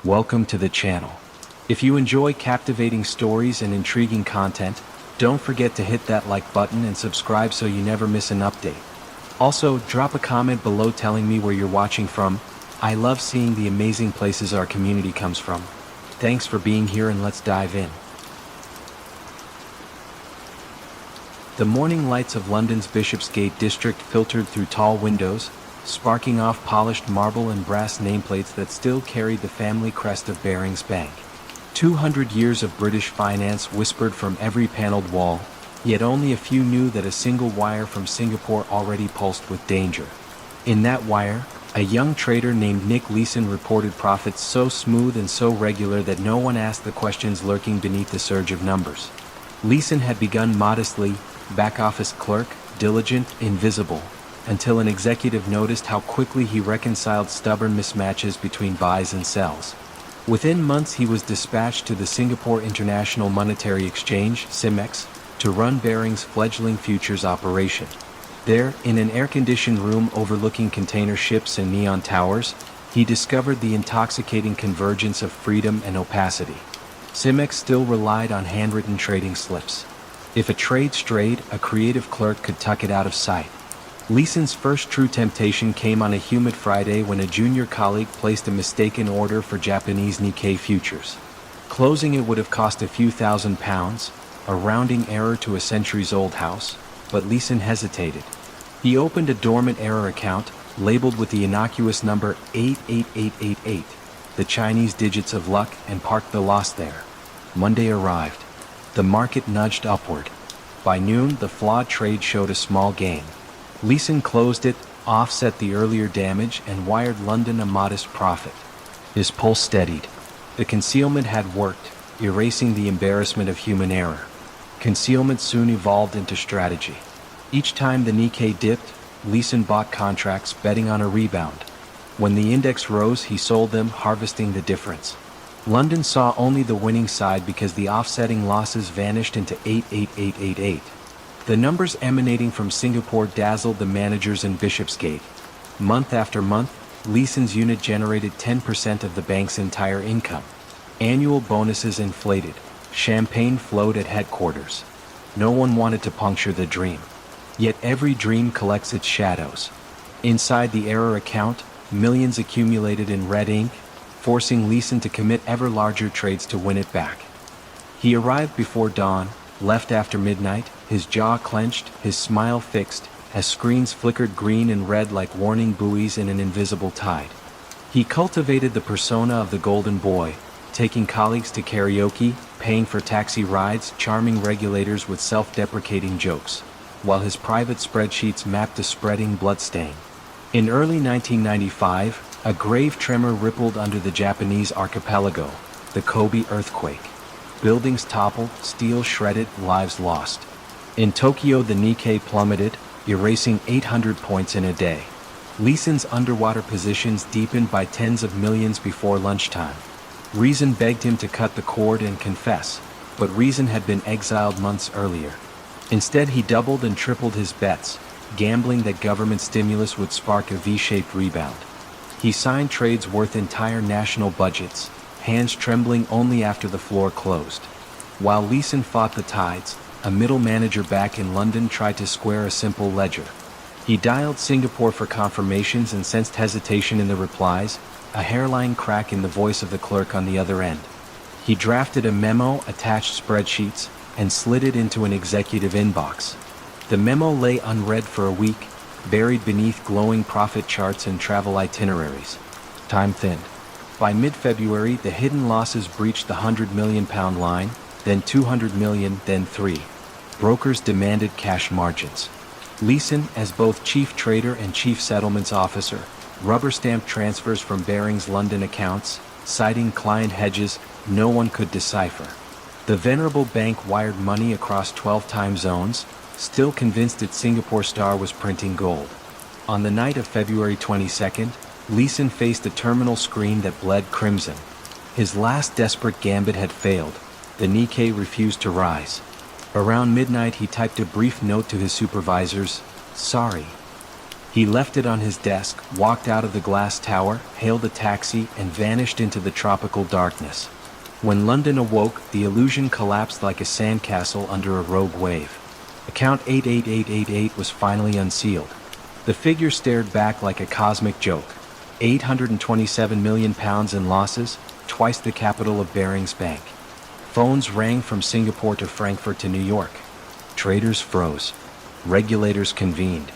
welcome to the channel. If you enjoy captivating stories and intriguing content, don't forget to hit that like button and subscribe so you never miss an update. Also, drop a comment below telling me where you're watching from. I love seeing the amazing places our community comes from. Thanks for being here, and let's dive in. The morning lights of London's Bishopsgate district filtered through tall windows, sparking off polished marble and brass nameplates that still carried the family crest of Barings Bank. 200 years of British finance whispered from every paneled wall, yet only a few knew that a single wire from Singapore already pulsed with danger. In that wire, a young trader named Nick Leeson reported profits so smooth and so regular that no one asked the questions lurking beneath the surge of numbers. Leeson had begun modestly, back office clerk, diligent, invisible, until an executive noticed how quickly he reconciled stubborn mismatches between buys and sells. Within months he was dispatched to the Singapore International Monetary Exchange, SIMEX, to run Barings' fledgling futures operation. There, in an air-conditioned room overlooking container ships and neon towers, he discovered the intoxicating convergence of freedom and opacity. SIMEX still relied on handwritten trading slips. If a trade strayed, a creative clerk could tuck it out of sight. Leeson's first true temptation came on a humid Friday when a junior colleague placed a mistaken order for Japanese Nikkei futures. Closing it would have cost a few £1,000s, a rounding error to a centuries-old house, but Leeson hesitated. He opened a dormant error account, labeled with the innocuous number 88888, the Chinese digits of luck, and parked the loss there. Monday arrived. The market nudged upward. By noon, the flawed trade showed a small gain. Leeson closed it, offset the earlier damage, and wired London a modest profit. His pulse steadied. The concealment had worked, erasing the embarrassment of human error. Concealment soon evolved into strategy. Each time the Nikkei dipped, Leeson bought contracts, betting on a rebound. When the index rose, he sold them, harvesting the difference. London saw only the winning side because the offsetting losses vanished into 88888. The numbers emanating from Singapore dazzled the managers in Bishopsgate. Month after month, Leeson's unit generated 10% of the bank's entire income. Annual bonuses inflated. Champagne flowed at headquarters. No one wanted to puncture the dream. Yet every dream collects its shadows. Inside the error account, millions accumulated in red ink, forcing Leeson to commit ever larger trades to win it back. He arrived before dawn, left after midnight, his jaw clenched, his smile fixed, as screens flickered green and red like warning buoys in an invisible tide. He cultivated the persona of the golden boy, taking colleagues to karaoke, paying for taxi rides, charming regulators with self-deprecating jokes, while his private spreadsheets mapped a spreading bloodstain. In early 1995, a grave tremor rippled under the Japanese archipelago, the Kobe earthquake. Buildings toppled, steel shredded, lives lost. In Tokyo, the Nikkei plummeted, erasing 800 points in a day. Leeson's underwater positions deepened by tens of millions before lunchtime. Reason begged him to cut the cord and confess, but reason had been exiled months earlier. Instead, he doubled and tripled his bets, gambling that government stimulus would spark a V-shaped rebound. He signed trades worth entire national budgets, hands trembling only after the floor closed. While Leeson fought the tides, a middle manager back in London tried to square a simple ledger. He dialed Singapore for confirmations and sensed hesitation in the replies, a hairline crack in the voice of the clerk on the other end. He drafted a memo, attached spreadsheets, and slid it into an executive inbox. The memo lay unread for a week, buried beneath glowing profit charts and travel itineraries. Time thinned. By mid-February, the hidden losses breached the £100 million line, then 200 million, then 3. Brokers demanded cash margins. Leeson, as both chief trader and chief settlements officer, rubber-stamped transfers from Barings' London accounts, citing client hedges no one could decipher. The venerable bank wired money across 12 time zones, still convinced its Singapore star was printing gold. On the night of February 22nd, Leeson faced a terminal screen that bled crimson. His last desperate gambit had failed. The Nikkei refused to rise. Around midnight he typed a brief note to his supervisors, "Sorry." He left it on his desk, walked out of the glass tower, hailed a taxi, and vanished into the tropical darkness. When London awoke, the illusion collapsed like a sandcastle under a rogue wave. Account 88888 was finally unsealed. The figure stared back like a cosmic joke. £827 million in losses, twice the capital of Barings Bank. Phones rang from Singapore to Frankfurt to New York. Traders froze. Regulators convened.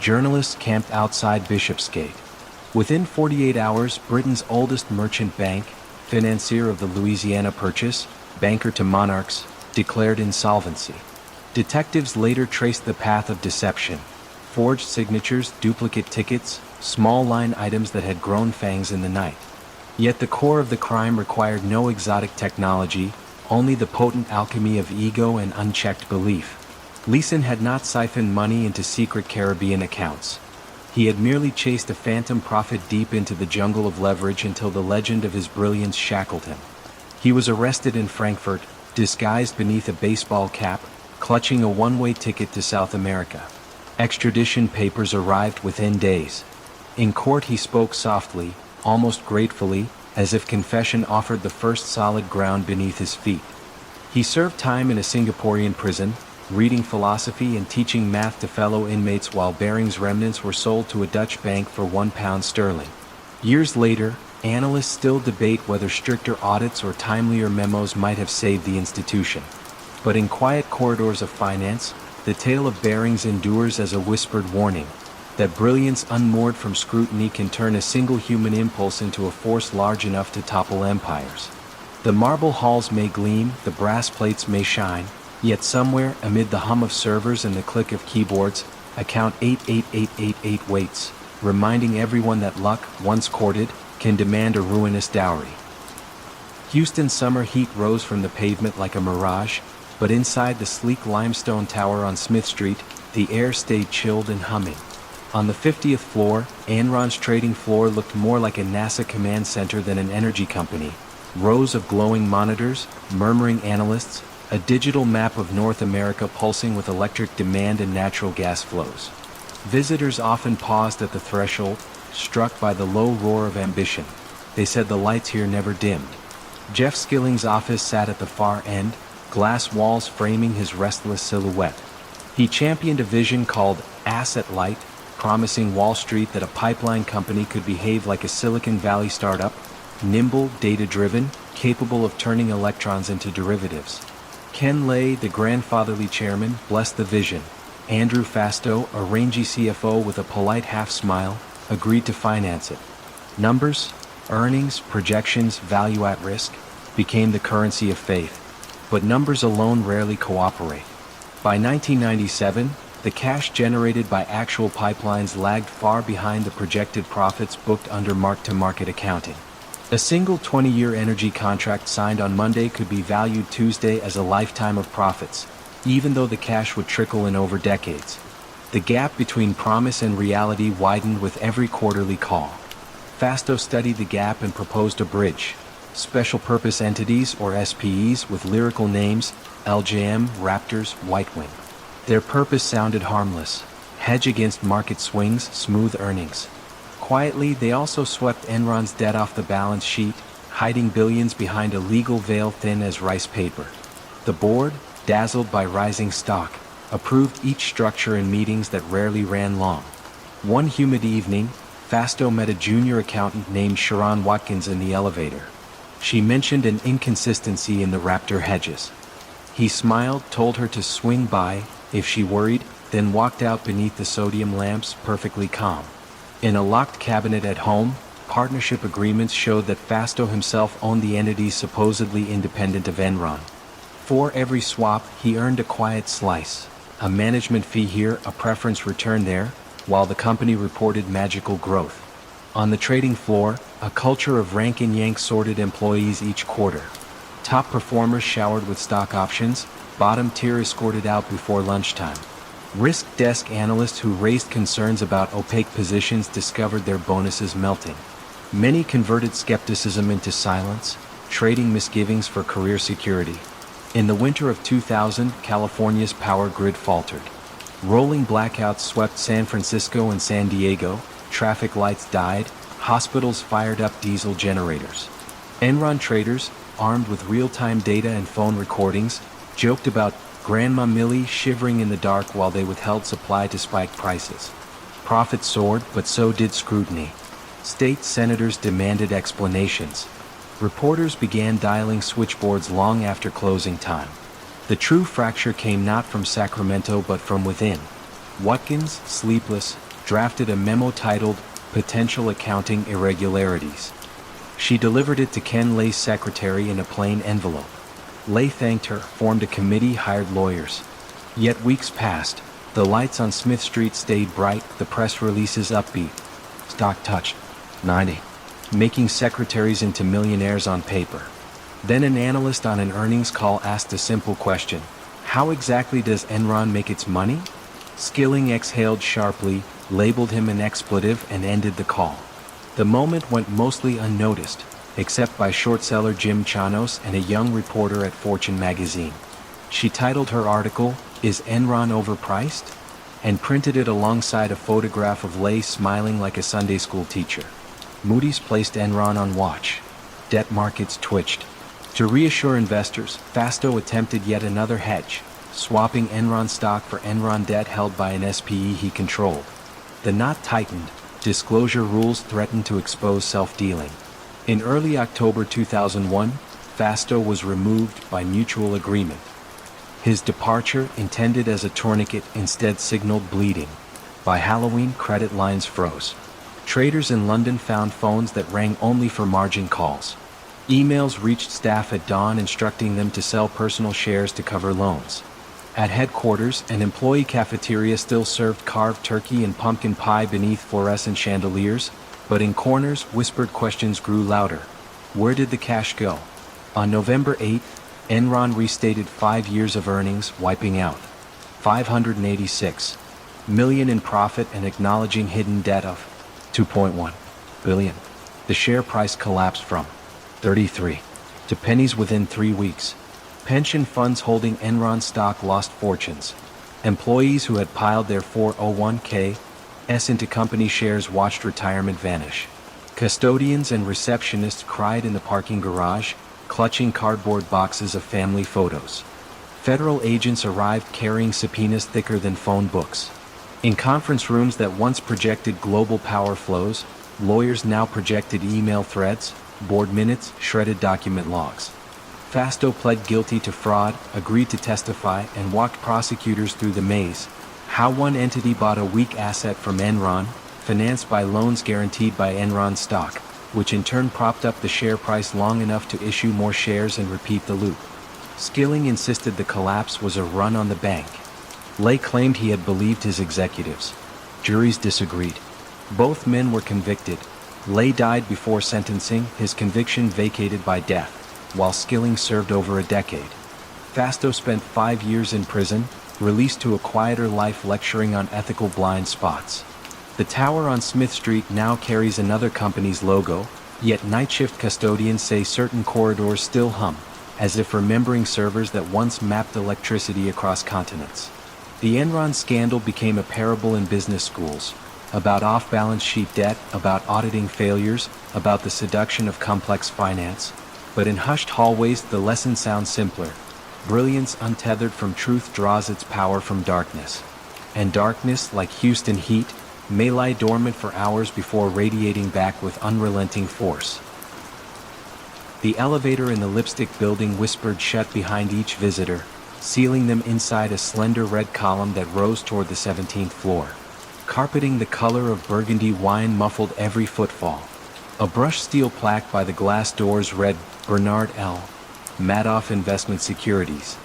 Journalists camped outside Bishopsgate. Within 48 hours, Britain's oldest merchant bank, financier of the Louisiana Purchase, banker to monarchs, declared insolvency. Detectives later traced the path of deception. Forged signatures, duplicate tickets, small line items that had grown fangs in the night. Yet the core of the crime required no exotic technology, only the potent alchemy of ego and unchecked belief. Leeson had not siphoned money into secret Caribbean accounts. He had merely chased a phantom profit deep into the jungle of leverage until the legend of his brilliance shackled him. He was arrested in Frankfurt, disguised beneath a baseball cap, clutching a one-way ticket to South America. Extradition papers arrived within days. In court he spoke softly, almost gratefully, as if confession offered the first solid ground beneath his feet. He served time in a Singaporean prison, reading philosophy and teaching math to fellow inmates while Barings remnants were sold to a Dutch bank for £1 sterling. Years later, analysts still debate whether stricter audits or timelier memos might have saved the institution. But in quiet corridors of finance, the tale of Barings endures as a whispered warning that brilliance unmoored from scrutiny can turn a single human impulse into a force large enough to topple empires. The marble halls may gleam, the brass plates may shine, yet somewhere, amid the hum of servers and the click of keyboards, account 88888 waits, reminding everyone that luck, once courted, can demand a ruinous dowry. Houston's summer heat rose from the pavement like a mirage, but inside the sleek limestone tower on Smith Street, the air stayed chilled and humming. On the 50th floor, Enron's trading floor looked more like a NASA command center than an energy company. Rows of glowing monitors, murmuring analysts, a digital map of North America pulsing with electric demand and natural gas flows. Visitors often paused at the threshold, struck by the low roar of ambition. They said the lights here never dimmed. Jeff Skilling's office sat at the far end, glass walls framing his restless silhouette. He championed a vision called asset light, promising Wall Street that a pipeline company could behave like a Silicon Valley startup, nimble, data-driven, capable of turning electrons into derivatives. Ken Lay, the grandfatherly chairman, blessed the vision. Andrew Fastow, a rangy CFO with a polite half-smile, agreed to finance it. Numbers, earnings, projections, value at risk, became the currency of faith. But numbers alone rarely cooperate. By 1997, the cash generated by actual pipelines lagged far behind the projected profits booked under mark-to-market accounting. A single 20-year energy contract signed on Monday could be valued Tuesday as a lifetime of profits, even though the cash would trickle in over decades. The gap between promise and reality widened with every quarterly call. Fastow studied the gap and proposed a bridge. Special Purpose Entities, or SPEs, with lyrical names, LJM, Raptors, Whitewing. Their purpose sounded harmless. Hedge against market swings, smooth earnings. Quietly, they also swept Enron's debt off the balance sheet, hiding billions behind a legal veil thin as rice paper. The board, dazzled by rising stock, approved each structure in meetings that rarely ran long. One humid evening, Fastow met a junior accountant named Sharon Watkins in the elevator. She mentioned an inconsistency in the Raptor hedges. He smiled, told her to swing by, if she worried, then walked out beneath the sodium lamps, perfectly calm. In a locked cabinet at home, partnership agreements showed that Fastow himself owned the entities supposedly independent of Enron. For every swap, he earned a quiet slice, a management fee here, a preference return there, while the company reported magical growth. On the trading floor, a culture of rank-and-yank sorted employees each quarter. Top performers showered with stock options, bottom tier escorted out before lunchtime. Risk desk analysts who raised concerns about opaque positions discovered their bonuses melting. Many converted skepticism into silence, trading misgivings for career security. In the winter of 2000, California's power grid faltered. Rolling blackouts swept San Francisco and San Diego, traffic lights died, hospitals fired up diesel generators. Enron traders, armed with real-time data and phone recordings, joked about Grandma Millie shivering in the dark while they withheld supply to spike prices. Profits soared, but so did scrutiny. State senators demanded explanations. Reporters began dialing switchboards long after closing time. The true fracture came not from Sacramento but from within. Watkins, sleepless, drafted a memo titled Potential Accounting Irregularities. She delivered it to Ken Lay's secretary in a plain envelope. Lay thanked her, formed a committee, hired lawyers. Yet weeks passed. The lights on Smith Street stayed bright, the press releases upbeat. Stock touched 90, making secretaries into millionaires on paper. Then an analyst on an earnings call asked a simple question. How exactly does Enron make its money? Skilling exhaled sharply, labeled him an expletive, and ended the call. The moment went mostly unnoticed, except by short seller Jim Chanos and a young reporter at Fortune magazine. She titled her article, Is Enron Overpriced? And printed it alongside a photograph of Lay smiling like a Sunday school teacher. Moody's placed Enron on watch. Debt markets twitched. To reassure investors, Fasto attempted yet another hedge, swapping Enron stock for Enron debt held by an SPE he controlled. The knot tightened. Disclosure rules threatened to expose self-dealing. In early October 2001, Fasto was removed by mutual agreement. His departure, intended as a tourniquet, instead signaled bleeding. By Halloween, credit lines froze. Traders in London found phones that rang only for margin calls. Emails reached staff at dawn instructing them to sell personal shares to cover loans. At headquarters, an employee cafeteria still served carved turkey and pumpkin pie beneath fluorescent chandeliers, but in corners, whispered questions grew louder. Where did the cash go? On November 8th, Enron restated 5 years of earnings, wiping out $586 million in profit and acknowledging hidden debt of $2.1 billion. The share price collapsed from 33 to pennies within 3 weeks. Pension funds holding Enron stock lost fortunes. Employees who had piled their 401(k)s into company shares watched retirement vanish. Custodians and receptionists cried in the parking garage, clutching cardboard boxes of family photos. Federal agents arrived carrying subpoenas thicker than phone books. In conference rooms that once projected global power flows, lawyers now projected email threads, board minutes, shredded document logs. Fasto pled guilty to fraud, agreed to testify, and walked prosecutors through the maze. How one entity bought a weak asset from Enron, financed by loans guaranteed by Enron stock, which in turn propped up the share price long enough to issue more shares and repeat the loop. Skilling insisted the collapse was a run on the bank. Lay claimed he had believed his executives. Juries disagreed. Both men were convicted. Lay died before sentencing, his conviction vacated by death, while Skilling served over a decade. Fasto spent 5 years in prison, released to a quieter life lecturing on ethical blind spots. The tower on Smith Street now carries another company's logo, yet night shift custodians say certain corridors still hum, as if remembering servers that once mapped electricity across continents. The Enron scandal became a parable in business schools, about off-balance sheet debt, about auditing failures, about the seduction of complex finance. But in hushed hallways the lesson sounds simpler. Brilliance untethered from truth draws its power from darkness. And darkness, like Houston heat, may lie dormant for hours before radiating back with unrelenting force. The elevator in the Lipstick Building whispered shut behind each visitor, sealing them inside a slender red column that rose toward the 17th floor. Carpeting the color of burgundy wine muffled every footfall. A brushed steel plaque by the glass doors read, Bernard L. Madoff Investment Securities.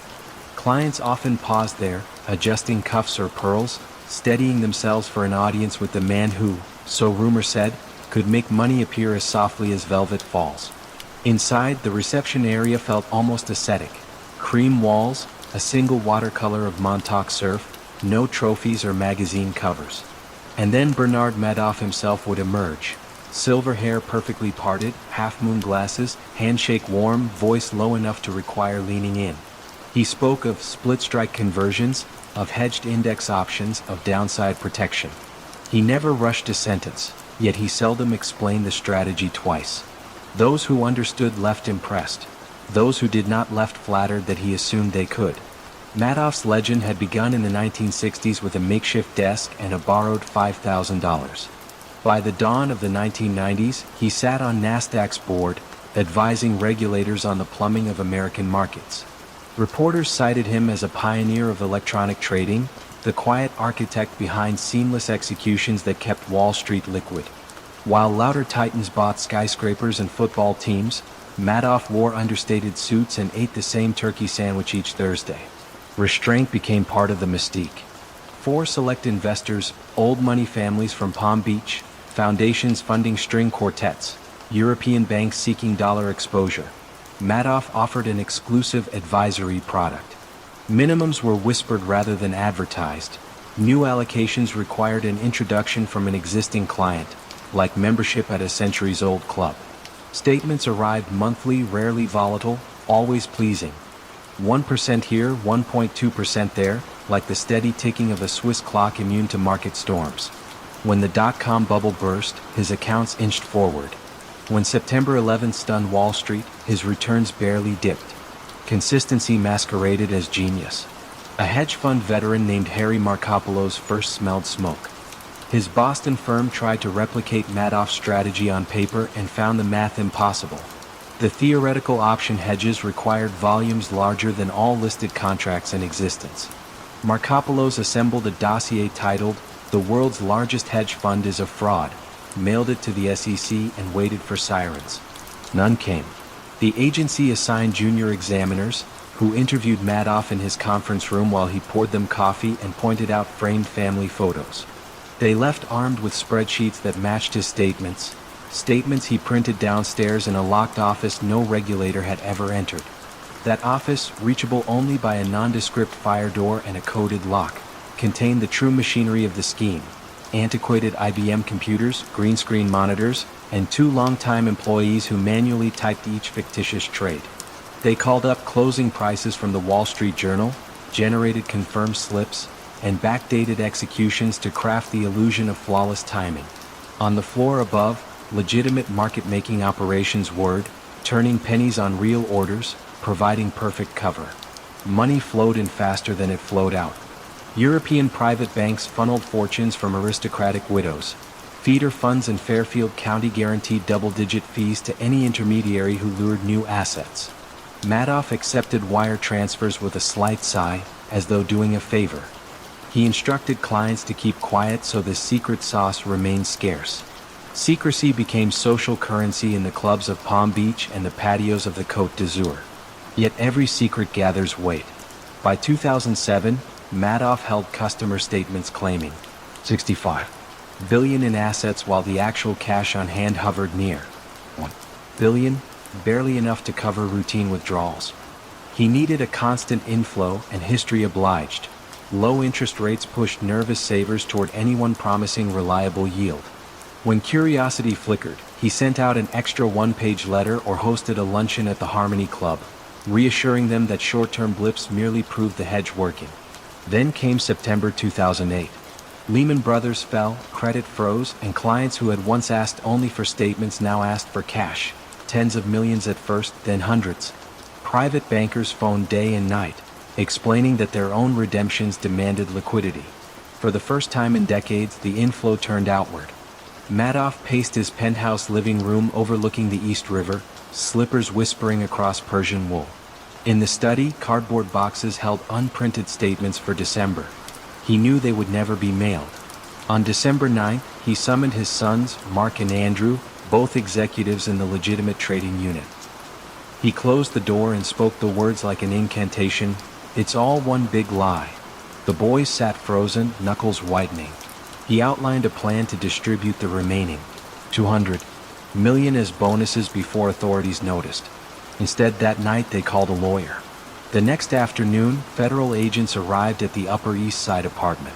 Clients often paused there, adjusting cuffs or pearls, steadying themselves for an audience with the man who, so rumor said, could make money appear as softly as velvet falls. Inside, the reception area felt almost ascetic. Cream walls, a single watercolor of Montauk Surf, no trophies or magazine covers. And then Bernard Madoff himself would emerge. Silver hair perfectly parted, half-moon glasses, handshake warm, voice low enough to require leaning in. He spoke of split-strike conversions, of hedged index options, of downside protection. He never rushed a sentence, yet he seldom explained the strategy twice. Those who understood left impressed. Those who did not left flattered that he assumed they could. Madoff's legend had begun in the 1960s with a makeshift desk and a borrowed $5,000. By the dawn of the 1990s, he sat on Nasdaq's board, advising regulators on the plumbing of American markets. Reporters cited him as a pioneer of electronic trading, the quiet architect behind seamless executions that kept Wall Street liquid. While louder titans bought skyscrapers and football teams, Madoff wore understated suits and ate the same turkey sandwich each Thursday. Restraint became part of the mystique. 4 select investors, old money families from Palm Beach, foundations funding string quartets, European banks seeking dollar exposure. Madoff offered an exclusive advisory product. Minimums were whispered rather than advertised. New allocations required an introduction from an existing client, like membership at a centuries-old club. Statements arrived monthly, rarely volatile, always pleasing. 1% here, 1.2% there, like the steady ticking of a Swiss clock immune to market storms. When the dot-com bubble burst, his accounts inched forward. When September 11 stunned Wall Street, his returns barely dipped. Consistency masqueraded as genius. A hedge fund veteran named Harry Markopolos first smelled smoke. His Boston firm tried to replicate Madoff's strategy on paper and found the math impossible. The theoretical option hedges required volumes larger than all listed contracts in existence. Markopolos assembled a dossier titled, "The World's Largest Hedge Fund is a Fraud," mailed it to the SEC and waited for sirens. None came. The agency assigned junior examiners, who interviewed Madoff in his conference room while he poured them coffee and pointed out framed family photos. They left armed with spreadsheets that matched his statements he printed downstairs in a locked office no regulator had ever entered. That office, reachable only by a nondescript fire door and a coded lock, contained the true machinery of the scheme: antiquated IBM computers, green screen monitors, and 2 longtime employees who manually typed each fictitious trade. They called up closing prices from the Wall Street Journal, generated confirmed slips, and backdated executions to craft the illusion of flawless timing. On the floor above, legitimate market-making operations whirred, turning pennies on real orders, providing perfect cover. Money flowed in faster than it flowed out. European private banks funneled fortunes from aristocratic widows. Feeder funds in Fairfield County guaranteed double-digit fees to any intermediary who lured new assets. Madoff accepted wire transfers with a slight sigh, as though doing a favor. He instructed clients to keep quiet so the secret sauce remained scarce. Secrecy became social currency in the clubs of Palm Beach and the patios of the Côte d'Azur. Yet every secret gathers weight. By 2007, Madoff held customer statements claiming $65 billion in assets while the actual cash on hand hovered near $1 billion, barely enough to cover routine withdrawals. He needed a constant inflow, and history obliged. Low interest rates pushed nervous savers toward anyone promising reliable yield. When curiosity flickered, he sent out an extra 1-page letter or hosted a luncheon at the Harmony Club, reassuring them that short-term blips merely proved the hedge working. Then came September 2008. Lehman Brothers fell, credit froze, and clients who had once asked only for statements now asked for cash, tens of millions at first, then hundreds. Private bankers phoned day and night, explaining that their own redemptions demanded liquidity. For the first time in decades, the inflow turned outward. Madoff paced his penthouse living room overlooking the East River, slippers whispering across Persian wool. In the study, cardboard boxes held unprinted statements for December. He knew they would never be mailed. On December 9th, he summoned his sons, Mark and Andrew, both executives in the legitimate trading unit. He closed the door and spoke the words like an incantation, "It's all one big lie." The boys sat frozen, knuckles whitening. He outlined a plan to distribute the remaining $200 million as bonuses before authorities noticed. Instead, that night they called a lawyer. The next afternoon, federal agents arrived at the Upper East Side apartment.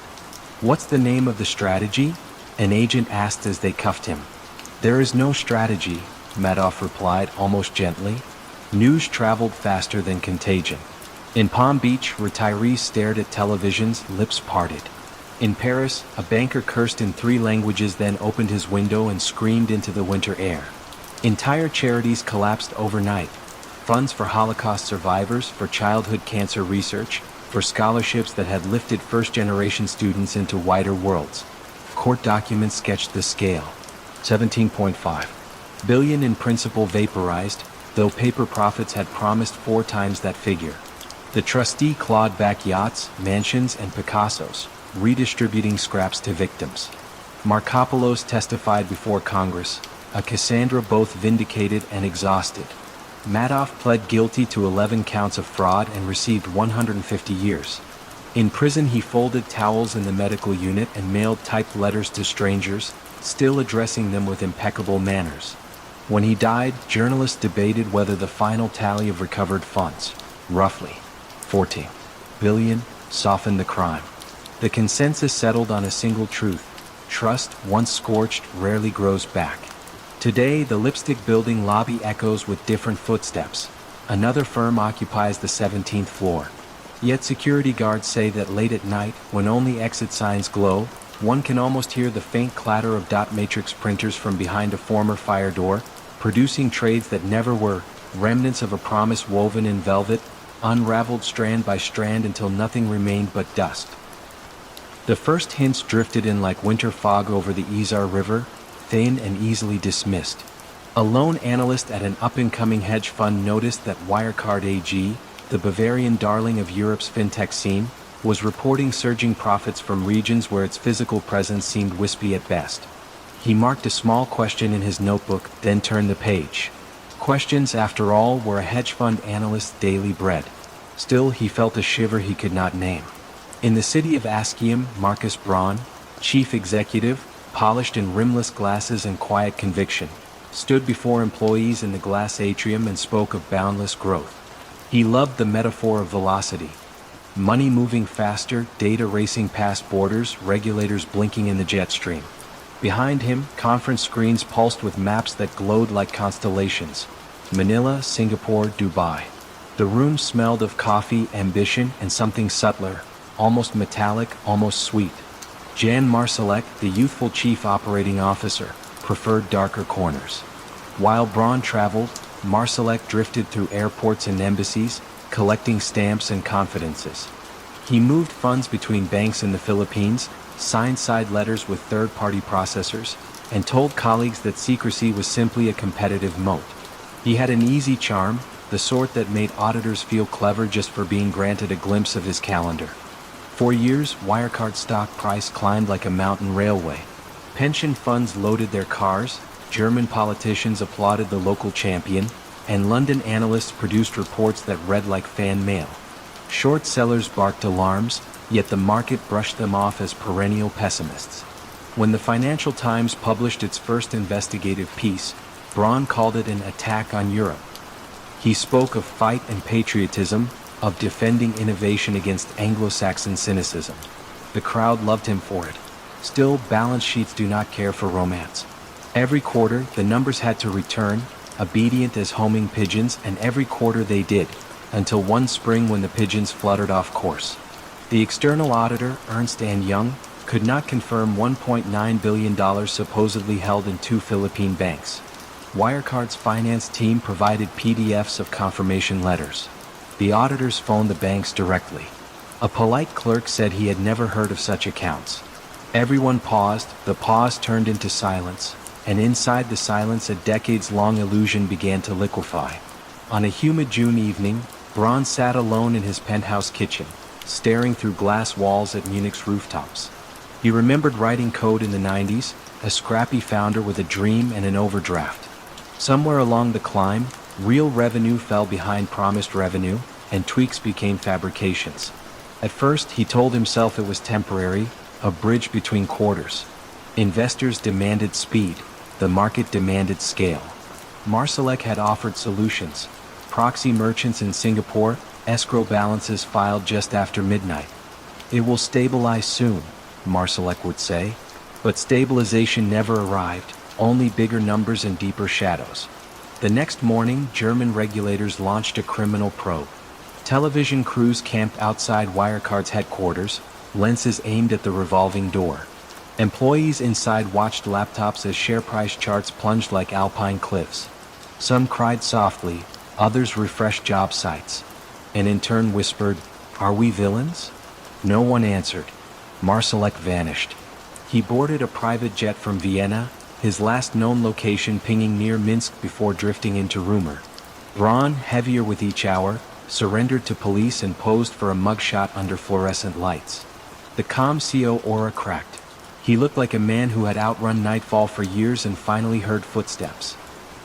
"What's the name of the strategy?" an agent asked as they cuffed him. "There is no strategy," Madoff replied almost gently. News traveled faster than contagion. In Palm Beach, retirees stared at televisions, lips parted. In Paris, a banker cursed in 3 languages, then opened his window and screamed into the winter air. Entire charities collapsed overnight. Funds for Holocaust survivors, for childhood cancer research, for scholarships that had lifted first-generation students into wider worlds. Court documents sketched the scale. 17.5 billion in principal vaporized, though paper profits had promised 4 times that figure. The trustee clawed back yachts, mansions, and Picassos, redistributing scraps to victims. Markopoulos testified before Congress, a Cassandra both vindicated and exhausted. Madoff pled guilty to 11 counts of fraud and received 150 years. In prison, he folded towels in the medical unit and mailed typed letters to strangers, still addressing them with impeccable manners. When he died, journalists debated whether the final tally of recovered funds, roughly 14 billion, softened the crime. The consensus settled on a single truth: trust, once scorched, rarely grows back. Today, the lipstick building lobby echoes with different footsteps. Another firm occupies the 17th floor. Yet security guards say that late at night, when only exit signs glow, one can almost hear the faint clatter of dot matrix printers from behind a former fire door, producing trades that never were, remnants of a promise woven in velvet, unraveled strand by strand until nothing remained but dust. The first hints drifted in like winter fog over the Isar River, thin and easily dismissed. A lone analyst at an up-and-coming hedge fund noticed that Wirecard AG, the Bavarian darling of Europe's fintech scene, was reporting surging profits from regions where its physical presence seemed wispy at best. He marked a small question in his notebook, then turned the page. Questions, after all, were a hedge fund analyst's daily bread. Still, he felt a shiver he could not name. In the city of Ascium, Marcus Braun, chief executive, polished in rimless glasses and quiet conviction, stood before employees in the glass atrium and spoke of boundless growth. He loved the metaphor of velocity. Money moving faster, data racing past borders, regulators blinking in the jet stream. Behind him, conference screens pulsed with maps that glowed like constellations. Manila, Singapore, Dubai. The room smelled of coffee, ambition, and something subtler, almost metallic, almost sweet. Jan Marsalek, the youthful chief operating officer, preferred darker corners. While Braun traveled, Marsalek drifted through airports and embassies, collecting stamps and confidences. He moved funds between banks in the Philippines, signed side letters with third-party processors, and told colleagues that secrecy was simply a competitive moat. He had an easy charm, the sort that made auditors feel clever just for being granted a glimpse of his calendar. For years, Wirecard stock price climbed like a mountain railway. Pension funds loaded their cars, German politicians applauded the local champion, and London analysts produced reports that read like fan mail. Short sellers barked alarms, yet the market brushed them off as perennial pessimists. When the Financial Times published its first investigative piece, Braun called it an attack on Europe. He spoke of fight and patriotism, of defending innovation against Anglo-Saxon cynicism. The crowd loved him for it. Still, balance sheets do not care for romance. Every quarter, the numbers had to return, obedient as homing pigeons, and every quarter they did, until one spring when the pigeons fluttered off course. The external auditor, Ernst & Young, could not confirm $1.9 billion supposedly held in 2 Philippine banks. Wirecard's finance team provided PDFs of confirmation letters. The auditors phoned the banks directly. A polite clerk said he had never heard of such accounts. Everyone paused, the pause turned into silence, and inside the silence a decades-long illusion began to liquefy. On a humid June evening, Braun sat alone in his penthouse kitchen, staring through glass walls at Munich's rooftops. He remembered writing code in the 90s, a scrappy founder with a dream and an overdraft. Somewhere along the climb, real revenue fell behind promised revenue, and tweaks became fabrications. At first, he told himself it was temporary, a bridge between quarters. Investors demanded speed, the market demanded scale. Marsalek had offered solutions. Proxy merchants in Singapore, escrow balances filed just after midnight. It will stabilize soon, Marsalek would say. But stabilization never arrived, only bigger numbers and deeper shadows. The next morning, German regulators launched a criminal probe. Television crews camped outside Wirecard's headquarters, lenses aimed at the revolving door. Employees inside watched laptops as share price charts plunged like alpine cliffs. Some cried softly, others refreshed job sites, and in turn whispered, "Are we villains?" No one answered. Marsalek vanished. He boarded a private jet from Vienna, his last known location pinging near Minsk before drifting into rumor. Braun, heavier with each hour, surrendered to police and posed for a mugshot under fluorescent lights. The calm CO aura cracked. He looked like a man who had outrun nightfall for years and finally heard footsteps.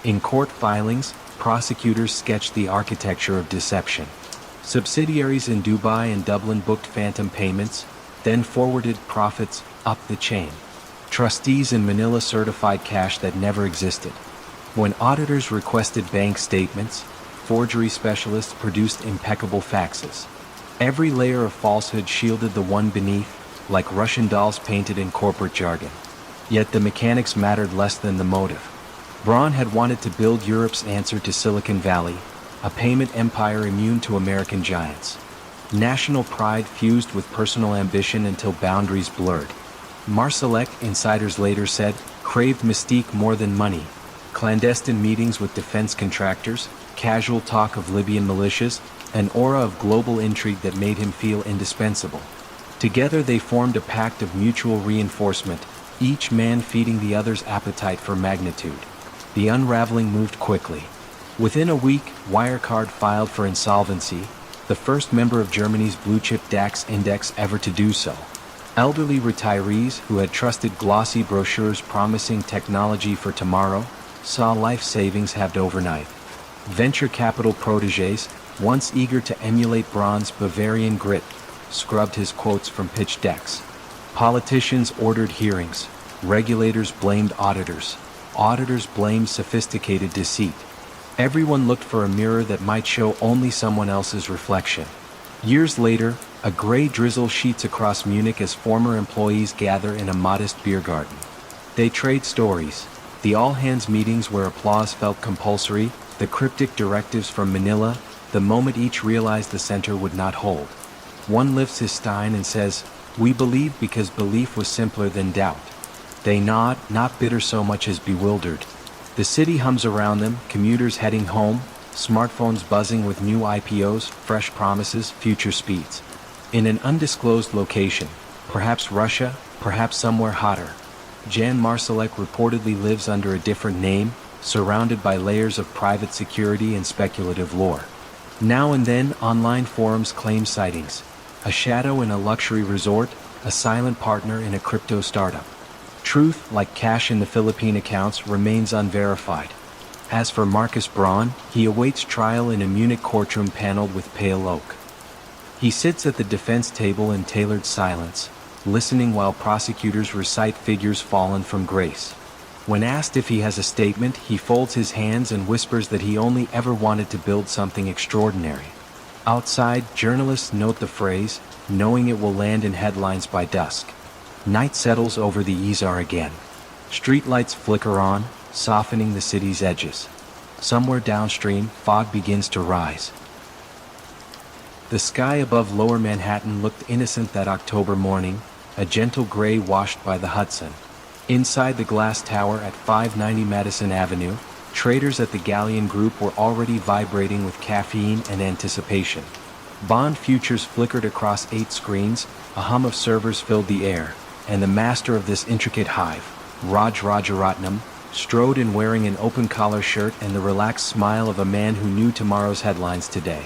In court filings, prosecutors sketched the architecture of deception. Subsidiaries in Dubai and Dublin booked phantom payments, then forwarded profits up the chain. Trustees in Manila certified cash that never existed. When auditors requested bank statements, forgery specialists produced impeccable faxes. Every layer of falsehood shielded the one beneath, like Russian dolls painted in corporate jargon. Yet the mechanics mattered less than the motive. Braun had wanted to build Europe's answer to Silicon Valley, a payment empire immune to American giants. National pride fused with personal ambition until boundaries blurred. Marsalek, insiders later said, craved mystique more than money. Clandestine meetings with defense contractors, casual talk of Libyan militias, an aura of global intrigue that made him feel indispensable. Together they formed a pact of mutual reinforcement, each man feeding the other's appetite for magnitude. The unraveling moved quickly. Within a week, Wirecard filed for insolvency, the first member of Germany's blue-chip DAX index ever to do so. Elderly retirees who had trusted glossy brochures promising technology for tomorrow saw life savings halved overnight. Venture capital protégés, once eager to emulate Braun's Bavarian grit, scrubbed his quotes from pitch decks. Politicians ordered hearings. Regulators blamed auditors. Auditors blamed sophisticated deceit. Everyone looked for a mirror that might show only someone else's reflection. Years later, a gray drizzle sheets across Munich as former employees gather in a modest beer garden. They trade stories. The all-hands meetings where applause felt compulsory, the cryptic directives from Manila, the moment each realized the center would not hold. One lifts his stein and says, "We believe because belief was simpler than doubt." They nod, not bitter so much as bewildered. The city hums around them, commuters heading home, smartphones buzzing with new IPOs, fresh promises, future speeds. In an undisclosed location, perhaps Russia, perhaps somewhere hotter, Jan Marsalek reportedly lives under a different name, surrounded by layers of private security and speculative lore. Now and then, online forums claim sightings. A shadow in a luxury resort, a silent partner in a crypto startup. Truth, like cash in the Philippine accounts, remains unverified. As for Marcus Braun, he awaits trial in a Munich courtroom paneled with pale oak. He sits at the defense table in tailored silence, listening while prosecutors recite figures fallen from grace. When asked if he has a statement, he folds his hands and whispers that he only ever wanted to build something extraordinary. Outside, journalists note the phrase, knowing it will land in headlines by dusk. Night settles over the Izar again. Streetlights flicker on, softening the city's edges. Somewhere downstream, fog begins to rise. The sky above lower Manhattan looked innocent that October morning, a gentle gray washed by the Hudson. Inside the glass tower at 590 Madison Avenue, traders at the Galleon Group were already vibrating with caffeine and anticipation. Bond futures flickered across 8 screens, a hum of servers filled the air, and the master of this intricate hive, Raj Rajaratnam, strode in wearing an open-collar shirt and the relaxed smile of a man who knew tomorrow's headlines today.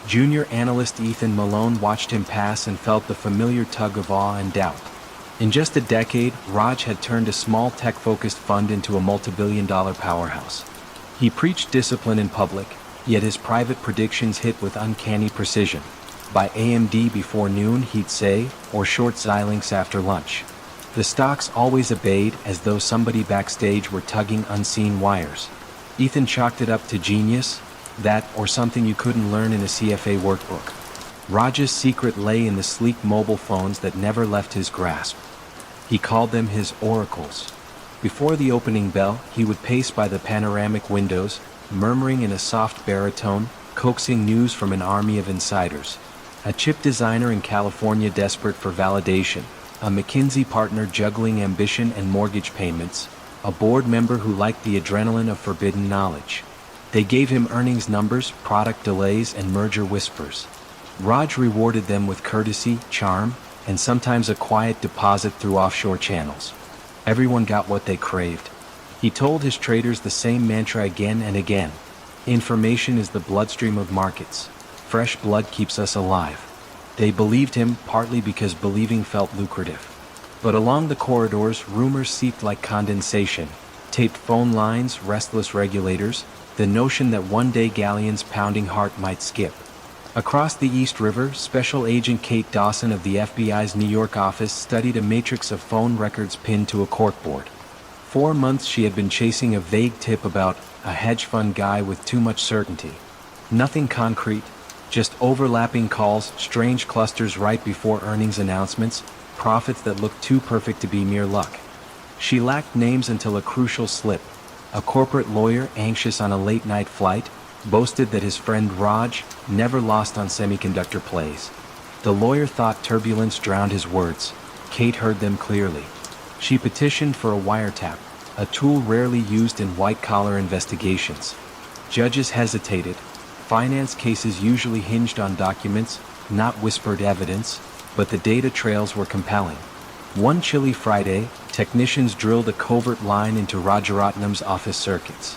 Junior analyst Ethan Malone watched him pass and felt the familiar tug of awe and doubt. In just a decade, Raj had turned a small tech-focused fund into a multi-billion-dollar powerhouse. He preached discipline in public, yet his private predictions hit with uncanny precision. By AMD before noon, he'd say, or short Xilinx after lunch. The stocks always obeyed as though somebody backstage were tugging unseen wires. Ethan chalked it up to genius, that or something you couldn't learn in a CFA workbook. Raj's secret lay in the sleek mobile phones that never left his grasp. He called them his oracles. Before the opening bell, he would pace by the panoramic windows, murmuring in a soft baritone, coaxing news from an army of insiders. A chip designer in California desperate for validation, a McKinsey partner juggling ambition and mortgage payments, a board member who liked the adrenaline of forbidden knowledge. They gave him earnings numbers, product delays, and merger whispers. Raj rewarded them with courtesy, charm, and sometimes a quiet deposit through offshore channels. Everyone got what they craved. He told his traders the same mantra again and again. Information is the bloodstream of markets. Fresh blood keeps us alive. They believed him partly because believing felt lucrative. But along the corridors, rumors seeped like condensation. Taped phone lines, restless regulators, the notion that one day Galleon's pounding heart might skip. Across the East River, Special Agent Kate Dawson of the FBI's New York office studied a matrix of phone records pinned to a corkboard. 4 months she had been chasing a vague tip about a hedge fund guy with too much certainty. Nothing concrete, just overlapping calls, strange clusters right before earnings announcements, profits that looked too perfect to be mere luck. She lacked names until a crucial slip. A corporate lawyer anxious on a late-night flight boasted that his friend Raj never lost on semiconductor plays. The lawyer thought turbulence drowned his words. Kate heard them clearly. She petitioned for a wiretap, a tool rarely used in white-collar investigations. Judges hesitated. Finance cases usually hinged on documents, not whispered evidence, but the data trails were compelling. One chilly Friday, technicians drilled a covert line into Rajaratnam's office circuits.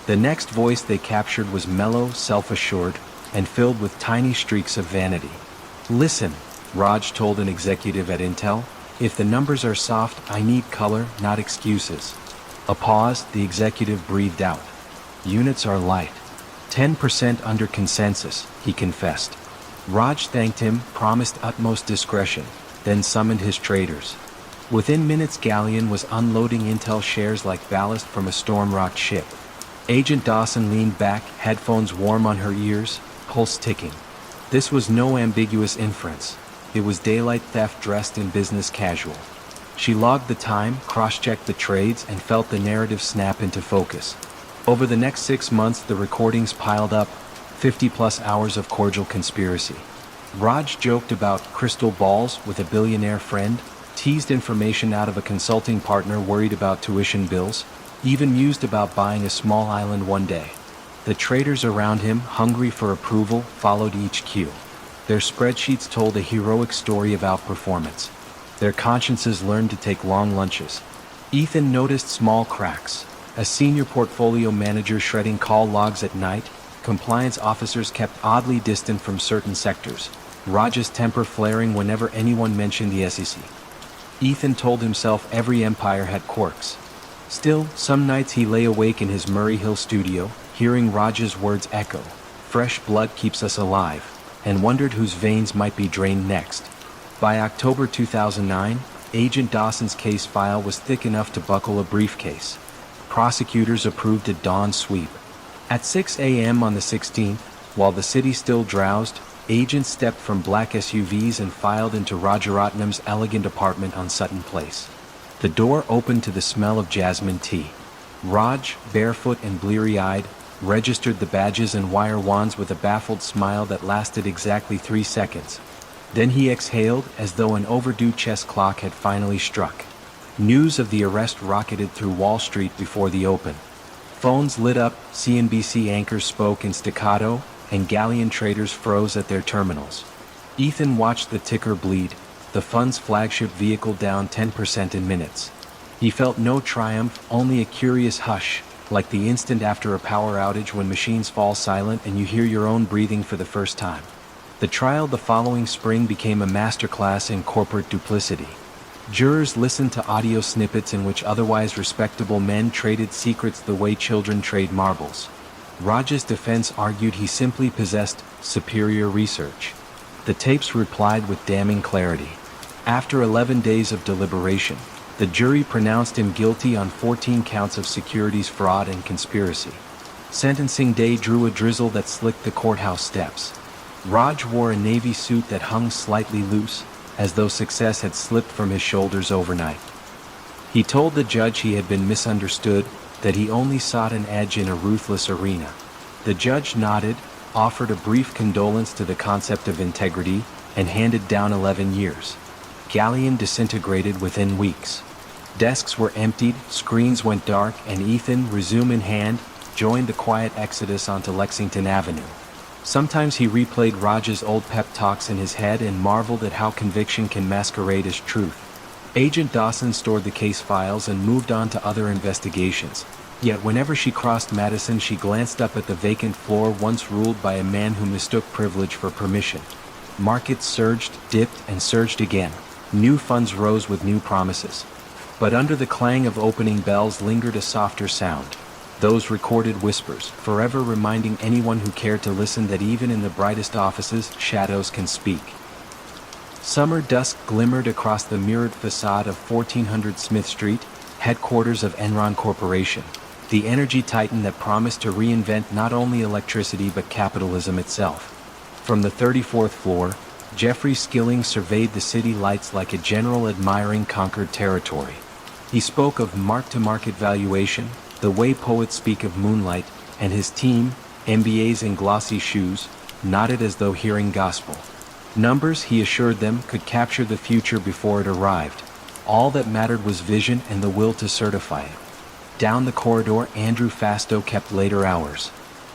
The next voice they captured was mellow, self-assured, and filled with tiny streaks of vanity. "Listen," Raj told an executive at Intel, "if the numbers are soft, I need color, not excuses." A pause, the executive breathed out. "Units are light. 10% under consensus," he confessed. Raj thanked him, promised utmost discretion, then summoned his traders. Within minutes, Galleon was unloading Intel shares like ballast from a storm-rocked ship. Agent Dawson leaned back, headphones warm on her ears, pulse ticking. This was no ambiguous inference. It was daylight theft dressed in business casual. She logged the time, cross-checked the trades, and felt the narrative snap into focus. Over the next 6 months, the recordings piled up, 50-plus hours of cordial conspiracy. Raj joked about crystal balls with a billionaire friend, teased information out of a consulting partner worried about tuition bills, even mused about buying a small island one day. The traders around him, hungry for approval, followed each cue. Their spreadsheets told a heroic story of outperformance. Their consciences learned to take long lunches. Ethan noticed small cracks. A senior portfolio manager shredding call logs at night, compliance officers kept oddly distant from certain sectors, Raj's temper flaring whenever anyone mentioned the SEC. Ethan told himself every empire had quirks. Still, some nights he lay awake in his Murray Hill studio, hearing Raj's words echo, "Fresh blood keeps us alive," and wondered whose veins might be drained next. By October 2009, Agent Dawson's case file was thick enough to buckle a briefcase. Prosecutors approved a dawn sweep. At 6 a.m. on the 16th, while the city still drowsed, agents stepped from black SUVs and filed into Rajaratnam's elegant apartment on Sutton Place. The door opened to the smell of jasmine tea. Raj, barefoot and bleary-eyed, registered the badges and wire wands with a baffled smile that lasted exactly 3 seconds. Then he exhaled as though an overdue chess clock had finally struck. News of the arrest rocketed through Wall Street before the open. Phones lit up, CNBC anchors spoke in staccato, and Galleon traders froze at their terminals. Ethan watched the ticker bleed, the fund's flagship vehicle down 10% in minutes. He felt no triumph, only a curious hush, like the instant after a power outage when machines fall silent and you hear your own breathing for the first time. The trial the following spring became a masterclass in corporate duplicity. Jurors listened to audio snippets in which otherwise respectable men traded secrets the way children trade marbles. Raj's defense argued he simply possessed superior research. The tapes replied with damning clarity. After 11 days of deliberation, the jury pronounced him guilty on 14 counts of securities fraud and conspiracy. Sentencing day drew a drizzle that slicked the courthouse steps. Raj wore a navy suit that hung slightly loose, as though success had slipped from his shoulders overnight. He told the judge he had been misunderstood, that he only sought an edge in a ruthless arena. The judge nodded, offered a brief condolence to the concept of integrity, and handed down 11 years. Galleon disintegrated within weeks. Desks were emptied, screens went dark, and Ethan, resume in hand, joined the quiet exodus onto Lexington Avenue. Sometimes he replayed Raj's old pep talks in his head and marveled at how conviction can masquerade as truth. Agent Dawson stored the case files and moved on to other investigations. Yet whenever she crossed Madison, she glanced up at the vacant floor once ruled by a man who mistook privilege for permission. Markets surged, dipped, and surged again. New funds rose with new promises. But under the clang of opening bells lingered a softer sound. Those recorded whispers, forever reminding anyone who cared to listen that even in the brightest offices, shadows can speak. Summer dusk glimmered across the mirrored facade of 1400 Smith Street, headquarters of Enron Corporation, the energy titan that promised to reinvent not only electricity but capitalism itself. From the 34th floor, Jeffrey Skilling surveyed the city lights like a general admiring conquered territory. He spoke of mark-to-market valuation, the way poets speak of moonlight, and his team, MBAs in glossy shoes, nodded as though hearing gospel. Numbers, he assured them, could capture the future before it arrived. All that mattered was vision and the will to certify it. Down the corridor, Andrew Fastow kept later hours.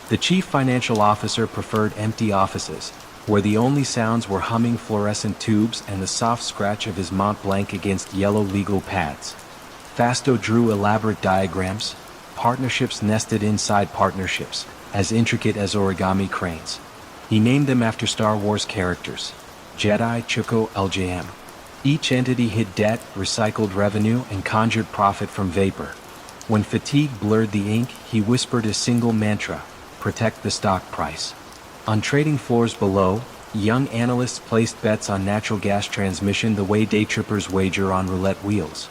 The chief financial officer preferred empty offices, where the only sounds were humming fluorescent tubes and the soft scratch of his Mont Blanc against yellow legal pads. Fastow drew elaborate diagrams, partnerships nested inside partnerships, as intricate as origami cranes. He named them after Star Wars characters: Jedi, Chuko, LJM. Each entity hid debt, recycled revenue, and conjured profit from vapor. When fatigue blurred the ink, he whispered a single mantra: protect the stock price. On trading floors below, young analysts placed bets on natural gas transmission the way day trippers wager on roulette wheels.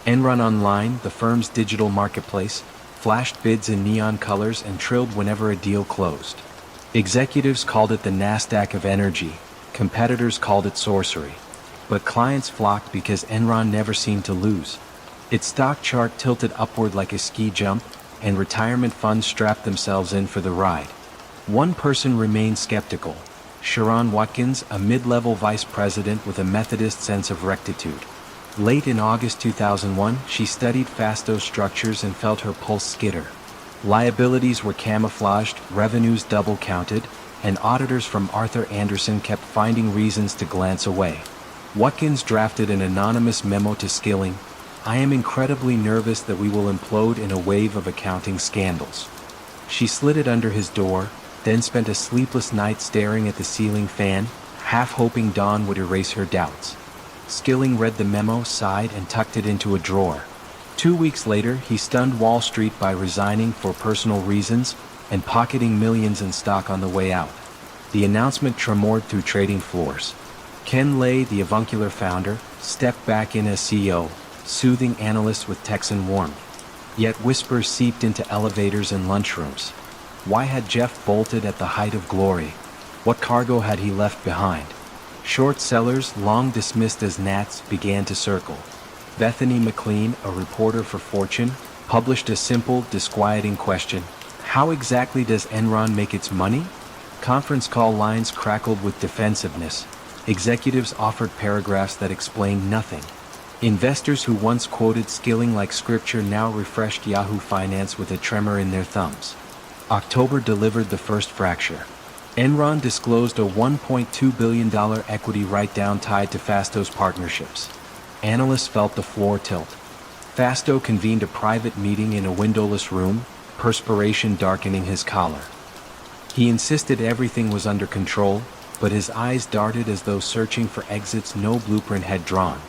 Enron Online, the firm's digital marketplace, flashed bids in neon colors and trilled whenever a deal closed. Executives called it the NASDAQ of energy, competitors called it sorcery. But clients flocked because Enron never seemed to lose. Its stock chart tilted upward like a ski jump, and retirement funds strapped themselves in for the ride. One person remained skeptical: Sharon Watkins, a mid-level vice president with a Methodist sense of rectitude. Late in August 2001, she studied Fastow's structures and felt her pulse skitter. Liabilities were camouflaged, revenues double-counted, and auditors from Arthur Andersen kept finding reasons to glance away. Watkins drafted an anonymous memo to Skilling: "I am incredibly nervous that we will implode in a wave of accounting scandals." She slid it under his door, then spent a sleepless night staring at the ceiling fan, half hoping dawn would erase her doubts. Skilling read the memo, sighed, and tucked it into a drawer. 2 weeks later, he stunned Wall Street by resigning for personal reasons and pocketing millions in stock on the way out. The announcement tremored through trading floors. Ken Lay, the avuncular founder, stepped back in as CEO, soothing analysts with Texan warmth. Yet whispers seeped into elevators and lunchrooms. Why had Jeff bolted at the height of glory? What cargo had he left behind? Short sellers, long dismissed as gnats, began to circle. Bethany McLean, a reporter for Fortune, published a simple, disquieting question: how exactly does Enron make its money? Conference call lines crackled with defensiveness. Executives offered paragraphs that explained nothing. Investors who once quoted Skilling like scripture now refreshed Yahoo Finance with a tremor in their thumbs. October delivered the first fracture. Enron disclosed a $1.2 billion equity write-down tied to Fastow's partnerships. Analysts felt the floor tilt. Fastow convened a private meeting in a windowless room, perspiration darkening his collar. He insisted everything was under control, but his eyes darted as though searching for exits no blueprint had drawn.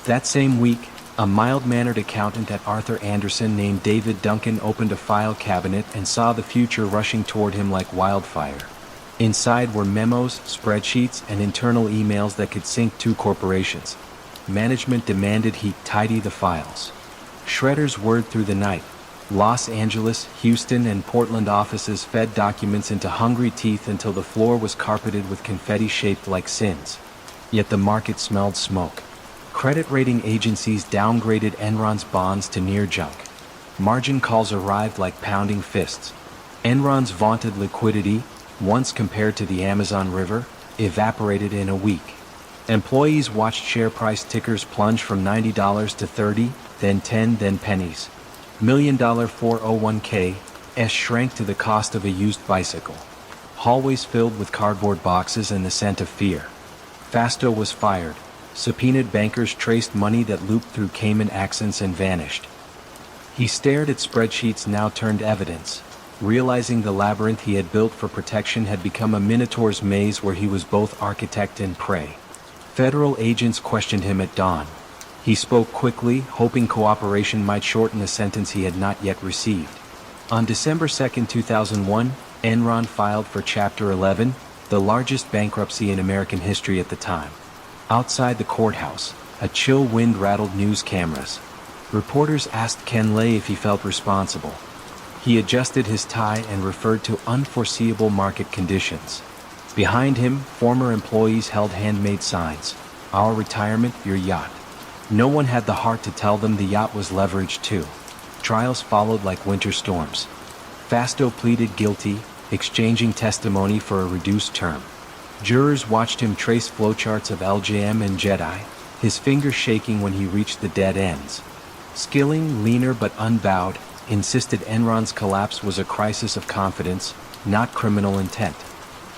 That same week, a mild-mannered accountant at Arthur Andersen named David Duncan opened a file cabinet and saw the future rushing toward him like wildfire. Inside were memos, spreadsheets, and internal emails that could sink two corporations. Management demanded he tidy the files. Shredders whirred through the night. Los Angeles, Houston, and Portland offices fed documents into hungry teeth until the floor was carpeted with confetti shaped like sins. Yet the market smelled smoke. Credit rating agencies downgraded Enron's bonds to near junk. Margin calls arrived like pounding fists. Enron's vaunted liquidity, once compared to the Amazon River, evaporated in a week. Employees watched share price tickers plunge from $90 to 30, then 10, then pennies. $1 million 401k shrank to the cost of a used bicycle. Hallways filled with cardboard boxes and the scent of fear. Fasto was fired. Subpoenaed bankers traced money that looped through Cayman accents and vanished. He stared at spreadsheets now turned evidence, realizing the labyrinth he had built for protection had become a minotaur's maze where he was both architect and prey. Federal agents questioned him at dawn. He spoke quickly, hoping cooperation might shorten a sentence he had not yet received. On December 2, 2001, Enron filed for Chapter 11, the largest bankruptcy in American history at the time. Outside the courthouse, a chill wind rattled news cameras. Reporters asked Ken Lay if he felt responsible. He adjusted his tie and referred to unforeseeable market conditions. Behind him, former employees held handmade signs. Our retirement, your yacht. No one had the heart to tell them the yacht was leveraged too. Trials followed like winter storms. Fasto pleaded guilty, exchanging testimony for a reduced term. Jurors watched him trace flowcharts of LJM and Jedi, his fingers shaking when he reached the dead ends. Skilling, leaner but unbowed, insisted Enron's collapse was a crisis of confidence, not criminal intent.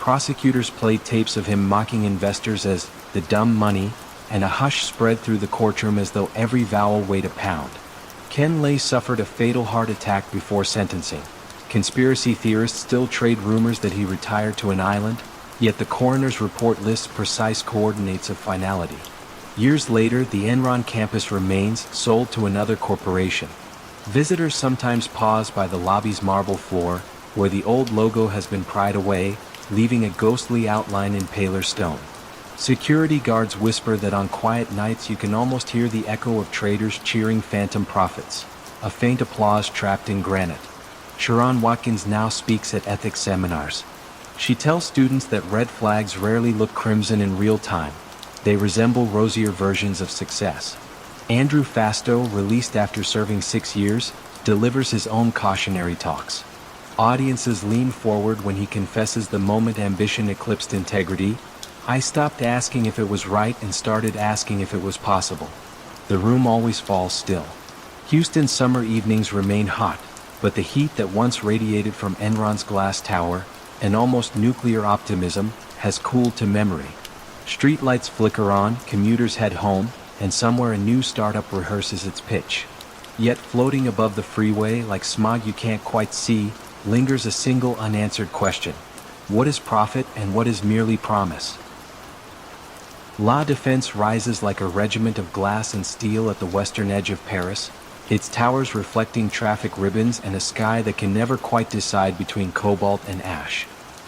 Prosecutors played tapes of him mocking investors as the dumb money, and a hush spread through the courtroom as though every vowel weighed a pound. Ken Lay suffered a fatal heart attack before sentencing. Conspiracy theorists still trade rumors that he retired to an island, yet the coroner's report lists precise coordinates of finality. Years later, the Enron campus remains, sold to another corporation. Visitors sometimes pause by the lobby's marble floor, where the old logo has been pried away, leaving a ghostly outline in paler stone. Security guards whisper that on quiet nights you can almost hear the echo of traders cheering phantom profits, a faint applause trapped in granite. Sharon Watkins now speaks at ethics seminars. She tells students that red flags rarely look crimson in real time. They resemble rosier versions of success. Andrew Fasto, released after serving 6 years, delivers his own cautionary talks. Audiences lean forward when he confesses the moment ambition eclipsed integrity. I stopped asking if it was right and started asking if it was possible. The room always falls still. Houston's summer evenings remain hot, but the heat that once radiated from Enron's glass tower, an almost nuclear optimism, has cooled to memory. Streetlights flicker on, commuters head home, and somewhere a new startup rehearses its pitch. Yet floating above the freeway, like smog you can't quite see, lingers a single unanswered question. What is profit and what is merely promise? La Défense rises like a regiment of glass and steel at the western edge of Paris, its towers reflecting traffic ribbons and a sky that can never quite decide between cobalt and ash.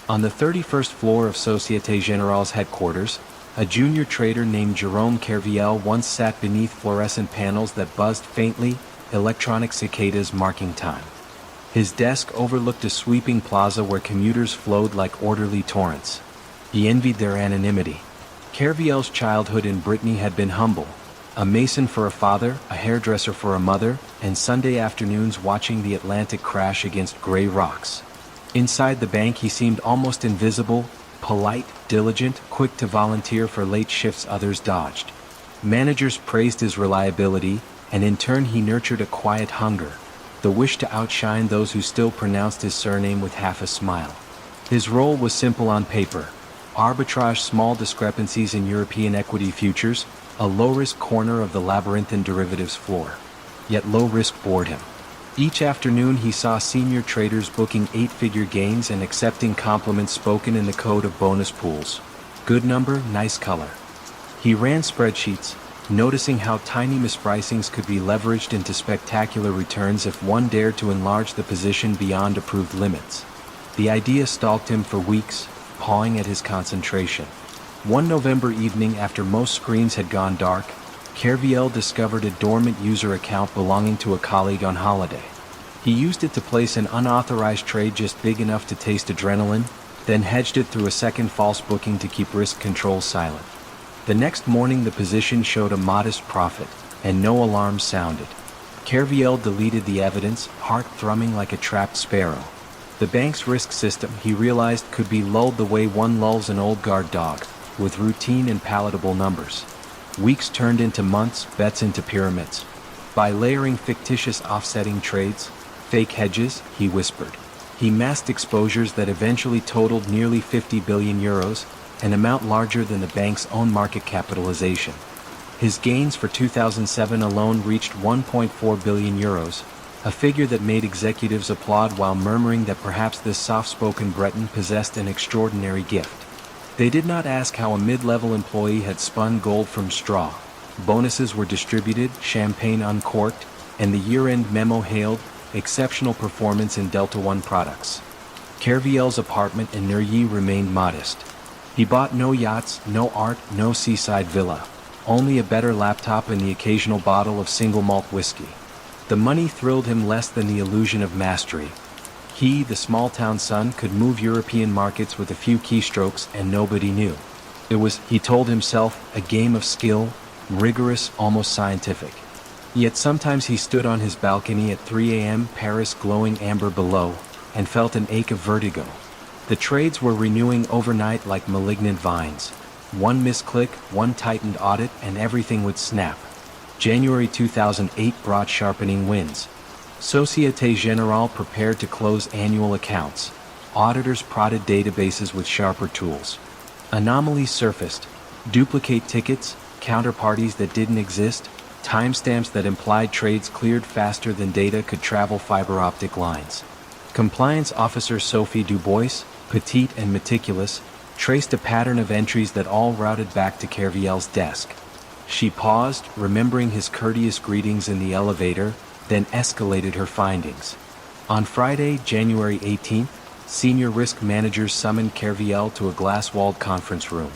On the 31st floor of Société Générale's headquarters, a junior trader named Jerome Kerviel once sat beneath fluorescent panels that buzzed faintly, electronic cicadas marking time. His desk overlooked a sweeping plaza where commuters flowed like orderly torrents. He envied their anonymity. Kerviel's childhood in Brittany had been humble. A mason for a father, a hairdresser for a mother, and Sunday afternoons watching the Atlantic crash against gray rocks. Inside the bank he seemed almost invisible, polite, diligent, quick to volunteer for late shifts others dodged. Managers praised his reliability, and in turn he nurtured a quiet hunger, the wish to outshine those who still pronounced his surname with half a smile. His role was simple on paper. Arbitrage small discrepancies in European equity futures, a low-risk corner of the labyrinthine derivatives floor. Yet low risk bored him. Each afternoon he saw senior traders booking 8-figure gains and accepting compliments spoken in the code of bonus pools. Good number, nice color. He ran spreadsheets, noticing how tiny mispricings could be leveraged into spectacular returns if one dared to enlarge the position beyond approved limits. The idea stalked him for weeks, pawing at his concentration. One November evening, after most screens had gone dark, Kerviel discovered a dormant user account belonging to a colleague on holiday. He used it to place an unauthorized trade just big enough to taste adrenaline, then hedged it through a second false booking to keep risk control silent. The next morning the position showed a modest profit, and no alarms sounded. Kerviel deleted the evidence, heart thrumming like a trapped sparrow. The bank's risk system, he realized, could be lulled the way one lulls an old guard dog, with routine and palatable numbers. Weeks turned into months, bets into pyramids. By layering fictitious offsetting trades, fake hedges, he whispered, he masked exposures that eventually totaled nearly 50 billion euros, an amount larger than the bank's own market capitalization. His gains for 2007 alone reached 1.4 billion euros, a figure that made executives applaud while murmuring that perhaps this soft-spoken Breton possessed an extraordinary gift. They did not ask how a mid-level employee had spun gold from straw. Bonuses were distributed, champagne uncorked, and the year-end memo hailed exceptional performance in Delta One products. Kerviel's apartment in Neuilly remained modest. He bought no yachts, no art, no seaside villa, only a better laptop and the occasional bottle of single malt whiskey. The money thrilled him less than the illusion of mastery. He, the small-town son, could move European markets with a few keystrokes and nobody knew. It was, he told himself, a game of skill, rigorous, almost scientific. Yet sometimes he stood on his balcony at 3 a.m., Paris glowing amber below, and felt an ache of vertigo. The trades were renewing overnight like malignant vines. One misclick, one tightened audit, and everything would snap. January 2008 brought sharpening winds. Société Générale prepared to close annual accounts. Auditors prodded databases with sharper tools. Anomalies surfaced. Duplicate tickets, counterparties that didn't exist, timestamps that implied trades cleared faster than data could travel fiber optic lines. Compliance officer Sophie Dubois, petite and meticulous, traced a pattern of entries that all routed back to Kerviel's desk. She paused, remembering his courteous greetings in the elevator, then escalated her findings. On Friday, January 18th, senior risk managers summoned Kerviel to a glass-walled conference room.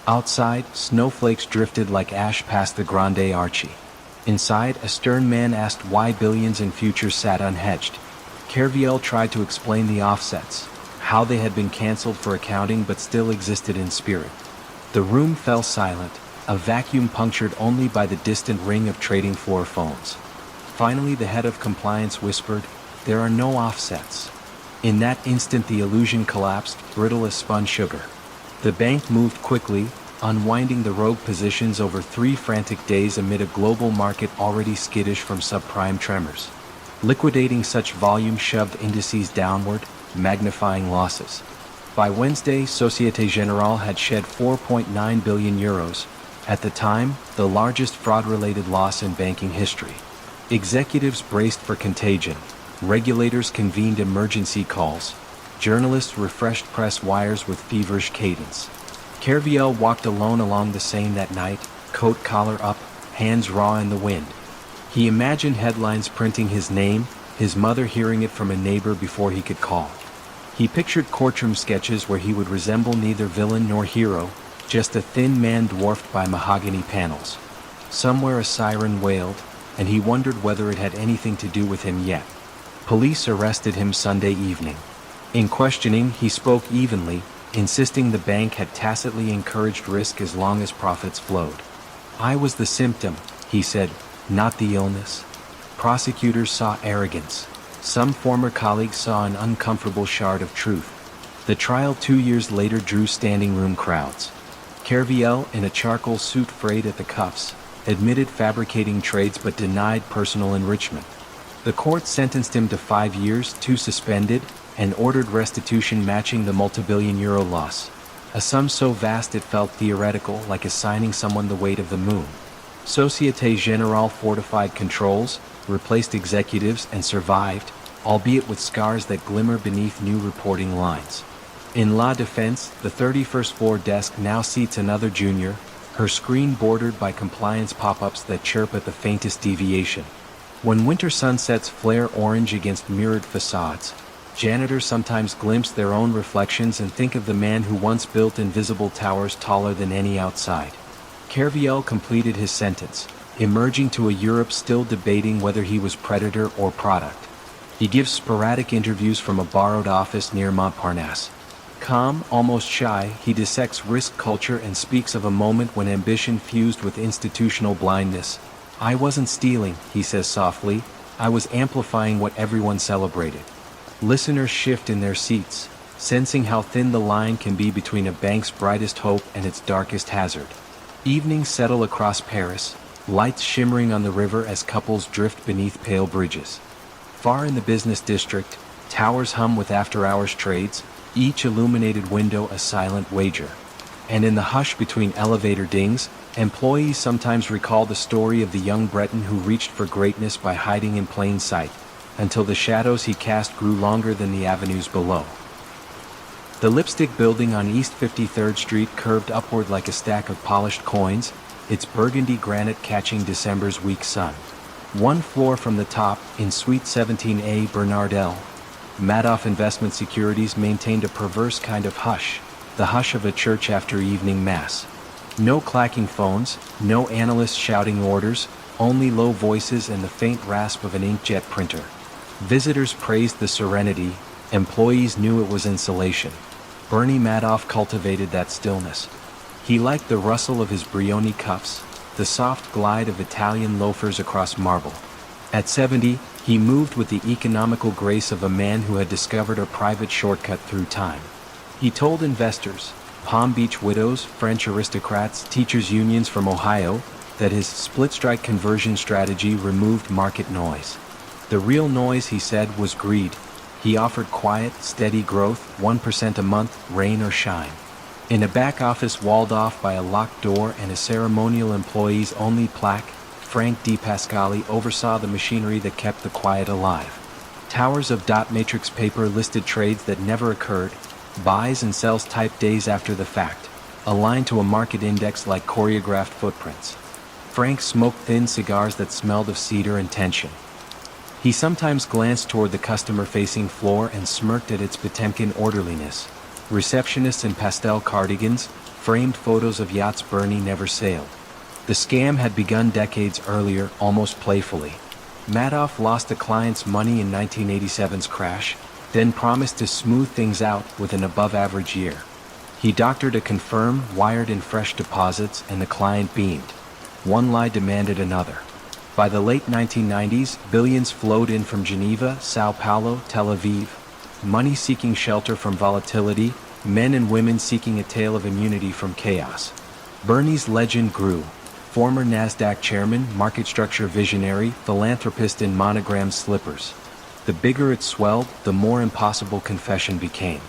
Outside, snowflakes drifted like ash past the Grande Archie. Inside, a stern man asked why billions in futures sat unhedged. Kerviel tried to explain the offsets, how they had been cancelled for accounting but still existed in spirit. The room fell silent, a vacuum punctured only by the distant ring of trading floor phones. Finally, the head of compliance whispered, "There are no offsets." In that instant, the illusion collapsed, brittle as spun sugar. The bank moved quickly, unwinding the rogue positions over 3 frantic days amid a global market already skittish from subprime tremors. Liquidating such volume shoved indices downward, magnifying losses. By Wednesday, Société Générale had shed 4.9 billion euros, at the time, the largest fraud-related loss in banking history. Executives braced for contagion. Regulators convened emergency calls. Journalists refreshed press wires with feverish cadence. Kerviel walked alone along the Seine that night, coat collar up, hands raw in the wind. He imagined headlines printing his name, his mother hearing it from a neighbor before he could call. He pictured courtroom sketches where he would resemble neither villain nor hero, just a thin man dwarfed by mahogany panels. Somewhere a siren wailed, and he wondered whether it had anything to do with him yet. Police arrested him Sunday evening. In questioning, he spoke evenly, insisting the bank had tacitly encouraged risk as long as profits flowed. "I was the symptom," he said, "not the illness." Prosecutors saw arrogance. Some former colleagues saw an uncomfortable shard of truth. The trial 2 years later drew standing room crowds. Kerviel, in a charcoal suit frayed at the cuffs, admitted fabricating trades but denied personal enrichment. The court sentenced him to 5 years, 2 suspended, and ordered restitution matching the multi-billion-euro loss, a sum so vast it felt theoretical, like assigning someone the weight of the moon. Société Générale fortified controls, replaced executives, and survived, albeit with scars that glimmer beneath new reporting lines. In La Défense, the 31st floor desk now seats another junior, her screen bordered by compliance pop-ups that chirp at the faintest deviation. When winter sunsets flare orange against mirrored facades, janitors sometimes glimpse their own reflections and think of the man who once built invisible towers taller than any outside. Kerviel completed his sentence, emerging to a Europe still debating whether he was predator or product. He gives sporadic interviews from a borrowed office near Montparnasse. Calm, almost shy, he dissects risk culture and speaks of a moment when ambition fused with institutional blindness. "I wasn't stealing," he says softly, "I was amplifying what everyone celebrated." Listeners shift in their seats, sensing how thin the line can be between a bank's brightest hope and its darkest hazard. Evenings settle across Paris, lights shimmering on the river as couples drift beneath pale bridges. Far in the business district, towers hum with after-hours trades, each illuminated window a silent wager. And in the hush between elevator dings, employees sometimes recall the story of the young Breton who reached for greatness by hiding in plain sight, until the shadows he cast grew longer than the avenues below. The Lipstick Building on East 53rd Street curved upward like a stack of polished coins, its burgundy granite catching December's weak sun. One floor from the top, in Suite 17A Bernardelle, Madoff Investment Securities maintained a perverse kind of hush, the hush of a church after evening mass. No clacking phones, no analysts shouting orders, only low voices and the faint rasp of an inkjet printer. Visitors praised the serenity, employees knew it was insulation. Bernie Madoff cultivated that stillness. He liked the rustle of his Brioni cuffs, the soft glide of Italian loafers across marble. At 70, he moved with the economical grace of a man who had discovered a private shortcut through time. He told investors, Palm Beach widows, French aristocrats, teachers' unions from Ohio, that his split-strike conversion strategy removed market noise. The real noise, he said, was greed. He offered quiet, steady growth, 1% a month, rain or shine. In a back office walled off by a locked door and a ceremonial employee's only plaque, Frank Di Pasquale oversaw the machinery that kept the quiet alive. Towers of dot matrix paper listed trades that never occurred, buys and sells typed days after the fact, aligned to a market index like choreographed footprints. Frank smoked thin cigars that smelled of cedar and tension. He sometimes glanced toward the customer-facing floor and smirked at its Potemkin orderliness. Receptionists in pastel cardigans, framed photos of yachts Bernie never sailed. The scam had begun decades earlier, almost playfully. Madoff lost a client's money in 1987's crash, then promised to smooth things out with an above-average year. He doctored a confirm, wired in fresh deposits, and the client beamed. One lie demanded another. By the late 1990s, billions flowed in from Geneva, Sao Paulo, Tel Aviv. Money seeking shelter from volatility, men and women seeking a tale of immunity from chaos. Bernie's legend grew. Former NASDAQ chairman, market structure visionary, philanthropist in monogrammed slippers. The bigger it swelled, the more impossible confession became.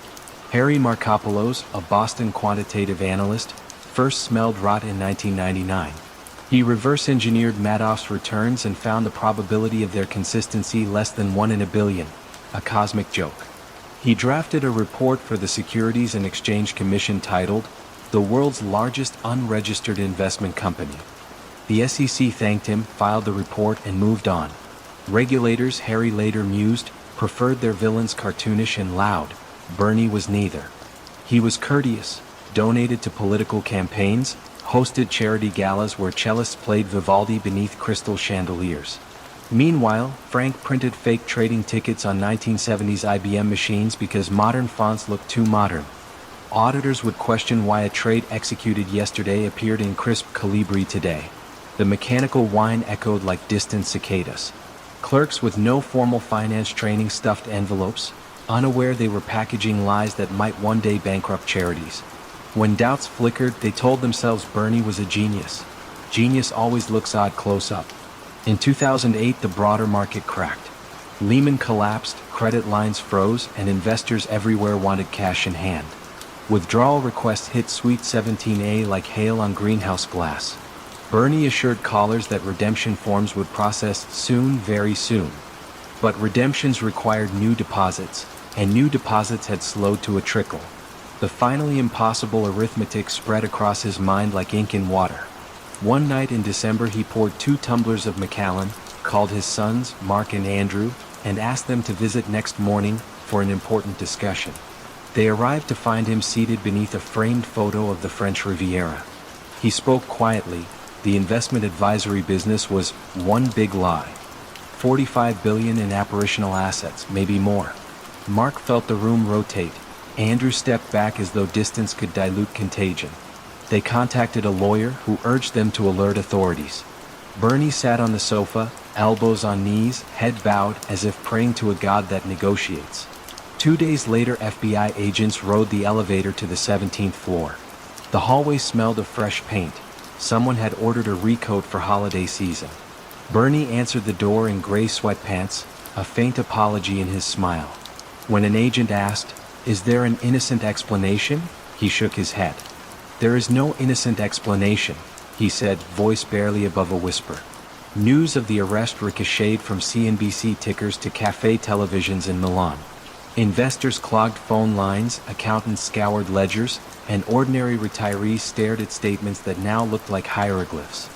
Harry Markopoulos, a Boston quantitative analyst, first smelled rot in 1999. He reverse-engineered Madoff's returns and found the probability of their consistency less than 1 in a billion, a cosmic joke. He drafted a report for the Securities and Exchange Commission titled, "The World's Largest Unregistered Investment Company." The SEC thanked him, filed the report, and moved on. Regulators, Harry later mused, preferred their villains cartoonish and loud. Bernie was neither. He was courteous, donated to political campaigns, hosted charity galas where cellists played Vivaldi beneath crystal chandeliers. Meanwhile, Frank printed fake trading tickets on 1970s IBM machines because modern fonts looked too modern. Auditors would question why a trade executed yesterday appeared in crisp Calibri today. The mechanical whine echoed like distant cicadas. Clerks with no formal finance training stuffed envelopes, unaware they were packaging lies that might one day bankrupt charities. When doubts flickered, they told themselves Bernie was a genius. Genius always looks odd close up. In 2008, the broader market cracked. Lehman collapsed, credit lines froze, and investors everywhere wanted cash in hand. Withdrawal requests hit Suite 17A like hail on greenhouse glass. Bernie assured callers that redemption forms would process soon, very soon. But redemptions required new deposits, and new deposits had slowed to a trickle. The finally impossible arithmetic spread across his mind like ink in water. One night in December he poured 2 tumblers of Macallan, called his sons, Mark and Andrew, and asked them to visit next morning for an important discussion. They arrived to find him seated beneath a framed photo of the French Riviera. He spoke quietly. The investment advisory business was one big lie. 45 billion in apparitional assets, maybe more. Mark felt the room rotate. Andrew stepped back as though distance could dilute contagion. They contacted a lawyer who urged them to alert authorities. Bernie sat on the sofa, elbows on knees, head bowed, as if praying to a god that negotiates. 2 days later, FBI agents rode the elevator to the 17th floor. The hallway smelled of fresh paint. Someone had ordered a recoat for holiday season. Bernie answered the door in gray sweatpants, a faint apology in his smile. When an agent asked, "Is there an innocent explanation?" he shook his head. "There is no innocent explanation," he said, voice barely above a whisper. News of the arrest ricocheted from CNBC tickers to cafe televisions in Milan. Investors clogged phone lines, accountants scoured ledgers, and ordinary retirees stared at statements that now looked like hieroglyphs.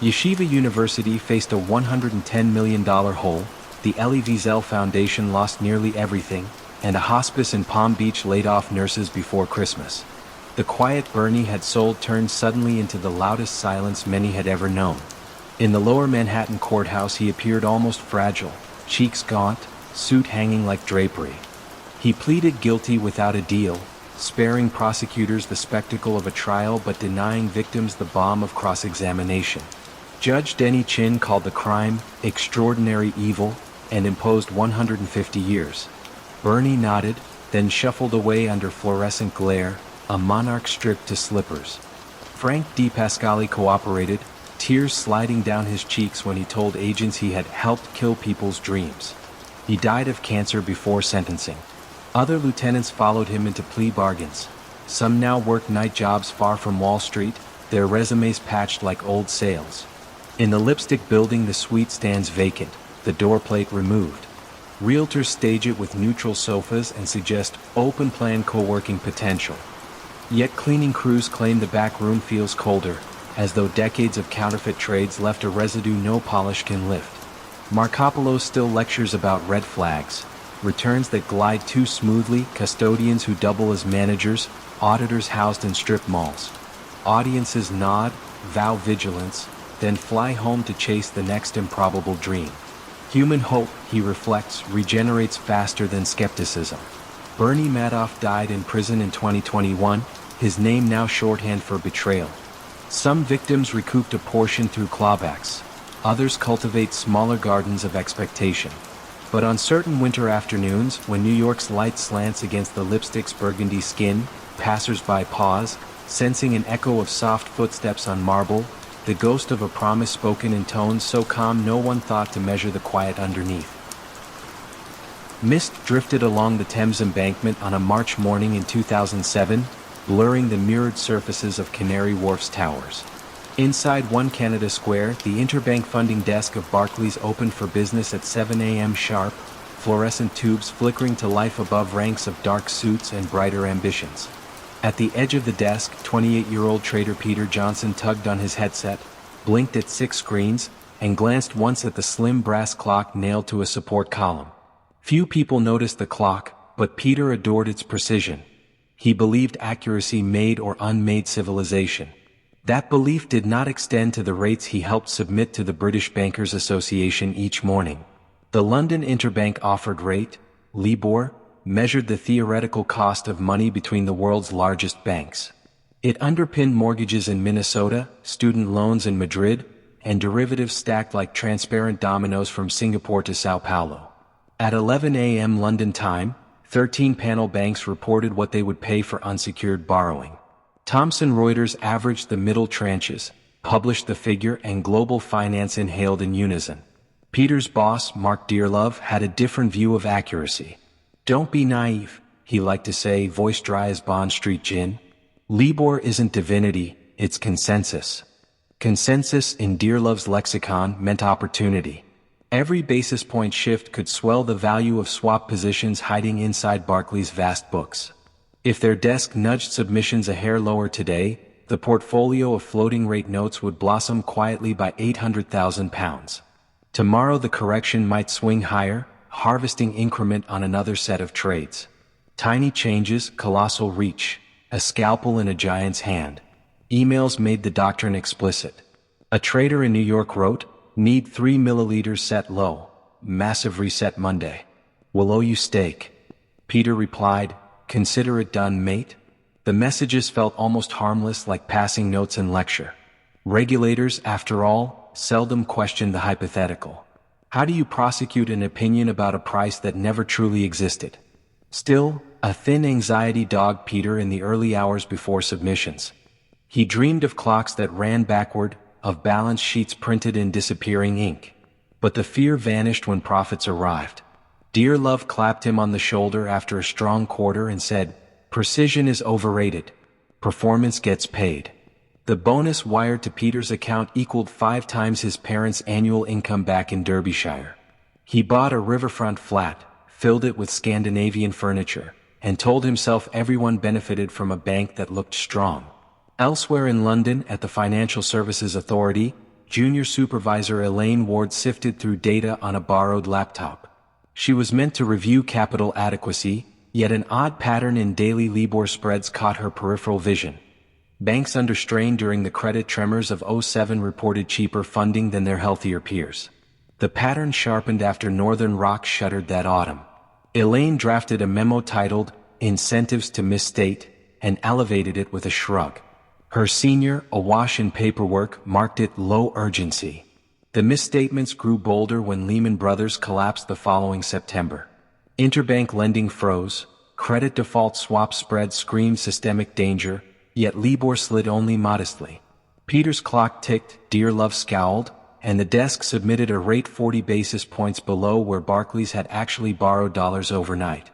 Yeshiva University faced a $110 million hole, the Elie Wiesel Foundation lost nearly everything, and a hospice in Palm Beach laid off nurses before Christmas. The quiet Bernie had sold turned suddenly into the loudest silence many had ever known. In the lower Manhattan courthouse he appeared almost fragile, cheeks gaunt, suit hanging like drapery. He pleaded guilty without a deal, sparing prosecutors the spectacle of a trial but denying victims the balm of cross-examination. Judge Denny Chin called the crime extraordinary evil and imposed 150 years. Bernie nodded, then shuffled away under fluorescent glare, a monarch stripped to slippers. Frank DePascali cooperated, tears sliding down his cheeks when he told agents he had helped kill people's dreams. He died of cancer before sentencing. Other lieutenants followed him into plea bargains. Some now worked night jobs far from Wall Street, their resumes patched like old sails. In the Lipstick Building the suite stands vacant, the door plate removed. Realtors stage it with neutral sofas and suggest open-plan co-working potential. Yet cleaning crews claim the back room feels colder, as though decades of counterfeit trades left a residue no polish can lift. Markopolos still lectures about red flags, returns that glide too smoothly, custodians who double as managers, auditors housed in strip malls. Audiences nod, vow vigilance, then fly home to chase the next improbable dream. Human hope, he reflects, regenerates faster than skepticism. Bernie Madoff died in prison in 2021, his name now shorthand for betrayal. Some victims recouped a portion through clawbacks. Others cultivate smaller gardens of expectation. But on certain winter afternoons, when New York's light slants against the lipstick's burgundy skin, passers-by pause, sensing an echo of soft footsteps on marble, the ghost of a promise spoken in tones so calm no one thought to measure the quiet underneath. Mist drifted along the Thames embankment on a March morning in 2007, blurring the mirrored surfaces of Canary Wharf's towers. Inside One Canada Square, the interbank funding desk of Barclays opened for business at 7 a.m. sharp, fluorescent tubes flickering to life above ranks of dark suits and brighter ambitions. At the edge of the desk, 28-year-old trader Peter Johnson tugged on his headset, blinked at 6 screens, and glanced once at the slim brass clock nailed to a support column. Few people noticed the clock, but Peter adored its precision. He believed accuracy made or unmade civilization. That belief did not extend to the rates he helped submit to the British Bankers Association each morning. The London Interbank Offered Rate, LIBOR, measured the theoretical cost of money between the world's largest banks. It underpinned mortgages in Minnesota, student loans in Madrid, and derivatives stacked like transparent dominoes from Singapore to Sao Paulo. At 11 a.m. London time, 13 panel banks reported what they would pay for unsecured borrowing. Thomson Reuters averaged the middle tranches, published the figure, and Global Finance inhaled in unison. Peter's boss, Mark Dearlove, had a different view of accuracy. "Don't be naive," he liked to say, voice dry as Bond Street gin. "LIBOR isn't divinity, it's consensus." Consensus, in Dearlove's lexicon, meant opportunity. Every basis point shift could swell the value of swap positions hiding inside Barclays' vast books. If their desk nudged submissions a hair lower today, the portfolio of floating rate notes would blossom quietly by £800,000. Tomorrow the correction might swing higher, harvesting increment on another set of trades. Tiny changes, colossal reach, a scalpel in a giant's hand. Emails made the doctrine explicit. A trader in New York wrote, "Need 3 milliliters set low. Massive reset Monday. Will owe you steak." Peter replied, "Consider it done, mate." The messages felt almost harmless, like passing notes in lecture. Regulators, after all, seldom questioned the hypothetical. How do you prosecute an opinion about a price that never truly existed? Still, a thin anxiety dogged Peter in the early hours before submissions. He dreamed of clocks that ran backward, of balance sheets printed in disappearing ink. But the fear vanished when profits arrived. Dear Love clapped him on the shoulder after a strong quarter and said, "Precision is overrated. Performance gets paid." The bonus wired to Peter's account equaled 5 times his parents' annual income back in Derbyshire. He bought a riverfront flat, filled it with Scandinavian furniture, and told himself everyone benefited from a bank that looked strong. Elsewhere in London, at the Financial Services Authority, junior supervisor Elaine Ward sifted through data on a borrowed laptop. She was meant to review capital adequacy, yet an odd pattern in daily LIBOR spreads caught her peripheral vision. Banks under strain during the credit tremors of '07 reported cheaper funding than their healthier peers. The pattern sharpened after Northern Rock shuttered that autumn. Elaine drafted a memo titled, "Incentives to Misstate," and elevated it with a shrug. Her senior, awash in paperwork, marked it low urgency. The misstatements grew bolder when Lehman Brothers collapsed the following September. Interbank lending froze, credit default swap spreads screamed systemic danger, yet LIBOR slid only modestly. Peter's clock ticked, Dear Love scowled, and the desk submitted a rate 40 basis points below where Barclays had actually borrowed dollars overnight.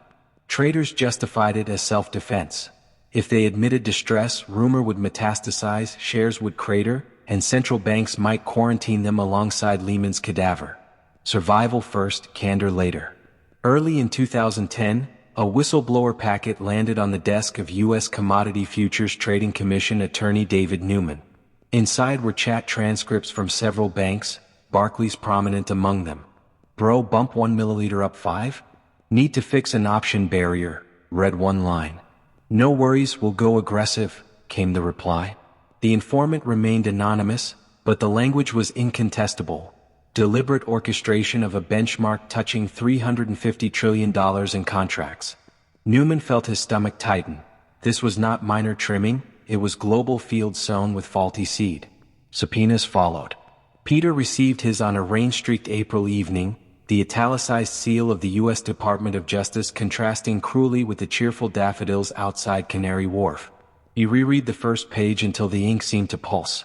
Traders justified it as self-defense. If they admitted distress, rumor would metastasize, shares would crater, and central banks might quarantine them alongside Lehman's cadaver. Survival first, candor later. Early in 2010, a whistleblower packet landed on the desk of U.S. Commodity Futures Trading Commission attorney David Newman. Inside were chat transcripts from several banks, Barclays prominent among them. "Bro, bump 1 milliliter up 5? Need to fix an option barrier," read one line. "No worries, we'll go aggressive," came the reply. The informant remained anonymous, but the language was incontestable. Deliberate orchestration of a benchmark touching $350 trillion in contracts. Newman felt his stomach tighten. This was not minor trimming, it was global field sown with faulty seed. Subpoenas followed. Peter received his on a rain-streaked April evening, the italicized seal of the U.S. Department of Justice contrasting cruelly with the cheerful daffodils outside Canary Wharf. He reread the first page until the ink seemed to pulse.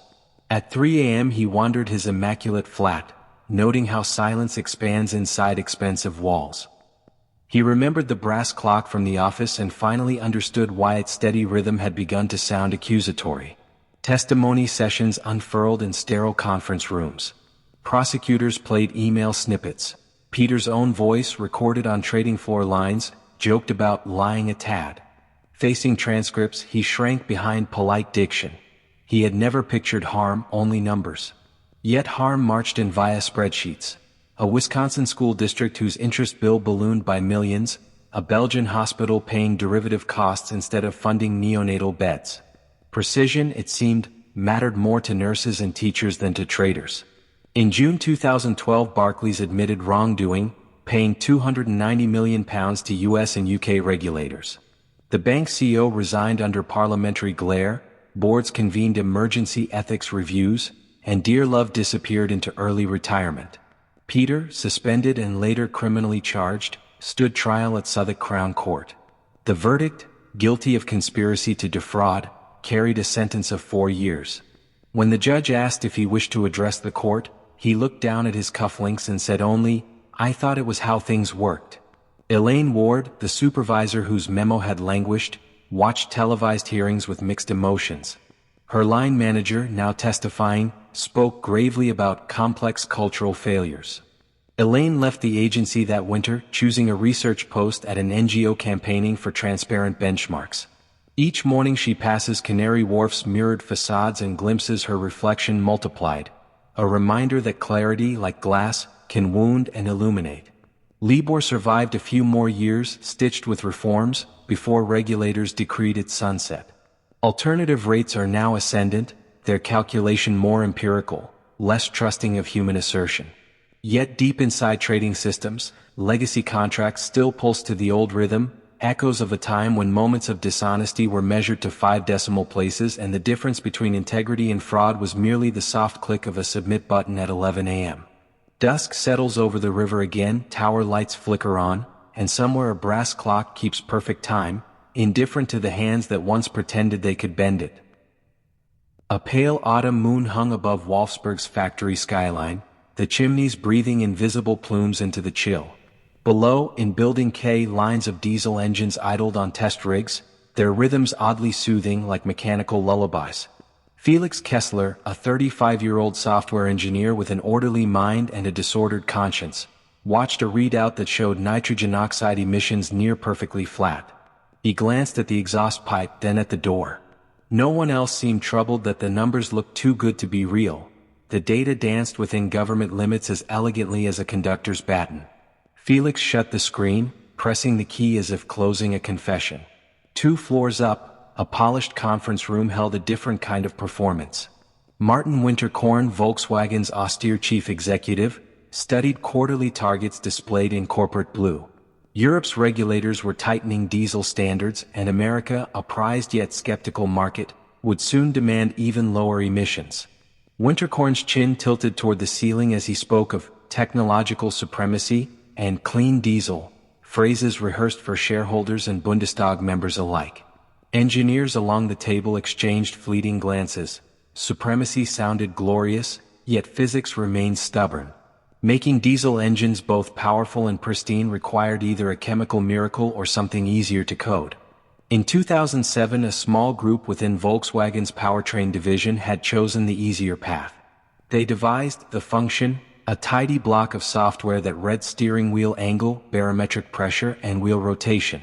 At 3 a.m. he wandered his immaculate flat, noting how silence expands inside expensive walls. He remembered the brass clock from the office and finally understood why its steady rhythm had begun to sound accusatory. Testimony sessions unfurled in sterile conference rooms. Prosecutors played email snippets. Peter's own voice, recorded on trading floor lines, joked about lying a tad. Facing transcripts, he shrank behind polite diction. He had never pictured harm, only numbers. Yet harm marched in via spreadsheets. A Wisconsin school district whose interest bill ballooned by millions, a Belgian hospital paying derivative costs instead of funding neonatal beds. Precision, it seemed, mattered more to nurses and teachers than to traders. In June 2012, Barclays admitted wrongdoing, paying £290 million to US and UK regulators. The bank's CEO resigned under parliamentary glare, boards convened emergency ethics reviews, and Dear Love disappeared into early retirement. Peter, suspended and later criminally charged, stood trial at Southwark Crown Court. The verdict, guilty of conspiracy to defraud, carried a sentence of 4 years. When the judge asked if he wished to address the court, he looked down at his cufflinks and said only, "I thought it was how things worked." Elaine Ward, the supervisor whose memo had languished, watched televised hearings with mixed emotions. Her line manager, now testifying, spoke gravely about complex cultural failures. Elaine left the agency that winter, choosing a research post at an NGO campaigning for transparent benchmarks. Each morning she passes Canary Wharf's mirrored facades and glimpses her reflection multiplied, a reminder that clarity, like glass, can wound and illuminate. LIBOR survived a few more years, stitched with reforms, before regulators decreed its sunset. Alternative rates are now ascendant, their calculation more empirical, less trusting of human assertion. Yet deep inside trading systems, legacy contracts still pulse to the old rhythm, echoes of a time when moments of dishonesty were measured to 5 decimal places and the difference between integrity and fraud was merely the soft click of a submit button at 11 a.m. Dusk settles over the river again, tower lights flicker on, and somewhere a brass clock keeps perfect time, indifferent to the hands that once pretended they could bend it. A pale autumn moon hung above Wolfsburg's factory skyline, the chimneys breathing invisible plumes into the chill. Below, in Building K, lines of diesel engines idled on test rigs, their rhythms oddly soothing like mechanical lullabies. Felix Kessler, a 35-year-old software engineer with an orderly mind and a disordered conscience, watched a readout that showed nitrogen oxide emissions near perfectly flat. He glanced at the exhaust pipe, then at the door. No one else seemed troubled that the numbers looked too good to be real. The data danced within government limits as elegantly as a conductor's baton. Felix shut the screen, pressing the key as if closing a confession. 2 floors up, a polished conference room held a different kind of performance. Martin Winterkorn, Volkswagen's austere chief executive, studied quarterly targets displayed in corporate blue. Europe's regulators were tightening diesel standards, and America, a prized yet skeptical market, would soon demand even lower emissions. Winterkorn's chin tilted toward the ceiling as he spoke of technological supremacy and clean diesel, phrases rehearsed for shareholders and Bundestag members alike. Engineers along the table exchanged fleeting glances. Supremacy sounded glorious, yet physics remained stubborn. Making diesel engines both powerful and pristine required either a chemical miracle or something easier to code. In 2007, a small group within Volkswagen's powertrain division had chosen the easier path. They devised the function, a tidy block of software that read steering wheel angle, barometric pressure, and wheel rotation.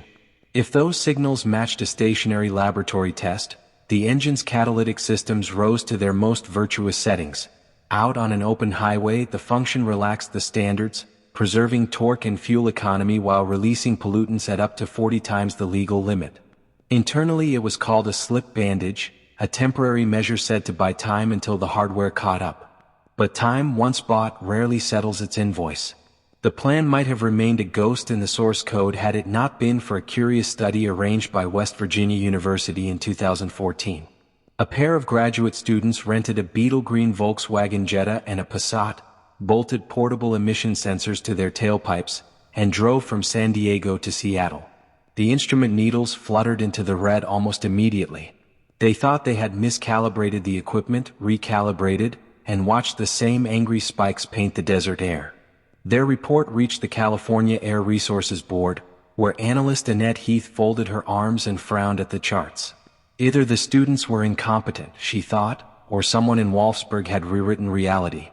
If those signals matched a stationary laboratory test, the engine's catalytic systems rose to their most virtuous settings. Out on an open highway, the function relaxed the standards, preserving torque and fuel economy while releasing pollutants at up to 40 times the legal limit. Internally, it was called a slip bandage, a temporary measure said to buy time until the hardware caught up. But time, once bought, rarely settles its invoice. The plan might have remained a ghost in the source code had it not been for a curious study arranged by West Virginia University in 2014. A pair of graduate students rented a beetle green Volkswagen Jetta and a Passat, bolted portable emission sensors to their tailpipes, and drove from San Diego to Seattle. The instrument needles fluttered into the red almost immediately. They thought they had miscalibrated the equipment, recalibrated, and watched the same angry spikes paint the desert air. Their report reached the California Air Resources Board, where analyst Annette Heath folded her arms and frowned at the charts. Either the students were incompetent, she thought, or someone in Wolfsburg had rewritten reality.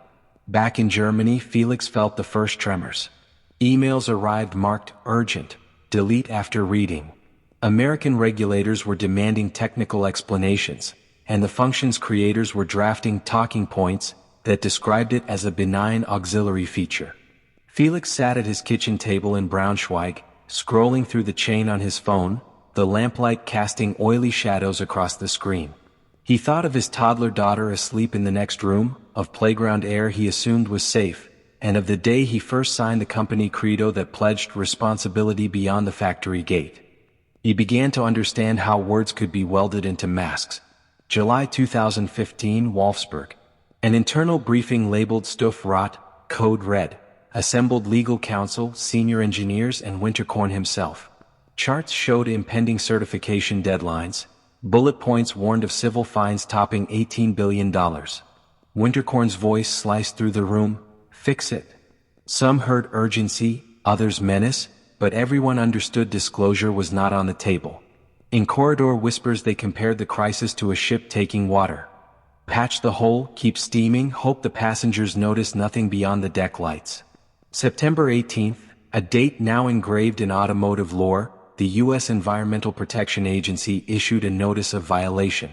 Back in Germany, Felix felt the first tremors. Emails arrived marked urgent, delete after reading. American regulators were demanding technical explanations, and the function's creators were drafting talking points that described it as a benign auxiliary feature. Felix sat at his kitchen table in Braunschweig, scrolling through the chain on his phone, the lamplight casting oily shadows across the screen. He thought of his toddler daughter asleep in the next room, of playground air he assumed was safe, and of the day he first signed the company credo that pledged responsibility beyond the factory gate. He began to understand how words could be welded into masks. July 2015, Wolfsburg. An internal briefing labeled Stuff Rot, Code Red, assembled legal counsel, senior engineers, and Winterkorn himself. Charts showed impending certification deadlines. Bullet points warned of civil fines topping $18 billion. Winterkorn's voice sliced through the room. Fix it. Some heard urgency, others menace, but everyone understood disclosure was not on the table. In corridor whispers they compared the crisis to a ship taking water. Patch the hole, keep steaming, hope the passengers notice nothing beyond the deck lights. September 18th, a date now engraved in automotive lore, the U.S. Environmental Protection Agency issued a notice of violation.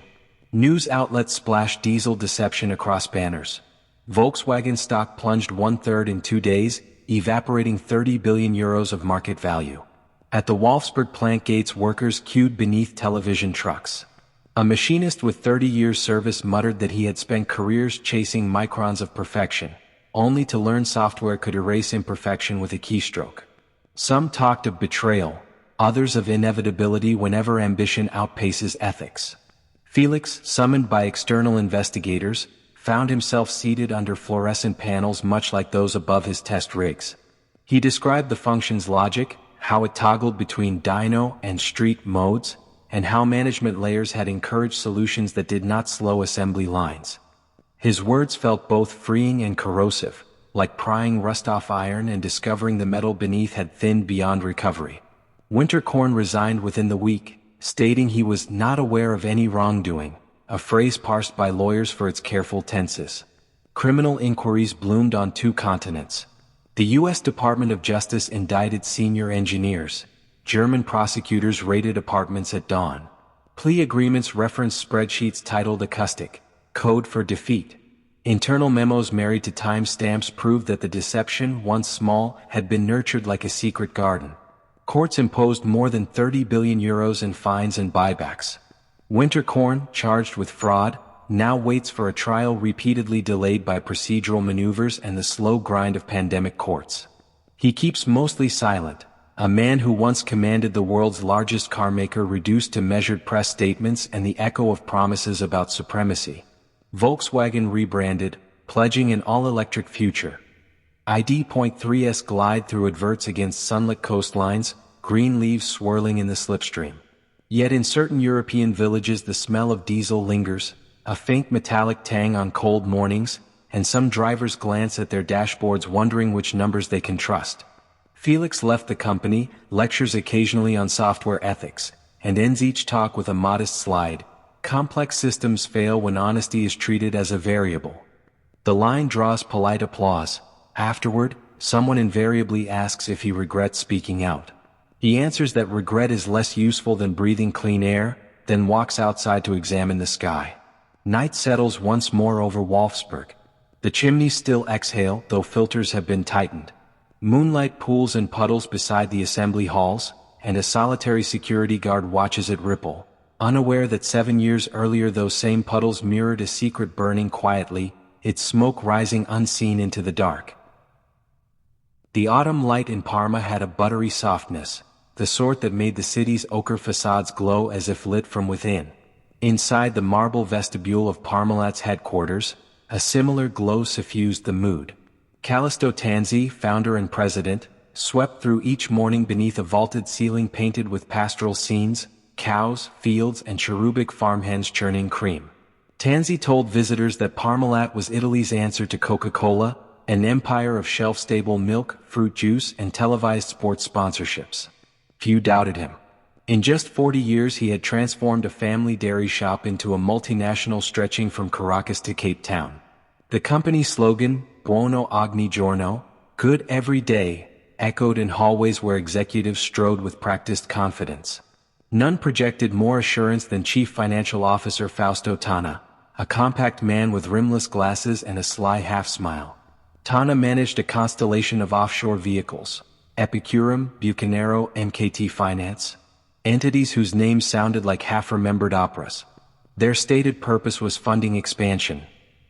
News outlets splashed diesel deception across banners. Volkswagen stock plunged 1/3 in 2 days, evaporating 30 billion euros of market value. At the Wolfsburg plant gates, workers queued beneath television trucks. A machinist with 30 years service muttered that he had spent careers chasing microns of perfection, only to learn software could erase imperfection with a keystroke. Some talked of betrayal, others of inevitability whenever ambition outpaces ethics. Felix, summoned by external investigators, found himself seated under fluorescent panels much like those above his test rigs. He described the function's logic, how it toggled between dyno and street modes, and how management layers had encouraged solutions that did not slow assembly lines. His words felt both freeing and corrosive, like prying rust off iron and discovering the metal beneath had thinned beyond recovery. Winterkorn resigned within the week, stating he was not aware of any wrongdoing, a phrase parsed by lawyers for its careful tenses. Criminal inquiries bloomed on 2 continents. The U.S. Department of Justice indicted senior engineers. German prosecutors raided apartments at dawn. Plea agreements referenced spreadsheets titled acoustic, code for defeat. Internal memos married to timestamps proved that the deception, once small, had been nurtured like a secret garden. Courts imposed more than 30 billion euros in fines and buybacks. Winterkorn, charged with fraud, now waits for a trial repeatedly delayed by procedural maneuvers and the slow grind of pandemic courts. He keeps mostly silent, a man who once commanded the world's largest carmaker reduced to measured press statements and the echo of promises about supremacy. Volkswagen rebranded, pledging an all-electric future. ID.3s glide through adverts against sunlit coastlines, green leaves swirling in the slipstream. Yet in certain European villages the smell of diesel lingers, a faint metallic tang on cold mornings, and some drivers glance at their dashboards wondering which numbers they can trust. Felix left the company, lectures occasionally on software ethics, and ends each talk with a modest slide. Complex systems fail when honesty is treated as a variable. The line draws polite applause. Afterward, someone invariably asks if he regrets speaking out. He answers that regret is less useful than breathing clean air, then walks outside to examine the sky. Night settles once more over Wolfsburg. The chimneys still exhale, though filters have been tightened. Moonlight pools and puddles beside the assembly halls, and a solitary security guard watches it ripple, unaware that 7 years earlier those same puddles mirrored a secret burning quietly, its smoke rising unseen into the dark. The autumn light in Parma had a buttery softness, the sort that made the city's ochre facades glow as if lit from within. Inside the marble vestibule of Parmalat's headquarters, a similar glow suffused the mood. Callisto Tanzi, founder and president, swept through each morning beneath a vaulted ceiling painted with pastoral scenes, cows, fields, and cherubic farmhands churning cream. Tanzi told visitors that Parmalat was Italy's answer to Coca-Cola, an empire of shelf-stable milk, fruit juice, and televised sports sponsorships. Few doubted him. In just 40 years he had transformed a family dairy shop into a multinational stretching from Caracas to Cape Town. The company's slogan, Buono ogni giorno, good every day, echoed in hallways where executives strode with practiced confidence. None projected more assurance than Chief Financial Officer Fausto Tana, a compact man with rimless glasses and a sly half-smile. Tana managed a constellation of offshore vehicles, Epicurum, Bucanero, MKT Finance, entities whose names sounded like half-remembered operas. Their stated purpose was funding expansion.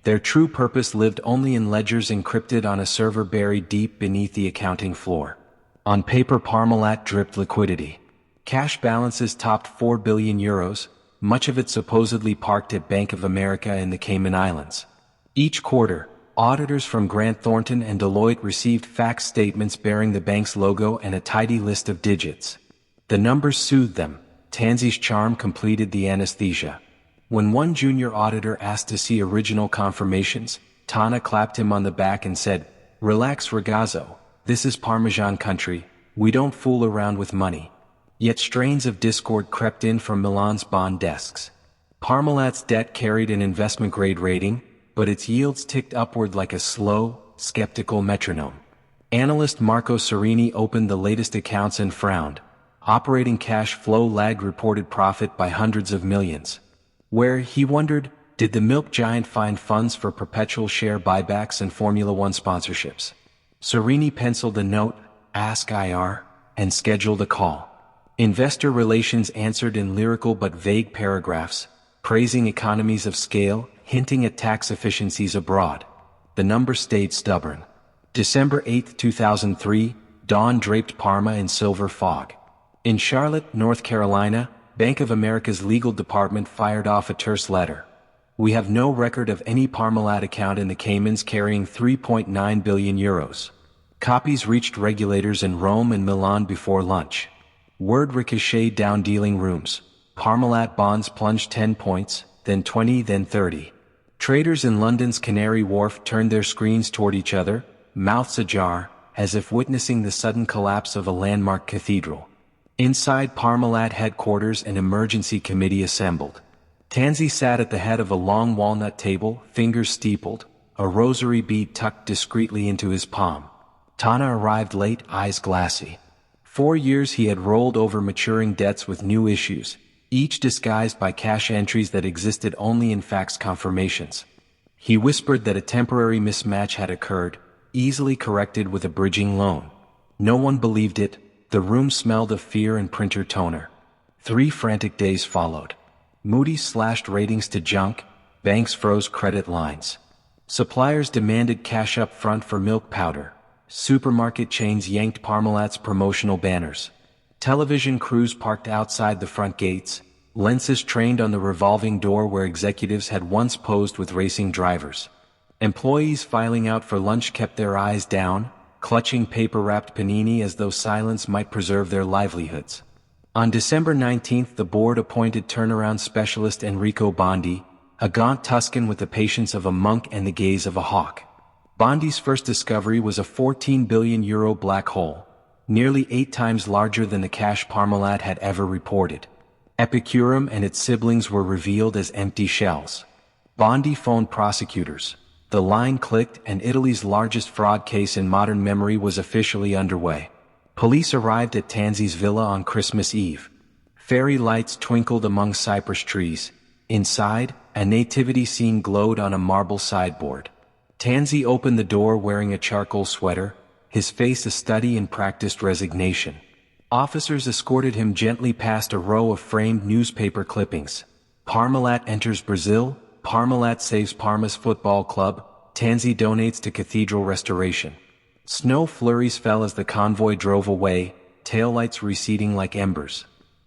Their true purpose lived only in ledgers encrypted on a server buried deep beneath the accounting floor. On paper, Parmalat dripped liquidity. Cash balances topped 4 billion euros, much of it supposedly parked at Bank of America in the Cayman Islands. Each quarter, auditors from Grant Thornton and Deloitte received fax statements bearing the bank's logo and a tidy list of digits. The numbers soothed them. Tanzi's charm completed the anesthesia. When one junior auditor asked to see original confirmations, Tana clapped him on the back and said, "Relax, ragazzo, this is Parmesan country, we don't fool around with money." Yet strains of discord crept in from Milan's bond desks. Parmalat's debt carried an investment-grade rating, but its yields ticked upward like a slow, skeptical metronome. Analyst Marco Serini opened the latest accounts and frowned. Operating cash flow lagged reported profit by hundreds of millions. Where, he wondered, did the milk giant find funds for perpetual share buybacks and Formula One sponsorships? Serini penciled a note, "Ask IR," and scheduled a call. Investor Relations answered in lyrical but vague paragraphs, praising economies of scale, hinting at tax efficiencies abroad. The number stayed stubborn. December 8, 2003, dawn draped Parma in silver fog. In Charlotte, North Carolina, Bank of America's legal department fired off a terse letter. "We have no record of any Parmalat account in the Caymans carrying 3.9 billion euros. Copies reached regulators in Rome and Milan before lunch. Word ricocheted down dealing rooms. Parmalat bonds plunged 10 points, then 20, then 30. Traders in London's Canary Wharf turned their screens toward each other, mouths ajar, as if witnessing the sudden collapse of a landmark cathedral. Inside Parmalat headquarters, an emergency committee assembled. Tansy sat at the head of a long walnut table, fingers steepled, a rosary bead tucked discreetly into his palm. Tana arrived late, eyes glassy. 4 years he had rolled over maturing debts with new issues, each disguised by cash entries that existed only in fax confirmations. He whispered that a temporary mismatch had occurred, easily corrected with a bridging loan. No one believed it. The room smelled of fear and printer toner. 3 frantic days followed. Moody's slashed ratings to junk, banks froze credit lines. Suppliers demanded cash up front for milk powder. Supermarket chains yanked Parmalat's promotional banners. Television crews parked outside the front gates, lenses trained on the revolving door where executives had once posed with racing drivers. Employees filing out for lunch kept their eyes down, clutching paper-wrapped panini as though silence might preserve their livelihoods. On December 19th, the board appointed turnaround specialist Enrico Bondi, a gaunt Tuscan with the patience of a monk and the gaze of a hawk. Bondi's first discovery was a €14 billion black hole, nearly 8 times larger than the cash Parmalat had ever reported. Epicurum and its siblings were revealed as empty shells. Bondi phoned prosecutors. The line clicked and Italy's largest fraud case in modern memory was officially underway. Police arrived at Tansy's villa on Christmas Eve. Fairy lights twinkled among cypress trees. Inside, a nativity scene glowed on a marble sideboard. Tansy opened the door wearing a charcoal sweater, his face a study in practiced resignation. Officers escorted him gently past a row of framed newspaper clippings. Parmalat enters Brazil, Parmalat saves Parma's football club, Tansy donates to cathedral restoration. Snow flurries fell as the convoy drove away, taillights receding like embers.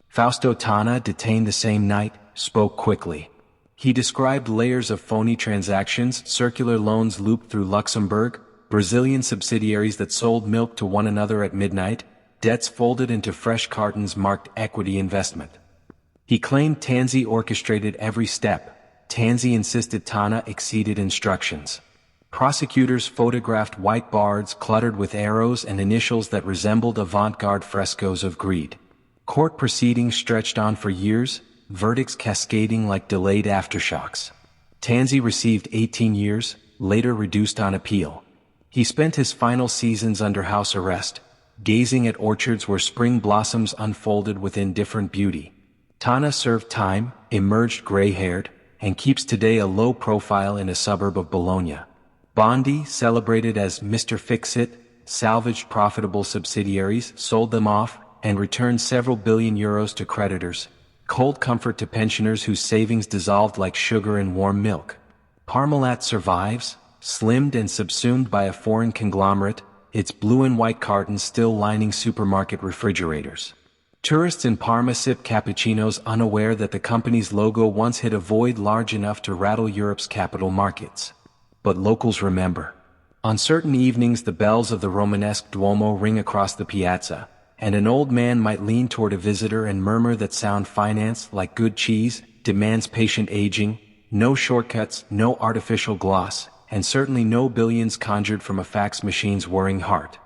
Fausto Tana, detained the same night, spoke quickly. He described layers of phony transactions, circular loans looped through Luxembourg, Brazilian subsidiaries that sold milk to one another at midnight, debts folded into fresh cartons marked equity investment. He claimed Tansy orchestrated every step. Tansy insisted Tana exceeded instructions. Prosecutors photographed white bards cluttered with arrows and initials that resembled avant-garde frescoes of greed. Court proceedings stretched on for years, verdicts cascading like delayed aftershocks. Tansy received 18 years, later reduced on appeal. He spent his final seasons under house arrest, gazing at orchards where spring blossoms unfolded with indifferent beauty. Tana served time, emerged gray-haired, and keeps today a low profile in a suburb of Bologna. Bondi, celebrated as Mr. Fix-It, salvaged profitable subsidiaries, sold them off, and returned several billion euros to creditors. Cold comfort to pensioners whose savings dissolved like sugar in warm milk. Parmalat survives, slimmed and subsumed by a foreign conglomerate, its blue and white cartons still lining supermarket refrigerators. Tourists in Parma sip cappuccinos unaware that the company's logo once hit a void large enough to rattle Europe's capital markets. But locals remember. On certain evenings the bells of the Romanesque Duomo ring across the piazza, and an old man might lean toward a visitor and murmur that sound finance, like good cheese, demands patient aging, no shortcuts, no artificial gloss, and certainly no billions conjured from a fax machine's whirring heart.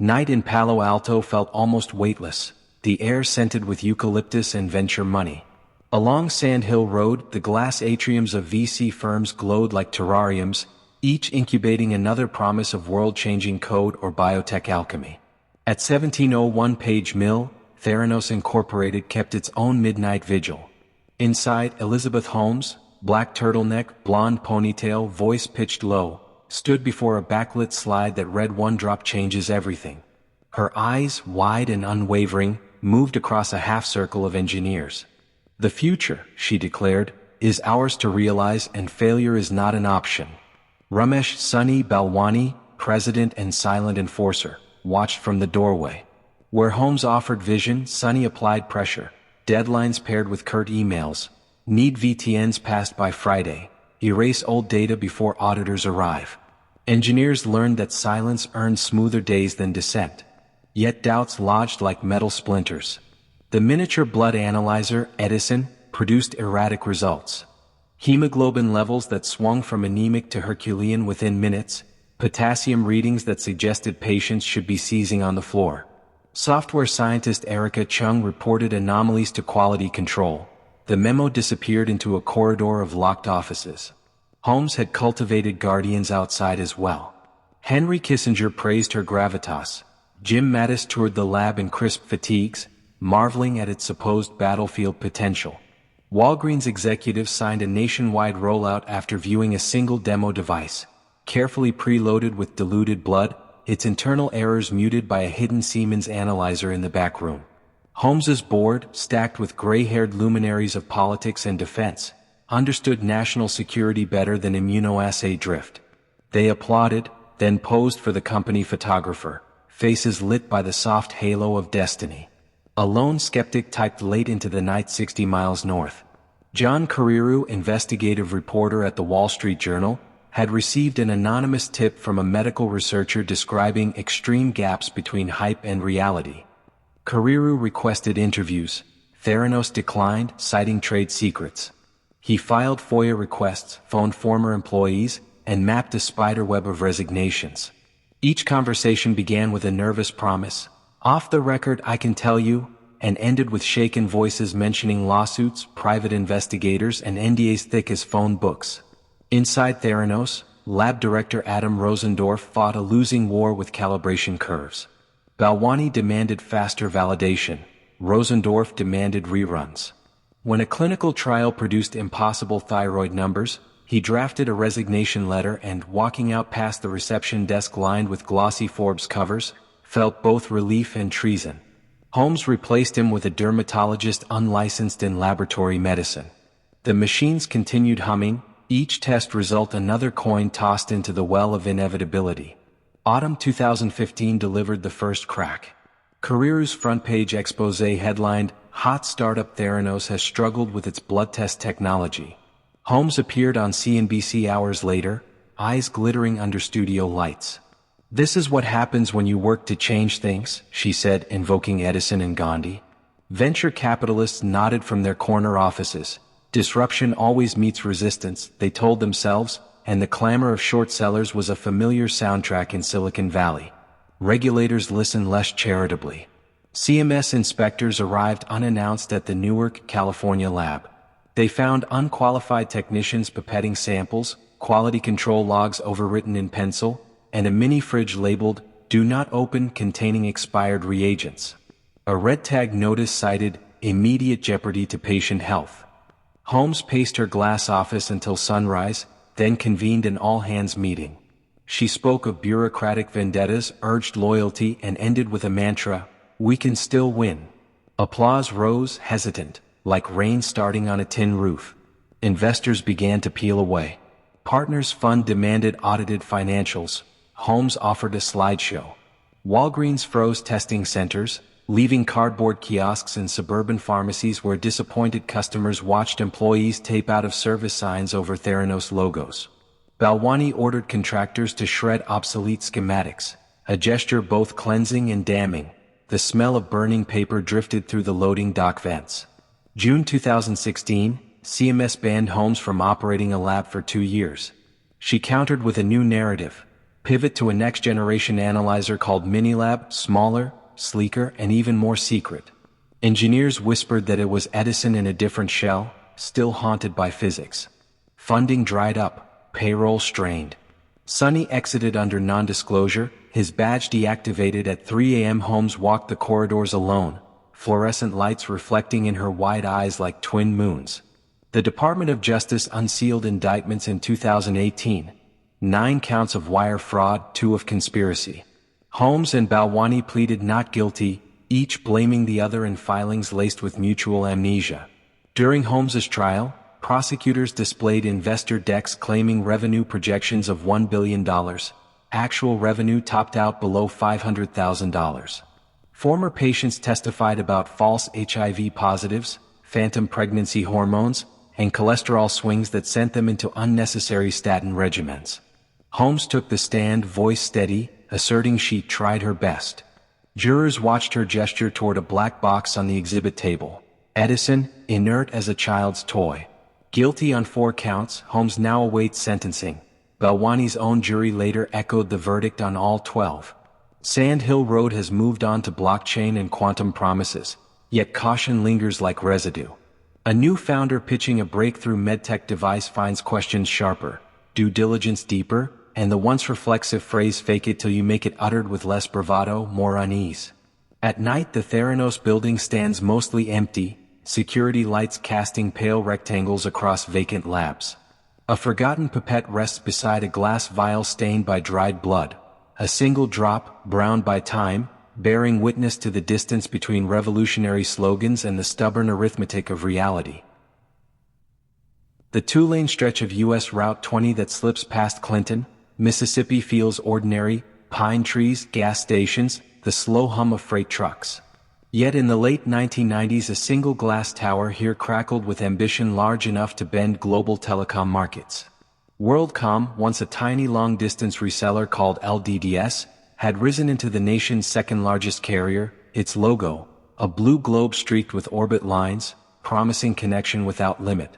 Night in Palo Alto felt almost weightless, the air scented with eucalyptus and venture money. Along Sand Hill Road, the glass atriums of VC firms glowed like terrariums, each incubating another promise of world-changing code or biotech alchemy. At 1701 Page Mill, Theranos Incorporated kept its own midnight vigil. Inside, Elizabeth Holmes, black turtleneck, blonde ponytail, voice pitched low, stood before a backlit slide that read "One drop changes everything." Her eyes, wide and unwavering, moved across a half-circle of engineers. "The future," she declared, "is ours to realize, and failure is not an option." Ramesh Sunny Balwani, president and silent enforcer, watched from the doorway. Where Holmes offered vision, Sunny applied pressure. Deadlines paired with curt emails. Need VTNs passed by Friday. Erase old data before auditors arrive. Engineers learned that silence earned smoother days than dissent. Yet doubts lodged like metal splinters. The miniature blood analyzer, Edison, produced erratic results. Hemoglobin levels that swung from anemic to Herculean within minutes, potassium readings that suggested patients should be seizing on the floor. Software scientist Erica Chung reported anomalies to quality control. The memo disappeared into a corridor of locked offices. Holmes had cultivated guardians outside as well. Henry Kissinger praised her gravitas. Jim Mattis toured the lab in crisp fatigues, marveling at its supposed battlefield potential. Walgreens executives signed a nationwide rollout after viewing a single demo device, carefully preloaded with diluted blood, its internal errors muted by a hidden Siemens analyzer in the back room. Holmes's board, stacked with gray-haired luminaries of politics and defense, understood national security better than immunoassay drift. They applauded, then posed for the company photographer, faces lit by the soft halo of destiny. A lone skeptic typed late into the night 60 miles north. John Carreyrou, investigative reporter at the Wall Street Journal, had received an anonymous tip from a medical researcher describing extreme gaps between hype and reality. Carreyrou requested interviews. Theranos declined, citing trade secrets. He filed FOIA requests, phoned former employees, and mapped a spiderweb of resignations. Each conversation began with a nervous promise. Off the record, I can tell you, and ended with shaken voices mentioning lawsuits, private investigators, and NDAs thick as phone books. Inside Theranos, lab director Adam Rosendorf fought a losing war with calibration curves. Balwani demanded faster validation. Rosendorf demanded reruns. When a clinical trial produced impossible thyroid numbers, he drafted a resignation letter and, walking out past the reception desk lined with glossy Forbes covers, felt both relief and treason. Holmes replaced him with a dermatologist unlicensed in laboratory medicine. The machines continued humming, each test result another coin tossed into the well of inevitability. Autumn 2015 delivered the first crack. Carreyrou's front-page expose headlined, "Hot Startup Theranos Has Struggled with Its Blood Test Technology." Holmes appeared on CNBC hours later, eyes glittering under studio lights. "This is what happens when you work to change things," she said, invoking Edison and Gandhi. Venture capitalists nodded from their corner offices. Disruption always meets resistance, they told themselves, and the clamor of short sellers was a familiar soundtrack in Silicon Valley. Regulators listened less charitably. CMS inspectors arrived unannounced at the Newark, California lab. They found unqualified technicians pipetting samples, quality control logs overwritten in pencil, and a mini fridge labeled, "Do not open," containing expired reagents. A red tag notice cited, "Immediate jeopardy to patient health." Holmes paced her glass office until sunrise, then convened an all-hands meeting. She spoke of bureaucratic vendettas, urged loyalty, and ended with a mantra, "We can still win." Applause rose, hesitant, like rain starting on a tin roof. Investors began to peel away. Partners Fund demanded audited financials. Holmes offered a slideshow. Walgreens froze testing centers, leaving cardboard kiosks in suburban pharmacies where disappointed customers watched employees tape out of service signs over Theranos logos. Balwani ordered contractors to shred obsolete schematics, a gesture both cleansing and damning. The smell of burning paper drifted through the loading dock vents. June 2016, CMS banned Holmes from operating a lab for 2 years. She countered with a new narrative. Pivot to a next-generation analyzer called Minilab, smaller, sleeker, and even more secret. Engineers whispered that it was Edison in a different shell, still haunted by physics. Funding dried up, payroll strained. Sonny exited under non-disclosure, his badge deactivated at 3 a.m. Holmes walked the corridors alone, fluorescent lights reflecting in her wide eyes like twin moons. The Department of Justice unsealed indictments in 2018. 9 counts of wire fraud, 2 of conspiracy. Holmes and Balwani pleaded not guilty, each blaming the other in filings laced with mutual amnesia. During Holmes's trial, prosecutors displayed investor decks claiming revenue projections of $1 billion. Actual revenue topped out below $500,000. Former patients testified about false HIV positives, phantom pregnancy hormones, and cholesterol swings that sent them into unnecessary statin regimens. Holmes took the stand, voice steady, asserting she'd tried her best. Jurors watched her gesture toward a black box on the exhibit table. Edison, inert as a child's toy. Guilty on 4 counts, Holmes now awaits sentencing. Belwani's own jury later echoed the verdict on all 12. Sand Hill Road has moved on to blockchain and quantum promises, yet caution lingers like residue. A new founder pitching a breakthrough medtech device finds questions sharper, due diligence deeper, and the once reflexive phrase "fake it till you make it" uttered with less bravado, more unease. At night the Theranos building stands mostly empty, security lights casting pale rectangles across vacant labs. A forgotten pipette rests beside a glass vial stained by dried blood, a single drop, browned by time, bearing witness to the distance between revolutionary slogans and the stubborn arithmetic of reality. The 2-lane stretch of U.S. Route 20 that slips past Clinton, Mississippi feels ordinary: pine trees, gas stations, the slow hum of freight trucks. Yet in the late 1990s a single glass tower here crackled with ambition large enough to bend global telecom markets. WorldCom, once a tiny long-distance reseller called LDDS, had risen into the nation's second-largest carrier, its logo, a blue globe streaked with orbit lines, promising connection without limit.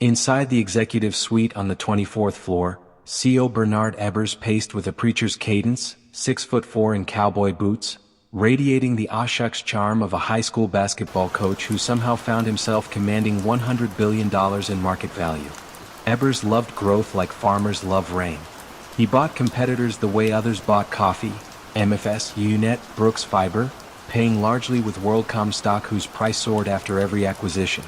Inside the executive suite on the 24th floor, CO Bernard Ebbers paced with a preacher's cadence, 6'4" in cowboy boots, radiating the Oshucks charm of a high school basketball coach who somehow found himself commanding $100 billion in market value. Ebbers loved growth like farmers love rain. He bought competitors the way others bought coffee, MFS, Unet, Brooks Fiber, paying largely with WorldCom stock whose price soared after every acquisition.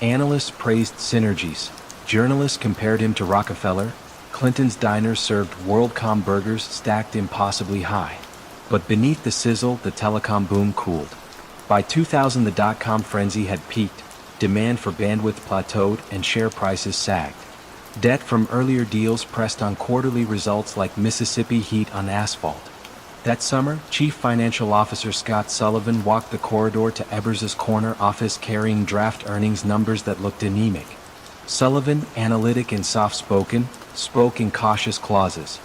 Analysts praised synergies. Journalists compared him to Rockefeller. Clinton's diners served WorldCom burgers stacked impossibly high. But beneath the sizzle, the telecom boom cooled. By 2000 the dot-com frenzy had peaked, demand for bandwidth plateaued, and share prices sagged. Debt from earlier deals pressed on quarterly results like Mississippi heat on asphalt. That summer, Chief Financial Officer Scott Sullivan walked the corridor to Ebers's corner office carrying draft earnings numbers that looked anemic. Sullivan, analytic and soft-spoken, spoke in cautious clauses.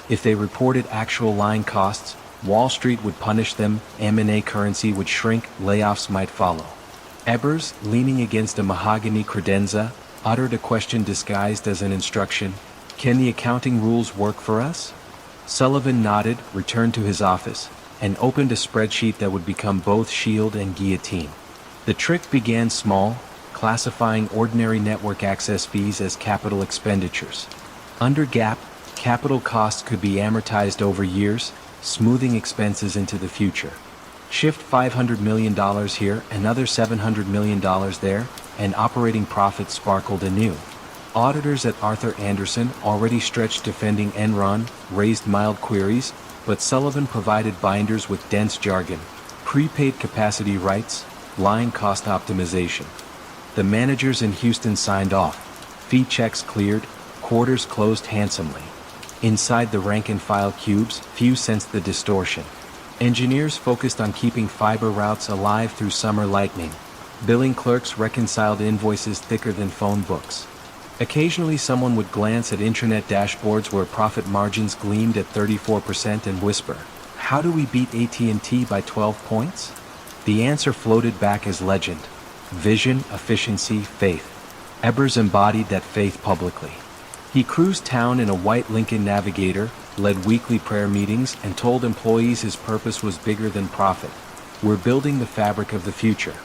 If they reported actual line costs, Wall Street would punish them, M&A currency would shrink, layoffs might follow. Ebbers, leaning against a mahogany credenza, uttered a question disguised as an instruction: "Can the accounting rules work for us?" Sullivan nodded, returned to his office, and opened a spreadsheet that would become both shield and guillotine. The trick began small, classifying ordinary network access fees as capital expenditures. Under GAAP, capital costs could be amortized over years, smoothing expenses into the future. Shift $500 million here, another $700 million there, and operating profits sparkled anew. Auditors at Arthur Andersen, already stretched defending Enron, raised mild queries, but Sullivan provided binders with dense jargon: prepaid capacity rights, line cost optimization. The managers in Houston signed off. Fee checks cleared, quarters closed handsomely. Inside the rank-and-file cubes, few sensed the distortion. Engineers focused on keeping fiber routes alive through summer lightning. Billing clerks reconciled invoices thicker than phone books. Occasionally someone would glance at intranet dashboards where profit margins gleamed at 34% and whisper, "How do we beat AT&T by 12 points?" The answer floated back as legend: vision, efficiency, faith. Ebbers embodied that faith publicly. He cruised town in a white Lincoln Navigator, led weekly prayer meetings, and told employees his purpose was bigger than profit. "We're building the fabric of the future."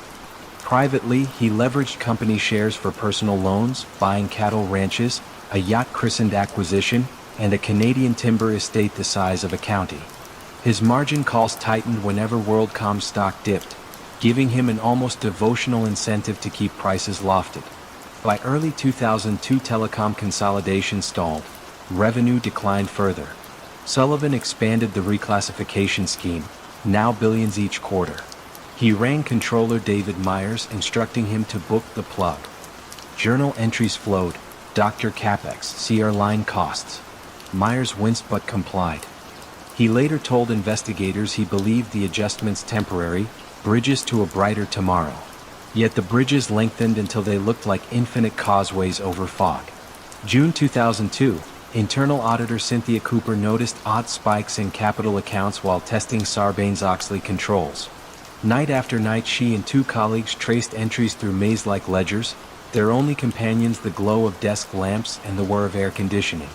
Privately, he leveraged company shares for personal loans, buying cattle ranches, a yacht christened Acquisition, and a Canadian timber estate the size of a county. His margin calls tightened whenever WorldCom stock dipped, giving him an almost devotional incentive to keep prices lofted. By early 2002, telecom consolidation stalled. Revenue declined further. Sullivan expanded the reclassification scheme, now billions each quarter. He rang controller David Myers, instructing him to book the plug. Journal entries flowed: Dr. Capex, CR line costs. Myers winced but complied. He later told investigators he believed the adjustments temporary, bridges to a brighter tomorrow. Yet the bridges lengthened until they looked like infinite causeways over fog. June 2002, Internal auditor Cynthia Cooper noticed odd spikes in capital accounts while testing Sarbanes-Oxley controls. Night after night she and two colleagues traced entries through maze-like ledgers, their only companions the glow of desk lamps and the whir of air conditioning.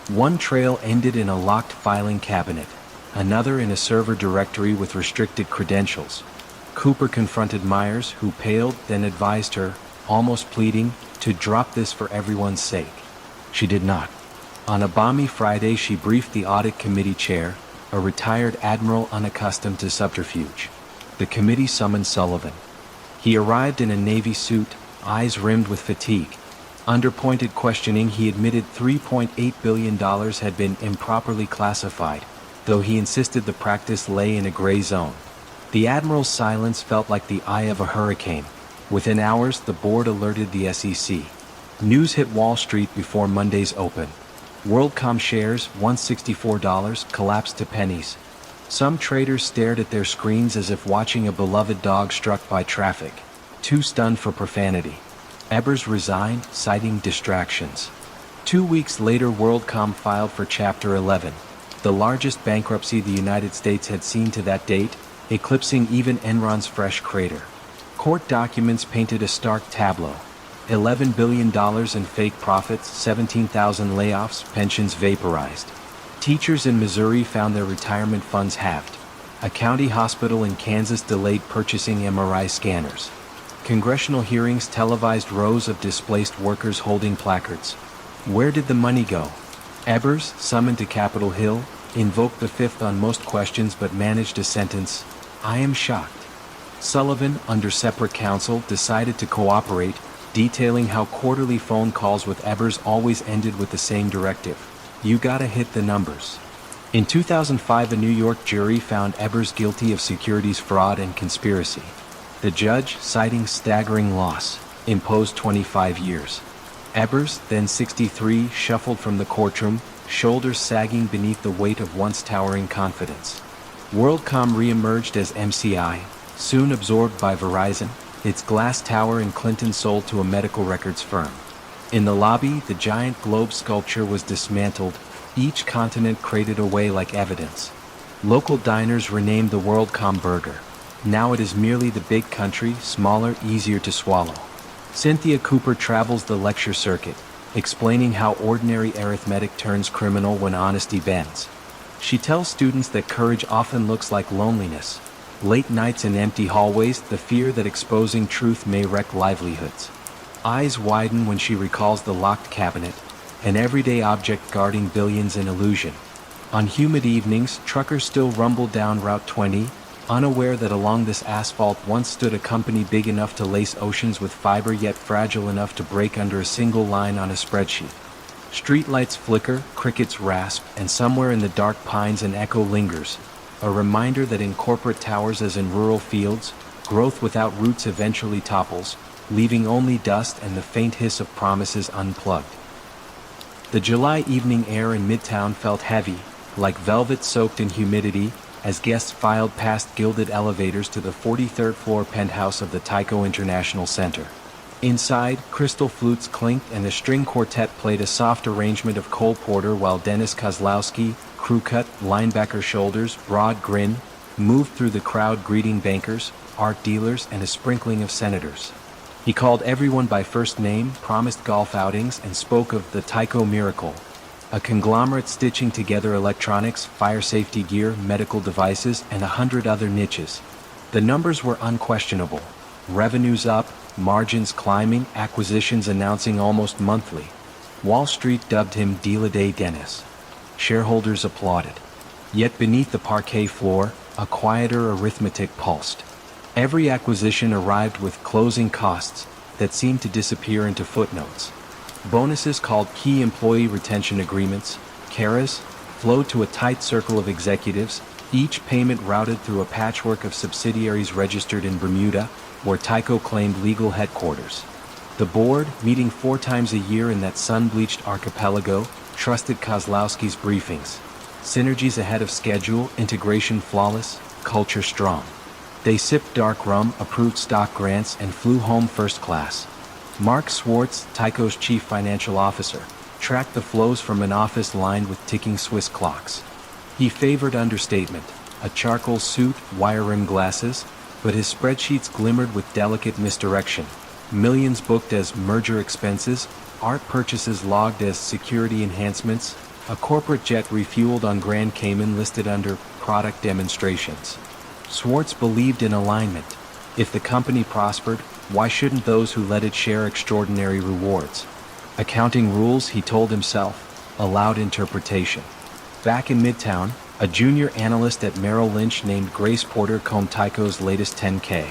One trail ended in a locked filing cabinet, another in a server directory with restricted credentials. Cooper confronted Myers, who paled, then advised her, almost pleading, to drop this for everyone's sake. She did not. On a balmy Friday she briefed the audit committee chair, a retired admiral unaccustomed to subterfuge. The committee summoned Sullivan. He arrived in a navy suit, eyes rimmed with fatigue. Under pointed questioning he admitted $3.8 billion had been improperly classified, though he insisted the practice lay in a gray zone. The admiral's silence felt like the eye of a hurricane. Within hours the board alerted the SEC. News hit Wall Street before Monday's open. WorldCom shares, $164, collapsed to pennies. Some traders stared at their screens as if watching a beloved dog struck by traffic, too stunned for profanity. Ebers resigned, citing distractions. 2 weeks later WorldCom filed for Chapter 11, the largest bankruptcy the United States had seen to that date, eclipsing even Enron's fresh crater. Court documents painted a stark tableau. $11 billion in fake profits, 17,000 layoffs, pensions vaporized. Teachers in Missouri found their retirement funds halved. A county hospital in Kansas delayed purchasing MRI scanners. Congressional hearings televised rows of displaced workers holding placards. Where did the money go? Ebers, summoned to Capitol Hill, invoked the fifth on most questions but managed a sentence, "I am shocked." Sullivan, under separate counsel, decided to cooperate, detailing how quarterly phone calls with Ebers always ended with the same directive: "You gotta hit the numbers." In 2005, a New York jury found Ebers guilty of securities fraud and conspiracy. The judge, citing staggering loss, imposed 25 years. Ebers, then 63, shuffled from the courtroom, shoulders sagging beneath the weight of once towering confidence. WorldCom re-emerged as MCI, soon absorbed by Verizon, its glass tower in Clinton sold to a medical records firm. In the lobby, the giant globe sculpture was dismantled, each continent crated away like evidence. Local diners renamed the WorldCom burger. Now it is merely the big country, smaller, easier to swallow. Cynthia Cooper travels the lecture circuit, explaining how ordinary arithmetic turns criminal when honesty bends. She tells students that courage often looks like loneliness. Late nights in empty hallways, the fear that exposing truth may wreck livelihoods. Eyes widen when she recalls the locked cabinet, an everyday object guarding billions in illusion. On humid evenings, truckers still rumble down Route 20, unaware that along this asphalt once stood a company big enough to lace oceans with fiber yet fragile enough to break under a single line on a spreadsheet. Streetlights flicker, crickets rasp, and somewhere in the dark pines an echo lingers, a reminder that in corporate towers as in rural fields, growth without roots eventually topples, leaving only dust and the faint hiss of promises unplugged. The July evening air in Midtown felt heavy, like velvet soaked in humidity, as guests filed past gilded elevators to the 43rd floor penthouse of the Tyco International Center. Inside, crystal flutes clinked and the string quartet played a soft arrangement of Cole Porter while Dennis Kozlowski, crew cut, linebacker shoulders, broad grin, moved through the crowd greeting bankers, art dealers, and a sprinkling of senators. He called everyone by first name, promised golf outings, and spoke of the Tyco Miracle, a conglomerate stitching together electronics, fire safety gear, medical devices, and 100 other niches. The numbers were unquestionable. Revenues up, margins climbing, acquisitions announcing almost monthly. Wall Street dubbed him Deal-a-Day Dennis. Shareholders applauded. Yet beneath the parquet floor, a quieter arithmetic pulsed. Every acquisition arrived with closing costs that seemed to disappear into footnotes. Bonuses called key employee retention agreements, CARAs, flowed to a tight circle of executives, each payment routed through a patchwork of subsidiaries registered in Bermuda, where Tyco claimed legal headquarters. The board, meeting 4 times a year in that sun-bleached archipelago, trusted Kozlowski's briefings. Synergies ahead of schedule, integration flawless, culture strong. They sipped dark rum, approved stock grants, and flew home first class. Mark Swartz, Tyco's chief financial officer, tracked the flows from an office lined with ticking Swiss clocks. He favored understatement, a charcoal suit, wire-rimmed glasses, but his spreadsheets glimmered with delicate misdirection. Millions booked as merger expenses, art purchases logged as security enhancements, a corporate jet refueled on Grand Cayman listed under product demonstrations. Schwartz believed in alignment. If the company prospered, why shouldn't those who let it share extraordinary rewards? Accounting rules, he told himself, allowed interpretation. Back in Midtown, a junior analyst at Merrill Lynch named Grace Porter combed Tycho's latest 10K.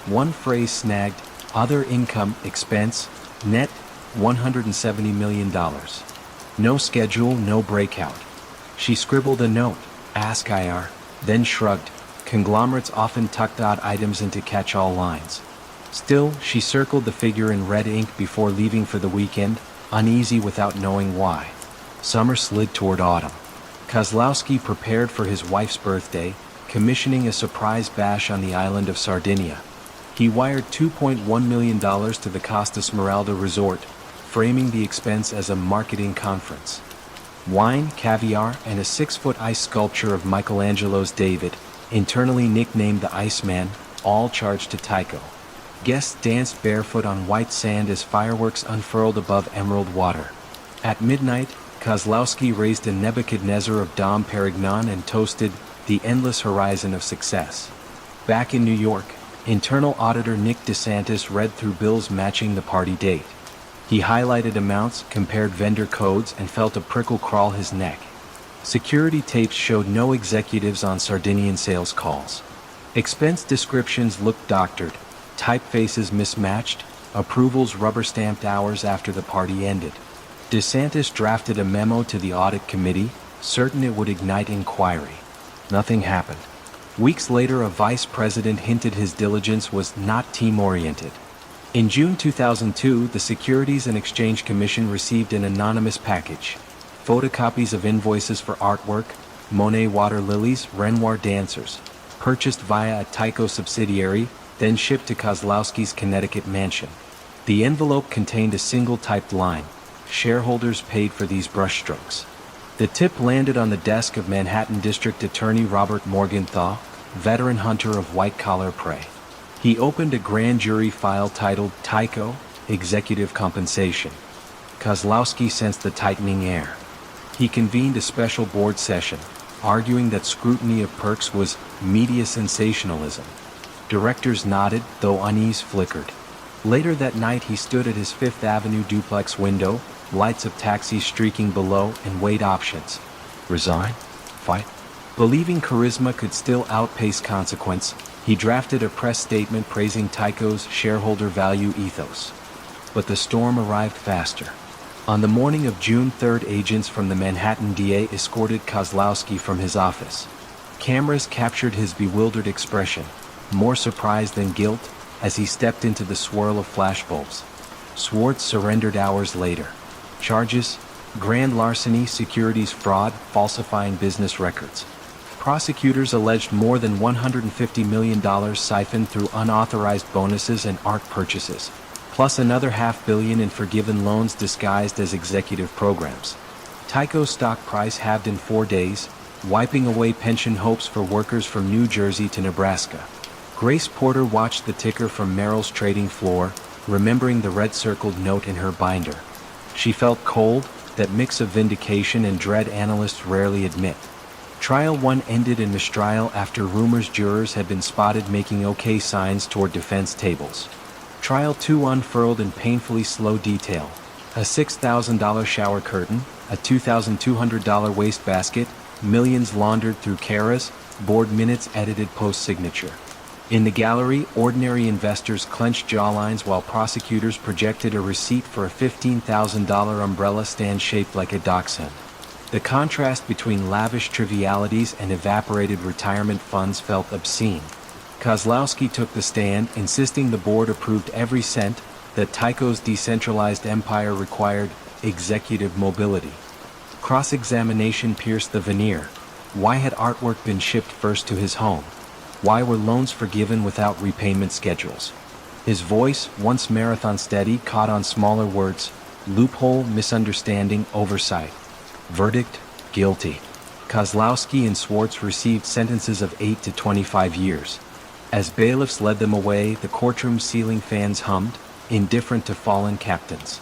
One phrase snagged: other income expense, net $170 million. No schedule, no breakout. She scribbled a note, ask IR, then shrugged. Conglomerates often tucked odd items into catch-all lines. Still, she circled the figure in red ink before leaving for the weekend, uneasy without knowing why. Summer slid toward autumn. Kozlowski prepared for his wife's birthday, commissioning a surprise bash on the island of Sardinia. He wired $2.1 million to the Costa Smeralda resort, framing the expense as a marketing conference. Wine, caviar, and a 6-foot ice sculpture of Michelangelo's David, internally nicknamed the Iceman, all charged to Tycho. Guests danced barefoot on white sand as fireworks unfurled above emerald water. At midnight, Kozlowski raised a Nebuchadnezzar of Dom Perignon and toasted the endless horizon of success. Back in New York, internal auditor Nick DeSantis read through bills matching the party date. He highlighted amounts, compared vendor codes, and felt a prickle crawl his neck. Security tapes showed no executives on Sardinian sales calls. Expense descriptions looked doctored, typefaces mismatched, approvals rubber-stamped hours after the party ended. DeSantis drafted a memo to the audit committee, certain it would ignite inquiry. Nothing happened. Weeks later, a vice president hinted his diligence was not team-oriented. In June 2002, the Securities and Exchange Commission received an anonymous package. Photocopies of invoices for artwork, Monet water lilies, Renoir dancers, purchased via a Tycho subsidiary, then shipped to Kozlowski's Connecticut mansion. The envelope contained a single typed line: shareholders paid for these brushstrokes. The tip landed on the desk of Manhattan District Attorney Robert Morgenthau, veteran hunter of white-collar prey. He opened a grand jury file titled Tycho, Executive Compensation. Kozlowski sensed the tightening air. He convened a special board session, arguing that scrutiny of perks was media sensationalism. Directors nodded, though unease flickered. Later that night, he stood at his Fifth Avenue duplex window, lights of taxis streaking below, and weighed options. Resign? Fight? Believing charisma could still outpace consequence, he drafted a press statement praising Tycho's shareholder value ethos. But the storm arrived faster. On the morning of June 3rd, agents from the Manhattan DA escorted Kozlowski from his office. Cameras captured his bewildered expression, more surprised than guilt, as he stepped into the swirl of flashbulbs. Schwartz surrendered hours later. Charges: grand larceny, securities fraud, falsifying business records. Prosecutors alleged more than $150 million siphoned through unauthorized bonuses and art purchases, plus another $500 million in forgiven loans disguised as executive programs. Tycho's stock price halved in 4 days, wiping away pension hopes for workers from New Jersey to Nebraska. Grace Porter watched the ticker from Merrill's trading floor, remembering the red-circled note in her binder. She felt cold, that mix of vindication and dread analysts rarely admit. Trial 1 ended in mistrial after rumors jurors had been spotted making OK signs toward defense tables. Trial 2 unfurled in painfully slow detail. A $6,000 shower curtain, a $2,200 wastebasket, millions laundered through Kara's, board minutes edited post-signature. In the gallery, ordinary investors clenched jawlines while prosecutors projected a receipt for a $15,000 umbrella stand shaped like a dachshund. The contrast between lavish trivialities and evaporated retirement funds felt obscene. Kozlowski took the stand, insisting the board approved every cent, that Tycho's decentralized empire required executive mobility. Cross-examination pierced the veneer. Why had artwork been shipped first to his home? Why were loans forgiven without repayment schedules? His voice, once marathon steady, caught on smaller words. Loophole, misunderstanding, oversight. Verdict, guilty. Kozlowski and Swartz received sentences of 8 to 25 years. As bailiffs led them away, the courtroom ceiling fans hummed, indifferent to fallen captains.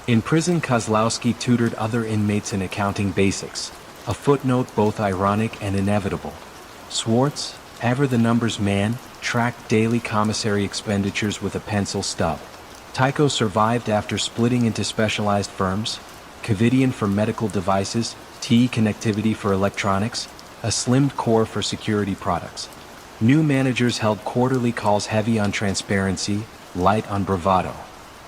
In prison, Kozlowski tutored other inmates in accounting basics, a footnote both ironic and inevitable. Swartz, ever the numbers man, tracked daily commissary expenditures with a pencil stub. Tycho survived after splitting into specialized firms, Covidian for medical devices, TE Connectivity for electronics, a slimmed core for security products. New managers held quarterly calls heavy on transparency, light on bravado.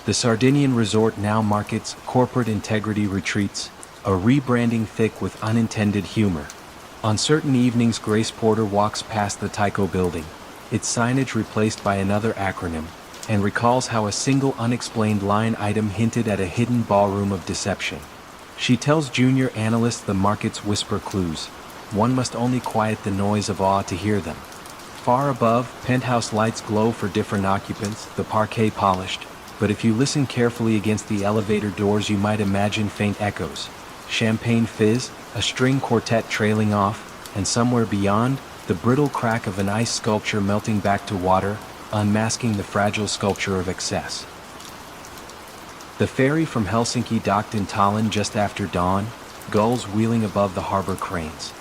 The Sardinian resort now markets corporate integrity retreats, a rebranding thick with unintended humor. On certain evenings, Grace Porter walks past the Tycho building, its signage replaced by another acronym, and recalls how a single unexplained line item hinted at a hidden ballroom of deception. She tells junior analysts the markets whisper clues. One must only quiet the noise of awe to hear them. Far above, penthouse lights glow for different occupants, the parquet polished, but if you listen carefully against the elevator doors you might imagine faint echoes. Champagne fizz, a string quartet trailing off, and somewhere beyond, the brittle crack of an ice sculpture melting back to water, unmasking the fragile sculpture of excess. The ferry from Helsinki docked in Tallinn just after dawn, gulls wheeling above the harbor cranes.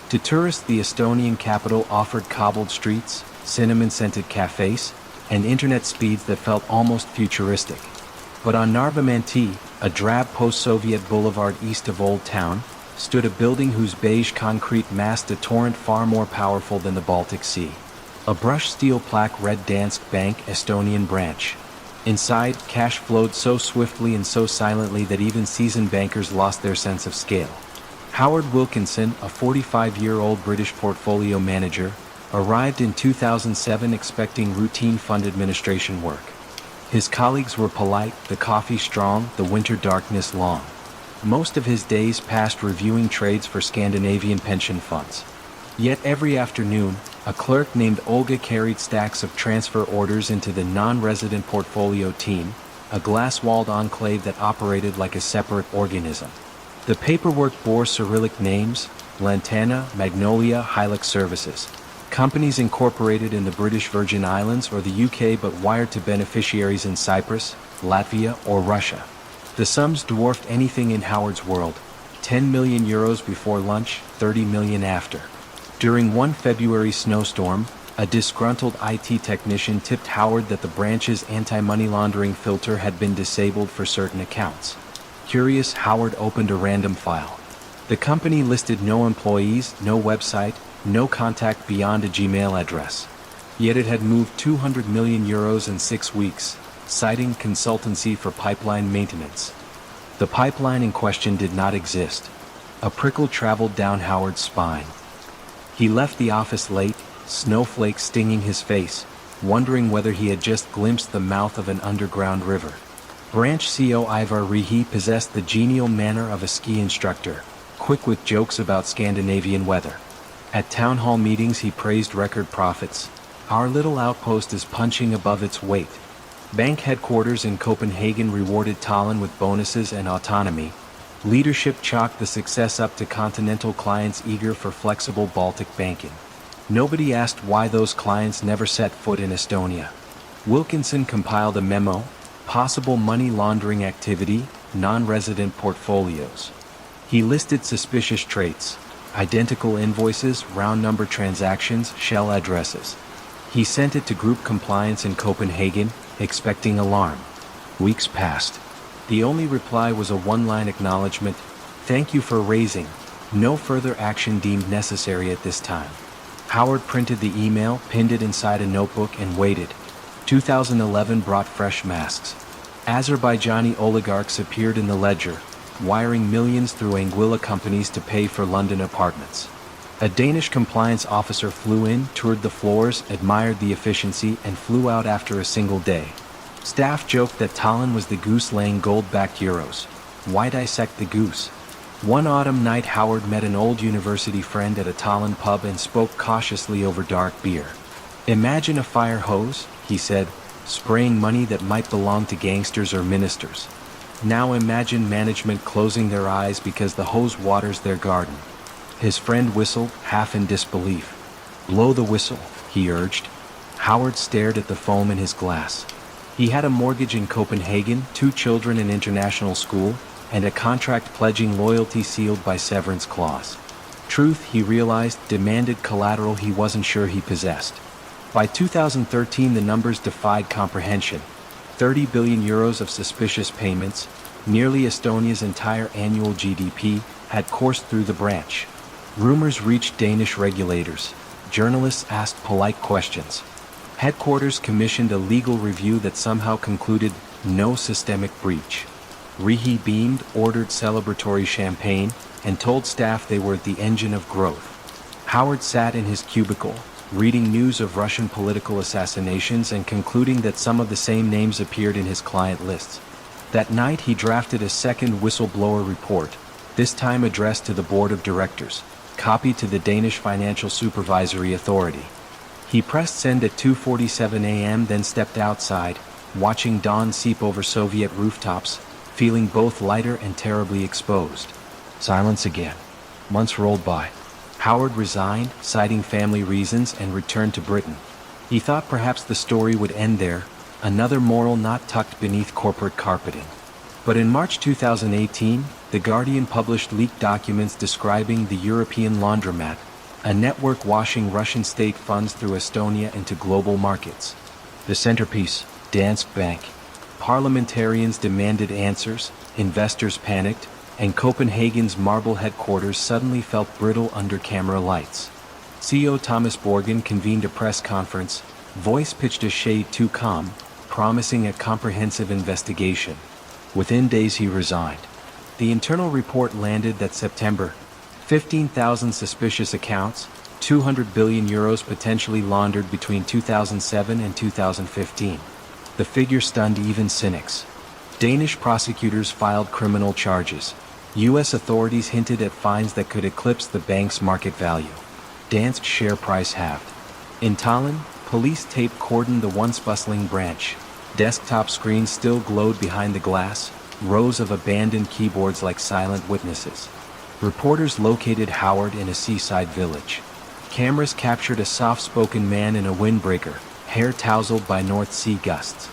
To tourists, the Estonian capital offered cobbled streets, cinnamon-scented cafes, and internet speeds that felt almost futuristic. But on Narva-Manti, a drab post-Soviet boulevard east of Old Town, stood a building whose beige concrete masked a torrent far more powerful than the Baltic Sea. A brushed steel plaque read Danske Bank, Estonian branch. Inside, cash flowed so swiftly and so silently that even seasoned bankers lost their sense of scale. Howard Wilkinson, a 45-year-old British portfolio manager, arrived in 2007 expecting routine fund administration work. His colleagues were polite, the coffee strong, the winter darkness long. Most of his days passed reviewing trades for Scandinavian pension funds. Yet every afternoon, a clerk named Olga carried stacks of transfer orders into the non-resident portfolio team, a glass-walled enclave that operated like a separate organism. The paperwork bore Cyrillic names: Lantana, Magnolia, Hilux Services. Companies incorporated in the British Virgin Islands or the UK but wired to beneficiaries in Cyprus, Latvia, or Russia. The sums dwarfed anything in Howard's world: 10 million euros before lunch, 30 million after. During one February snowstorm, a disgruntled IT technician tipped Howard that the branch's anti-money laundering filter had been disabled for certain accounts. Curious, Howard opened a random file. The company listed no employees, no website, no contact beyond a Gmail address. Yet it had moved 200 million euros in 6 weeks, citing consultancy for pipeline maintenance. The pipeline in question did not exist. A prickle traveled down Howard's spine. He left the office late, snowflakes stinging his face, wondering whether he had just glimpsed the mouth of an underground river. Branch CO Ivar Rihi possessed the genial manner of a ski instructor, quick with jokes about Scandinavian weather. At town hall meetings he praised record profits. Our little outpost is punching above its weight. Bank headquarters in Copenhagen rewarded Tallinn with bonuses and autonomy. Leadership chalked the success up to continental clients eager for flexible Baltic banking. Nobody asked why those clients never set foot in Estonia. Wilkinson compiled a memo: possible money laundering activity, non-resident portfolios. He listed suspicious traits: identical invoices, round number transactions, shell addresses. He sent it to group compliance in Copenhagen, expecting alarm. Weeks passed. The only reply was a one-line acknowledgement: "Thank you for raising. No further action deemed necessary at this time." Howard printed the email, pinned it inside a notebook, and waited. 2011 brought fresh masks. Azerbaijani oligarchs appeared in the ledger, wiring millions through Anguilla companies to pay for London apartments. A Danish compliance officer flew in, toured the floors, admired the efficiency, and flew out after a single day. Staff joked that Tallinn was the goose laying gold-backed euros. Why dissect the goose? One autumn night Howard met an old university friend at a Tallinn pub and spoke cautiously over dark beer. "Imagine a fire hose," he said, "spraying money that might belong to gangsters or ministers. Now imagine management closing their eyes because the hose waters their garden. His friend whistled, half in disbelief. "Blow the whistle," he urged. Howard stared at the foam in his glass. He had a mortgage in Copenhagen, 2 children in international school, and a contract pledging loyalty sealed by severance clause. Truth, he realized, demanded collateral he wasn't sure he possessed. By 2013, the numbers defied comprehension. 30 billion euros of suspicious payments, nearly Estonia's entire annual GDP, had coursed through the branch. Rumors reached Danish regulators. Journalists asked polite questions. Headquarters commissioned a legal review that somehow concluded no systemic breach. Rihi beamed, ordered celebratory champagne, and told staff they were at the engine of growth. Howard sat in his cubicle, reading news of Russian political assassinations and concluding that some of the same names appeared in his client lists. That night he drafted a second whistleblower report, this time addressed to the board of directors, copied to the Danish Financial Supervisory Authority. He pressed send at 2:47 a.m., then stepped outside, watching dawn seep over Soviet rooftops, feeling both lighter and terribly exposed. Silence again. Months rolled by. Howard resigned, citing family reasons, and returned to Britain. He thought perhaps the story would end there, another moral not tucked beneath corporate carpeting. But in March 2018, The Guardian published leaked documents describing the European laundromat, a network washing Russian state funds through Estonia into global markets. The centerpiece, Danske Bank. Parliamentarians demanded answers, investors panicked, and Copenhagen's marble headquarters suddenly felt brittle under camera lights. CEO Thomas Borgen convened a press conference, voice pitched a shade too calm, promising a comprehensive investigation. Within days he resigned. The internal report landed that September, 15,000 suspicious accounts, 200 billion euros potentially laundered between 2007 and 2015. The figure stunned even cynics. Danish prosecutors filed criminal charges. U.S. authorities hinted at fines that could eclipse the bank's market value. Danske's share price halved. In Tallinn, police tape cordoned the once bustling branch. Desktop screens still glowed behind the glass, rows of abandoned keyboards like silent witnesses. Reporters located Howard in a seaside village. Cameras captured a soft-spoken man in a windbreaker, hair tousled by North Sea gusts.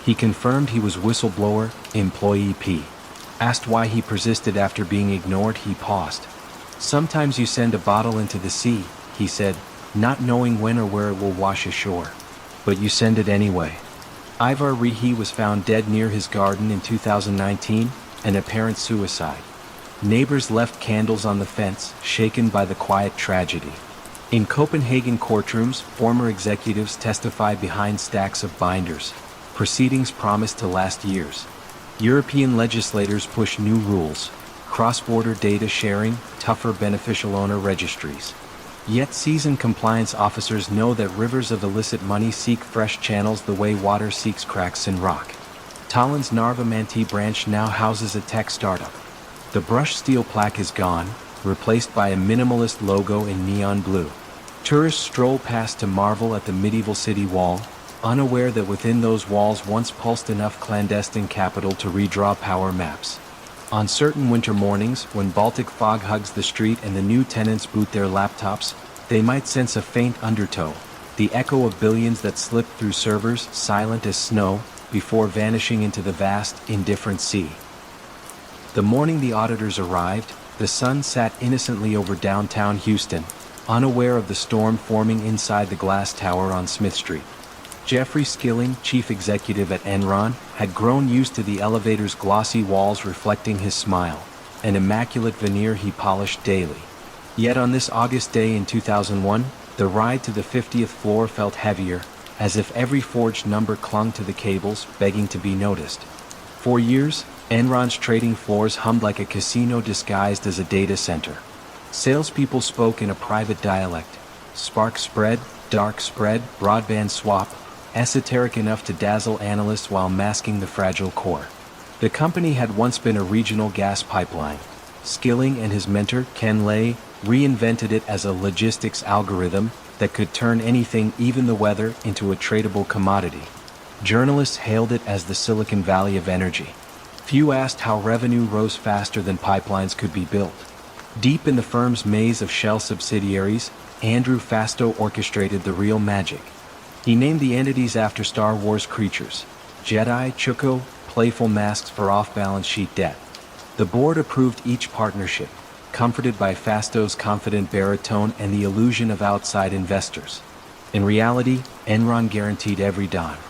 He confirmed he was whistleblower, employee P. Asked why he persisted after being ignored, he paused. "Sometimes you send a bottle into the sea," he said, "not knowing when or where it will wash ashore. But you send it anyway." Ivar Rihi was found dead near his garden in 2019, an apparent suicide. Neighbors left candles on the fence, shaken by the quiet tragedy. In Copenhagen courtrooms, former executives testify behind stacks of binders. Proceedings promised to last years. European legislators push new rules, cross-border data sharing, tougher beneficial owner registries. Yet seasoned compliance officers know that rivers of illicit money seek fresh channels the way water seeks cracks in rock. Tallinn's Narvamanti branch now houses a tech startup. The brushed steel plaque is gone, replaced by a minimalist logo in neon blue. Tourists stroll past to marvel at the medieval city wall, unaware that within those walls once pulsed enough clandestine capital to redraw power maps. On certain winter mornings, when Baltic fog hugs the street and the new tenants boot their laptops, they might sense a faint undertow, the echo of billions that slip through servers, silent as snow, before vanishing into the vast, indifferent sea. The morning the auditors arrived, the sun sat innocently over downtown Houston, unaware of the storm forming inside the glass tower on Smith Street. Jeffrey Skilling, chief executive at Enron, had grown used to the elevator's glossy walls reflecting his smile, an immaculate veneer he polished daily. Yet on this August day in 2001, the ride to the 50th floor felt heavier, as if every forged number clung to the cables, begging to be noticed. For years, Enron's trading floors hummed like a casino disguised as a data center. Salespeople spoke in a private dialect. Spark spread, dark spread, broadband swap, esoteric enough to dazzle analysts while masking the fragile core. The company had once been a regional gas pipeline. Skilling and his mentor, Ken Lay, reinvented it as a logistics algorithm that could turn anything, even the weather, into a tradable commodity. Journalists hailed it as the Silicon Valley of energy. Few asked how revenue rose faster than pipelines could be built. Deep in the firm's maze of shell subsidiaries, Andrew Fastow orchestrated the real magic. He named the entities after Star Wars creatures: Jedi, Chuko, playful masks for off-balance sheet debt. The board approved each partnership, comforted by Fastow's confident baritone and the illusion of outside investors. In reality, Enron guaranteed every dime.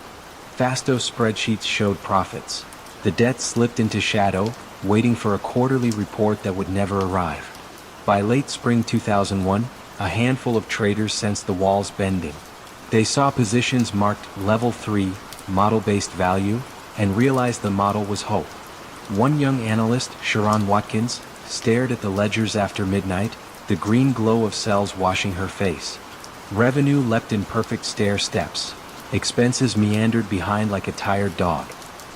Fastow's spreadsheets showed profits. The debt slipped into shadow, waiting for a quarterly report that would never arrive. By late spring 2001, a handful of traders sensed the walls bending. They saw positions marked Level 3, model-based value, and realized the model was hope. One young analyst, Sharon Watkins, stared at the ledgers after midnight, the green glow of cells washing her face. Revenue leapt in perfect stair steps. Expenses meandered behind like a tired dog.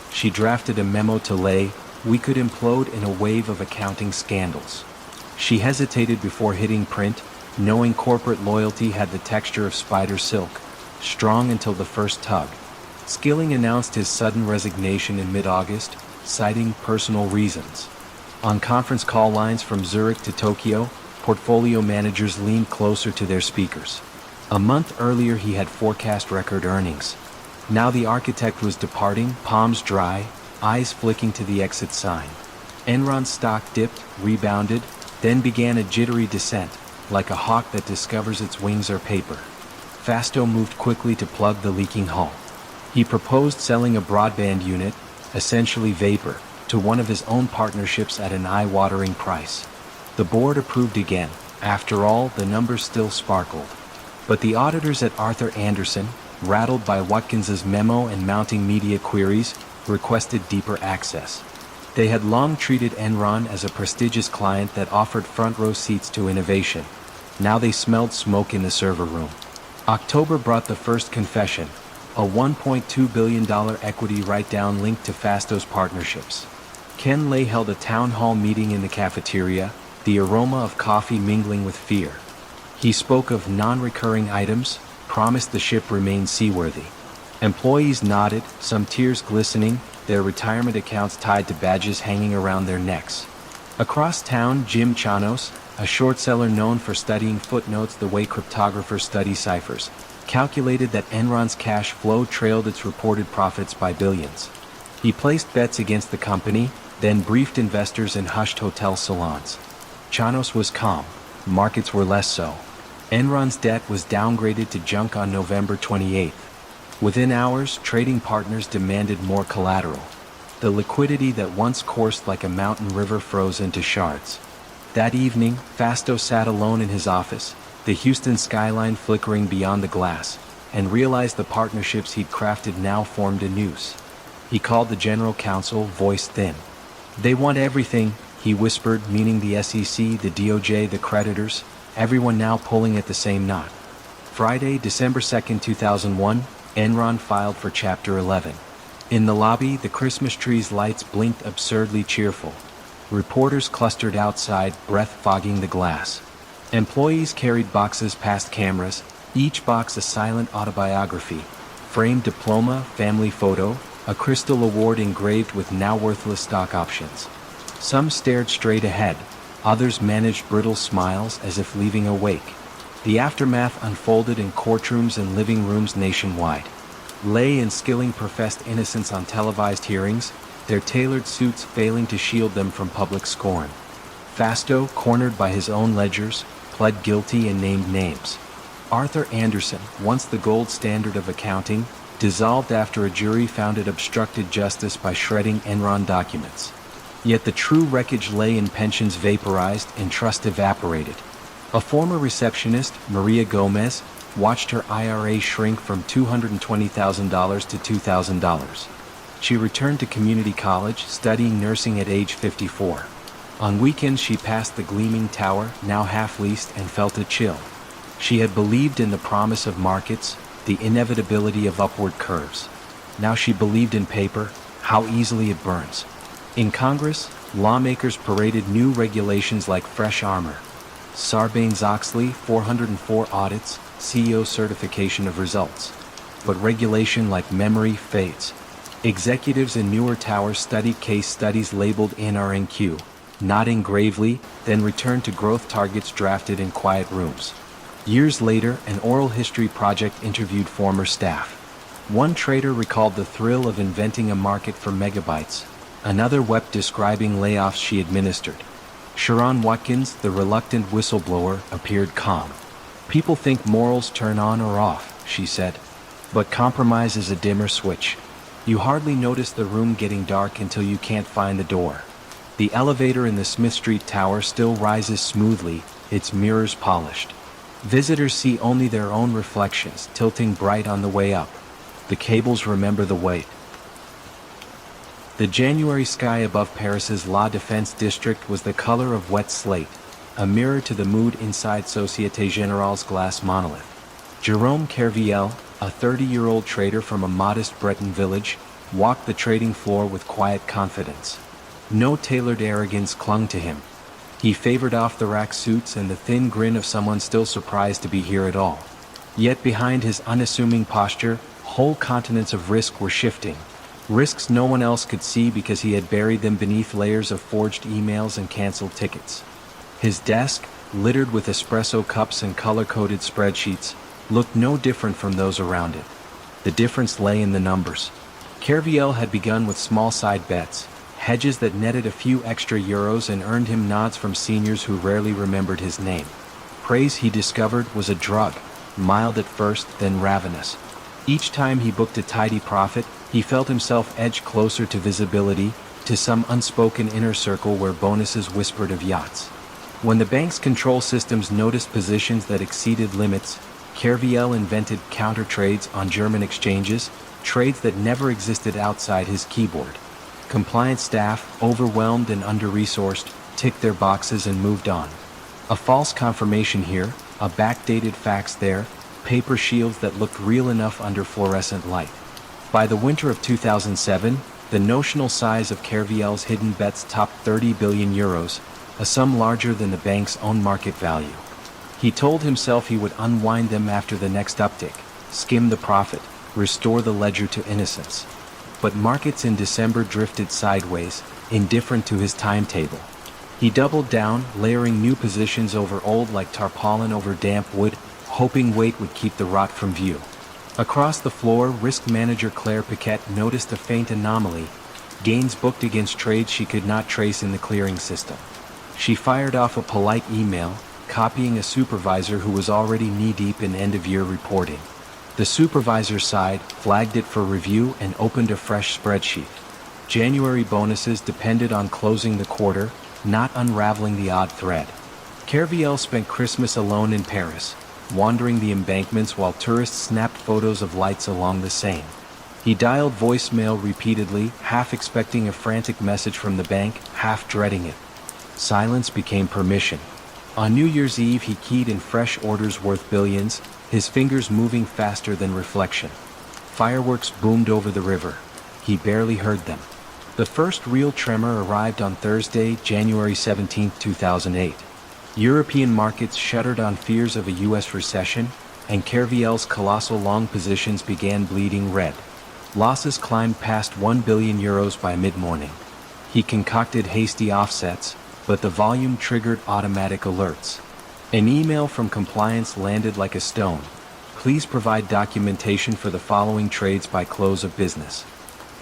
She drafted a memo to Lay, "We could implode in a wave of accounting scandals." She hesitated before hitting print, knowing corporate loyalty had the texture of spider silk, strong until the first tug. Skilling announced his sudden resignation in mid-August, citing personal reasons. On conference call lines from Zurich to Tokyo, portfolio managers leaned closer to their speakers. A month earlier he had forecast record earnings. Now the architect was departing, palms dry, eyes flicking to the exit sign. Enron's stock dipped, rebounded, then began a jittery descent, like a hawk that discovers its wings are paper. Fastow moved quickly to plug the leaking hull. He proposed selling a broadband unit, essentially vapor, to one of his own partnerships at an eye-watering price. The board approved again. After all, the numbers still sparkled. But the auditors at Arthur Andersen, rattled by Watkins's memo and mounting media queries, requested deeper access. They had long treated Enron as a prestigious client that offered front-row seats to innovation. Now they smelled smoke in the server room. October brought the first confession, a $1.2 billion equity write-down linked to Fastow's partnerships. Ken Lay held a town hall meeting in the cafeteria, the aroma of coffee mingling with fear. He spoke of non-recurring items, promised the ship remained seaworthy. Employees nodded, some tears glistening, their retirement accounts tied to badges hanging around their necks. Across town, Jim Chanos, a short seller known for studying footnotes the way cryptographers study ciphers, calculated that Enron's cash flow trailed its reported profits by billions. He placed bets against the company, then briefed investors in hushed hotel salons. Chanos was calm. Markets were less so. Enron's debt was downgraded to junk on November 28th. Within hours, trading partners demanded more collateral. The liquidity that once coursed like a mountain river froze into shards. That evening, Fastow sat alone in his office, the Houston skyline flickering beyond the glass, and realized the partnerships he'd crafted now formed a noose. He called the general counsel, voice thin. "They want everything," he whispered, meaning the SEC, the DOJ, the creditors, everyone now pulling at the same knot. Friday, December 2nd, 2001, Enron filed for Chapter 11. In the lobby, the Christmas tree's lights blinked absurdly cheerful. Reporters clustered outside, breath fogging the glass. Employees carried boxes past cameras, each box a silent autobiography, framed diploma, family photo, a crystal award engraved with now worthless stock options. Some stared straight ahead, others managed brittle smiles as if leaving a wake. The aftermath unfolded in courtrooms and living rooms nationwide. Lay and Skilling professed innocence on televised hearings, their tailored suits failing to shield them from public scorn. Fastow, cornered by his own ledgers, pled guilty and named names. Arthur Andersen, once the gold standard of accounting, dissolved after a jury found it obstructed justice by shredding Enron documents. Yet the true wreckage lay in pensions vaporized and trust evaporated. A former receptionist, Maria Gomez, watched her IRA shrink from $220,000 to $2,000. She returned to community college, studying nursing at age 54. On weekends she passed the gleaming tower, now half-leased, and felt a chill. She had believed in the promise of markets, the inevitability of upward curves. Now she believed in paper, how easily it burns. In Congress, lawmakers paraded new regulations like fresh armor. Sarbanes-Oxley, 404 audits, CEO certification of results. But regulation like memory fades. Executives in newer towers studied case studies labeled NRNQ, nodding gravely, then returned to growth targets drafted in quiet rooms. Years later, an oral history project interviewed former staff. One trader recalled the thrill of inventing a market for megabytes. Another wept describing layoffs she administered. Sharon Watkins, the reluctant whistleblower, appeared calm. "People think morals turn on or off," she said. "But compromise is a dimmer switch. You hardly notice the room getting dark until you can't find the door." The elevator in the Smith Street Tower still rises smoothly, its mirrors polished. Visitors see only their own reflections, tilting bright on the way up. The cables remember the wait. The January sky above Paris's La Défense district was the color of wet slate, a mirror to the mood inside Société Générale's glass monolith. Jérôme Kerviel, a 30-year-old trader from a modest Breton village, walked the trading floor with quiet confidence. No tailored arrogance clung to him. He favored off-the-rack suits and the thin grin of someone still surprised to be here at all. Yet behind his unassuming posture, whole continents of risk were shifting. Risks no one else could see because he had buried them beneath layers of forged emails and canceled tickets. His desk, littered with espresso cups and color-coded spreadsheets, looked no different from those around it. The difference lay in the numbers. Kerviel had begun with small side bets, hedges that netted a few extra euros and earned him nods from seniors who rarely remembered his name. Praise, he discovered, was a drug, mild at first, then ravenous. Each time he booked a tidy profit, he felt himself edge closer to visibility, to some unspoken inner circle where bonuses whispered of yachts. When the bank's control systems noticed positions that exceeded limits, Kerviel invented counter trades on German exchanges, trades that never existed outside his keyboard. Compliance staff, overwhelmed and under-resourced, ticked their boxes and moved on. A false confirmation here, a backdated fax there, paper shields that looked real enough under fluorescent light. By the winter of 2007, the notional size of Kerviel's hidden bets topped 30 billion euros, a sum larger than the bank's own market value. He told himself he would unwind them after the next uptick, skim the profit, restore the ledger to innocence. But markets in December drifted sideways, indifferent to his timetable. He doubled down, layering new positions over old like tarpaulin over damp wood, hoping weight would keep the rot from view. Across the floor, risk manager Claire Paquette noticed a faint anomaly, gains booked against trades she could not trace in the clearing system. She fired off a polite email, copying a supervisor who was already knee-deep in end-of-year reporting. The supervisor sighed, flagged it for review, and opened a fresh spreadsheet. January bonuses depended on closing the quarter, not unraveling the odd thread. Kerviel spent Christmas alone in Paris, wandering the embankments while tourists snapped photos of lights along the Seine. He dialed voicemail repeatedly, half expecting a frantic message from the bank, half dreading it. Silence became permission. On New Year's Eve he keyed in fresh orders worth billions, his fingers moving faster than reflection. Fireworks boomed over the river. He barely heard them. The first real tremor arrived on Thursday, January 17, 2008. European markets shuddered on fears of a U.S. recession, and Kerviel's colossal long positions began bleeding red. Losses climbed past 1 billion euros by mid-morning. He concocted hasty offsets, but the volume triggered automatic alerts. An email from compliance landed like a stone. Please provide documentation for the following trades by close of business.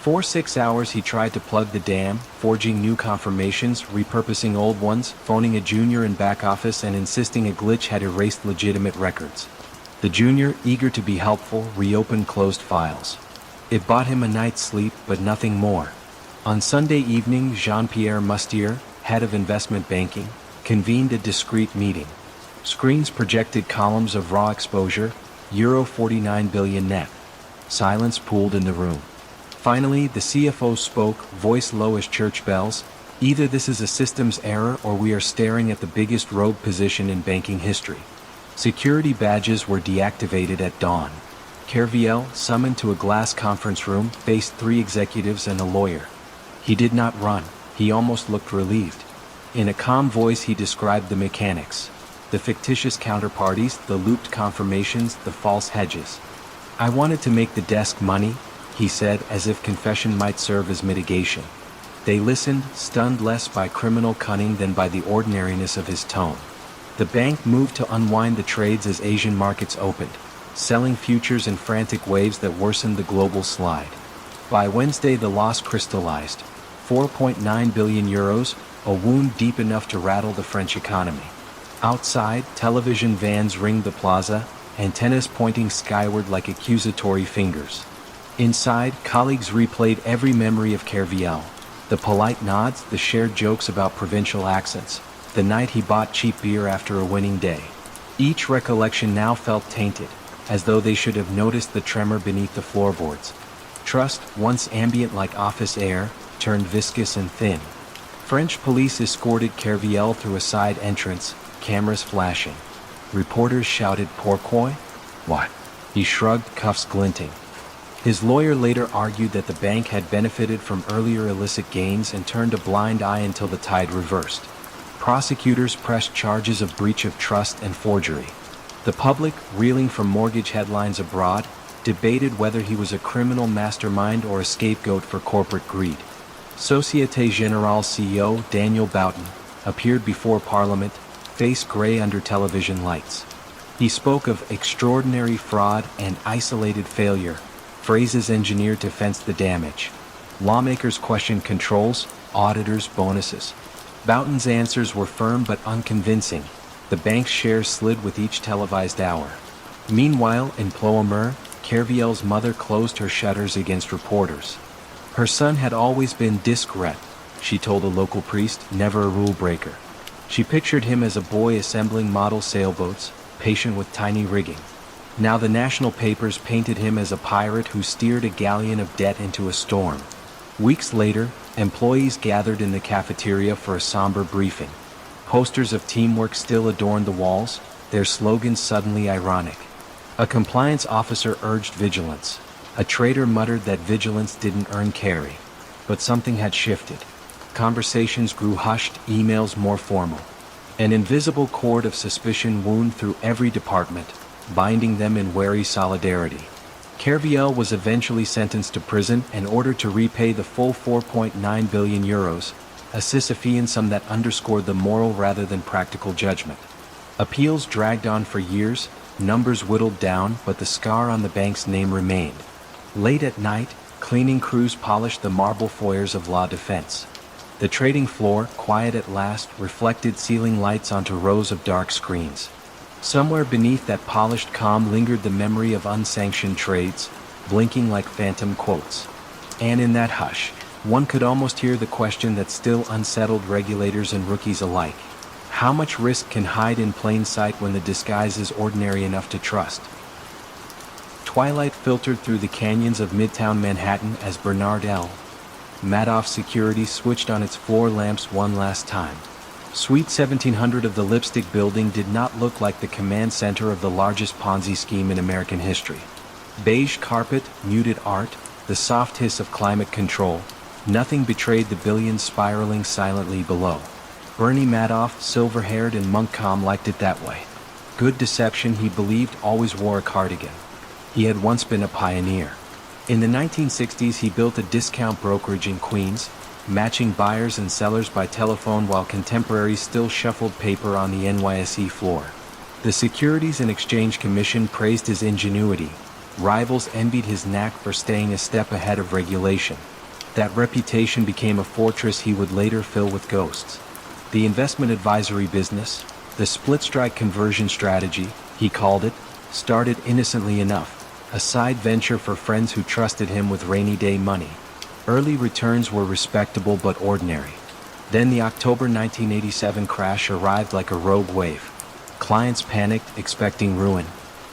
For 6 hours he tried to plug the dam, forging new confirmations, repurposing old ones, phoning a junior in back office and insisting a glitch had erased legitimate records. The junior, eager to be helpful, reopened closed files. It bought him a night's sleep, but nothing more. On Sunday evening, Jean-Pierre Mustier, head of investment banking, convened a discreet meeting. Screens projected columns of raw exposure, euro 49 billion net. Silence pooled in the room. Finally, the CFO spoke, voice low as church bells. Either this is a systems error or we are staring at the biggest rogue position in banking history. Security badges were deactivated at dawn. Kerviel, summoned to a glass conference room, faced 3 executives and a lawyer. He did not run. He almost looked relieved. In a calm voice he described the mechanics. The fictitious counterparties, the looped confirmations, the false hedges. I wanted to make the desk money, he said, as if confession might serve as mitigation. They listened, stunned less by criminal cunning than by the ordinariness of his tone. The bank moved to unwind the trades as Asian markets opened, selling futures in frantic waves that worsened the global slide. By Wednesday, the loss crystallized. 4.9 billion euros, a wound deep enough to rattle the French economy. Outside, television vans ringed the plaza, antennas pointing skyward like accusatory fingers. Inside, colleagues replayed every memory of Kerviel. The polite nods, the shared jokes about provincial accents, the night he bought cheap beer after a winning day. Each recollection now felt tainted, as though they should have noticed the tremor beneath the floorboards. Trust, once ambient like office air, turned viscous and thin. French police escorted Kerviel through a side entrance, cameras flashing. Reporters shouted, "Pourquoi?" What? He shrugged, cuffs glinting. His lawyer later argued that the bank had benefited from earlier illicit gains and turned a blind eye until the tide reversed. Prosecutors pressed charges of breach of trust and forgery. The public, reeling from mortgage headlines abroad, debated whether he was a criminal mastermind or a scapegoat for corporate greed. Societe Generale CEO Daniel Boughton appeared before Parliament, face gray under television lights. He spoke of extraordinary fraud and isolated failure, phrases engineered to fence the damage. Lawmakers questioned controls, auditors, bonuses. Boughton's answers were firm but unconvincing. The bank's shares slid with each televised hour. Meanwhile, in Ploemur, Kerviel's mother closed her shutters against reporters. Her son had always been discreet, she told a local priest, never a rule breaker. She pictured him as a boy assembling model sailboats, patient with tiny rigging. Now the national papers painted him as a pirate who steered a galleon of debt into a storm. Weeks later, employees gathered in the cafeteria for a somber briefing. Posters of teamwork still adorned the walls, their slogans suddenly ironic. A compliance officer urged vigilance. A trader muttered that vigilance didn't earn carry. But something had shifted. Conversations grew hushed, emails more formal. An invisible cord of suspicion wound through every department, binding them in wary solidarity. Kerviel was eventually sentenced to prison and ordered to repay the full 4.9 billion euros, a Sisyphean sum that underscored the moral rather than practical judgment. Appeals dragged on for years, numbers whittled down, but the scar on the bank's name remained. Late at night, cleaning crews polished the marble foyers of La Défense. The trading floor, quiet at last, reflected ceiling lights onto rows of dark screens. Somewhere beneath that polished calm lingered the memory of unsanctioned trades, blinking like phantom quotes. And in that hush, one could almost hear the question that still unsettled regulators and rookies alike. How much risk can hide in plain sight when the disguise is ordinary enough to trust? Twilight filtered through the canyons of Midtown Manhattan as Bernard L. Madoff Security switched on its floor lamps one last time. Suite 1700 of the Lipstick Building did not look like the command center of the largest Ponzi scheme in American history. Beige carpet, muted art, the soft hiss of climate control, nothing betrayed the billions spiraling silently below. Bernie Madoff, silver-haired and Montcalm, liked it that way. Good deception, he believed, always wore a cardigan. He had once been a pioneer. In the 1960s, he built a discount brokerage in Queens, matching buyers and sellers by telephone while contemporaries still shuffled paper on the NYSE floor. The Securities and Exchange Commission praised his ingenuity. Rivals envied his knack for staying a step ahead of regulation. That reputation became a fortress he would later fill with ghosts. The investment advisory business, the split-strike conversion strategy, he called it, started innocently enough, a side venture for friends who trusted him with rainy day money. Early returns were respectable but ordinary. Then the October 1987 crash arrived like a rogue wave. Clients panicked, expecting ruin.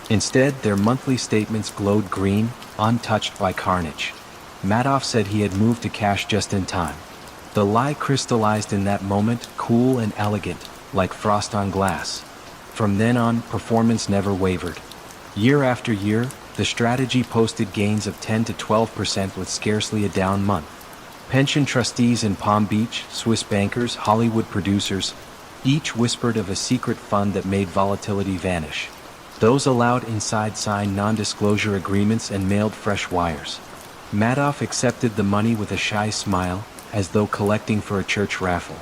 Instead, their monthly statements glowed green, untouched by carnage. Madoff said he had moved to cash just in time. The lie crystallized in that moment, cool and elegant, like frost on glass. From then on, performance never wavered. Year after year, the strategy posted gains of 10 to 12% with scarcely a down month. Pension trustees in Palm Beach, Swiss bankers, Hollywood producers, each whispered of a secret fund that made volatility vanish. Those allowed inside signed non-disclosure agreements and mailed fresh wires. Madoff accepted the money with a shy smile, as though collecting for a church raffle.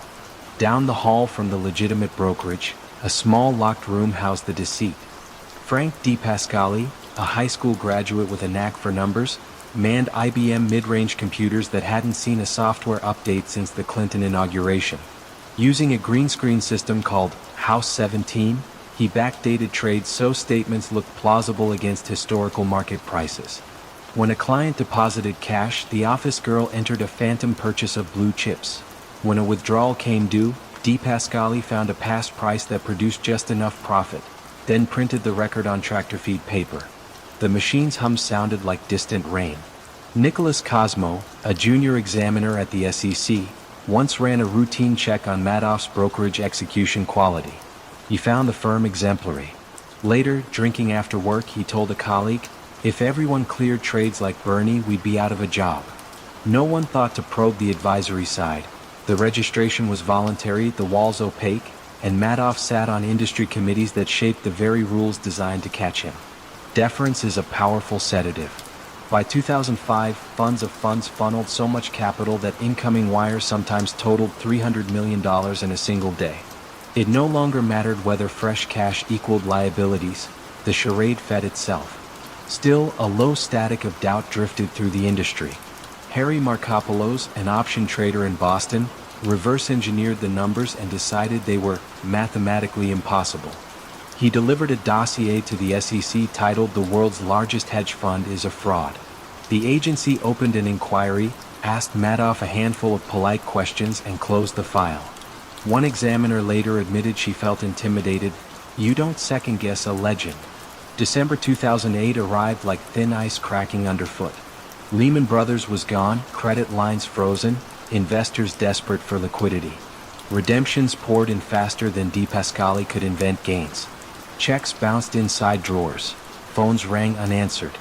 Down the hall from the legitimate brokerage, a small locked room housed the deceit. Frank DePascali, a high school graduate with a knack for numbers, manned IBM mid-range computers that hadn't seen a software update since the Clinton inauguration. Using a green screen system called House 17, he backdated trades so statements looked plausible against historical market prices. When a client deposited cash, the office girl entered a phantom purchase of blue chips. When a withdrawal came due, DePascali found a past price that produced just enough profit, then printed the record on tractor feed paper. The machine's hum sounded like distant rain. Nicholas Cosmo, a junior examiner at the SEC, once ran a routine check on Madoff's brokerage execution quality. He found the firm exemplary. Later, drinking after work, he told a colleague, "If everyone cleared trades like Bernie, we'd be out of a job." No one thought to probe the advisory side. The registration was voluntary, the walls opaque, and Madoff sat on industry committees that shaped the very rules designed to catch him. Deference is a powerful sedative. By 2005, funds of funds funneled so much capital that incoming wires sometimes totaled $300 million in a single day. It no longer mattered whether fresh cash equaled liabilities, the charade fed itself. Still, a low static of doubt drifted through the industry. Harry Markopoulos, an option trader in Boston, reverse-engineered the numbers and decided they were mathematically impossible. He delivered a dossier to the SEC titled "The World's Largest Hedge Fund is a Fraud." The agency opened an inquiry, asked Madoff a handful of polite questions, and closed the file. One examiner later admitted she felt intimidated. "You don't second-guess a legend." December 2008 arrived like thin ice cracking underfoot. Lehman Brothers was gone, credit lines frozen, investors desperate for liquidity. Redemptions poured in faster than DePascali could invent gains. Checks bounced inside drawers. Phones rang unanswered.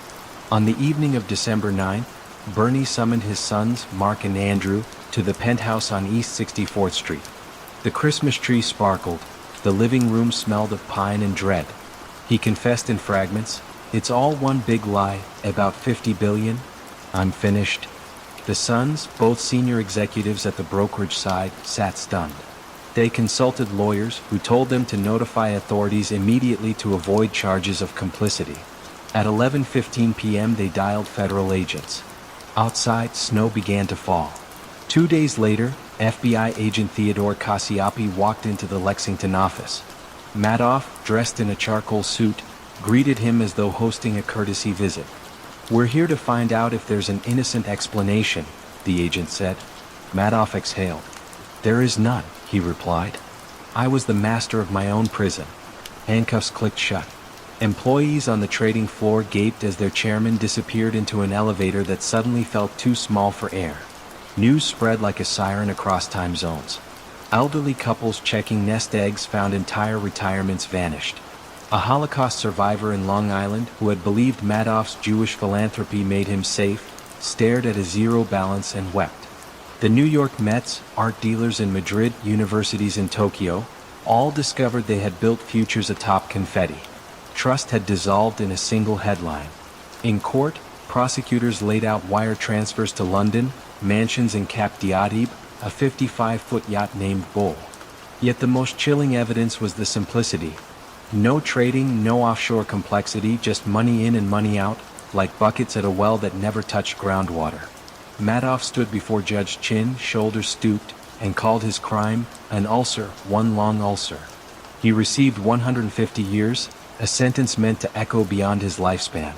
On the evening of December 9, Bernie summoned his sons, Mark and Andrew, to the penthouse on East 64th Street. The Christmas tree sparkled. The living room smelled of pine and dread. He confessed in fragments, "It's all one big lie, about 50 billion. I'm finished." The sons, both senior executives at the brokerage side, sat stunned. They consulted lawyers who told them to notify authorities immediately to avoid charges of complicity. At 11:15 p.m. they dialed federal agents. Outside, snow began to fall. 2 days later, FBI agent Theodore Cassioppi walked into the Lexington office. Madoff, dressed in a charcoal suit, greeted him as though hosting a courtesy visit. "We're here to find out if there's an innocent explanation," the agent said. Madoff exhaled. "There is none," he replied. "I was the master of my own prison." Handcuffs clicked shut. Employees on the trading floor gaped as their chairman disappeared into an elevator that suddenly felt too small for air. News spread like a siren across time zones. Elderly couples checking nest eggs found entire retirements vanished. A Holocaust survivor in Long Island, who had believed Madoff's Jewish philanthropy made him safe, stared at a zero balance and wept. The New York Mets, art dealers in Madrid, universities in Tokyo, all discovered they had built futures atop confetti. Trust had dissolved in a single headline. In court, prosecutors laid out wire transfers to London, mansions in Cap d'Agde, a 55-foot yacht named Bull. Yet the most chilling evidence was the simplicity. No trading, no offshore complexity, just money in and money out, like buckets at a well that never touched groundwater. Madoff stood before Judge Chin, shoulders stooped, and called his crime an ulcer, one long ulcer. He received 150 years, a sentence meant to echo beyond his lifespan.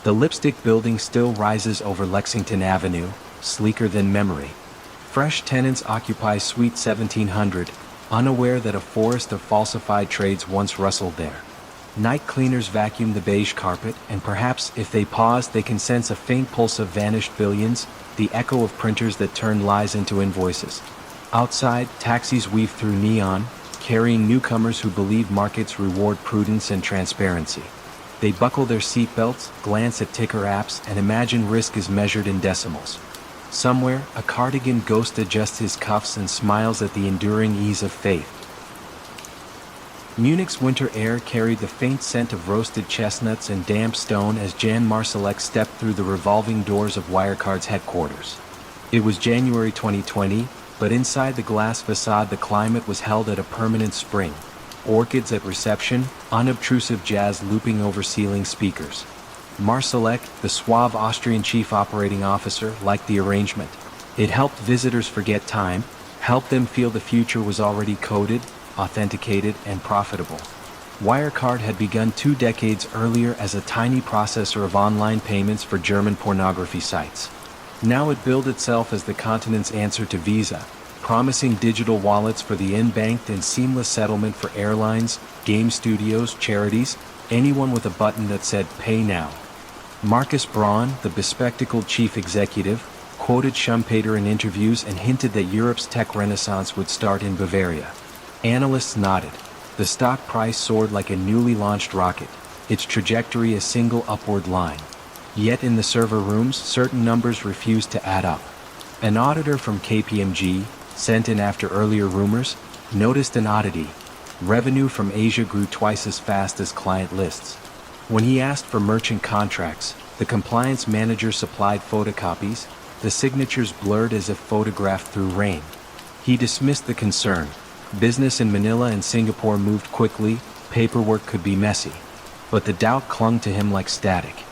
The Lipstick Building still rises over Lexington Avenue, sleeker than memory. Fresh tenants occupy Suite 1700, unaware that a forest of falsified trades once rustled there. Night cleaners vacuum the beige carpet, and perhaps if they pause they can sense a faint pulse of vanished billions, the echo of printers that turned lies into invoices. Outside, taxis weave through neon, carrying newcomers who believe markets reward prudence and transparency. They buckle their seatbelts, glance at ticker apps, and imagine risk is measured in decimals. Somewhere, a cardigan ghost adjusts his cuffs and smiles at the enduring ease of faith. Munich's winter air carried the faint scent of roasted chestnuts and damp stone as Jan Marsalek stepped through the revolving doors of Wirecard's headquarters. It was January 2020, but inside the glass facade the climate was held at a permanent spring. Orchids at reception, unobtrusive jazz looping over ceiling speakers. Marsalek, the suave Austrian chief operating officer, liked the arrangement. It helped visitors forget time, helped them feel the future was already coded, authenticated, and profitable. Wirecard had begun 2 decades earlier as a tiny processor of online payments for German pornography sites. Now it billed itself as the continent's answer to Visa, promising digital wallets for the unbanked and seamless settlement for airlines, game studios, charities, anyone with a button that said "Pay Now." Marcus Braun, the bespectacled chief executive, quoted Schumpeter in interviews and hinted that Europe's tech renaissance would start in Bavaria. Analysts nodded. The stock price soared like a newly launched rocket, its trajectory a single upward line. Yet in the server rooms, certain numbers refused to add up. An auditor from KPMG, sent in after earlier rumors, noticed an oddity. Revenue from Asia grew twice as fast as client lists. When he asked for merchant contracts, the compliance manager supplied photocopies, the signatures blurred as if photographed through rain. He dismissed the concern. Business in Manila and Singapore moved quickly, paperwork could be messy. But the doubt clung to him like static.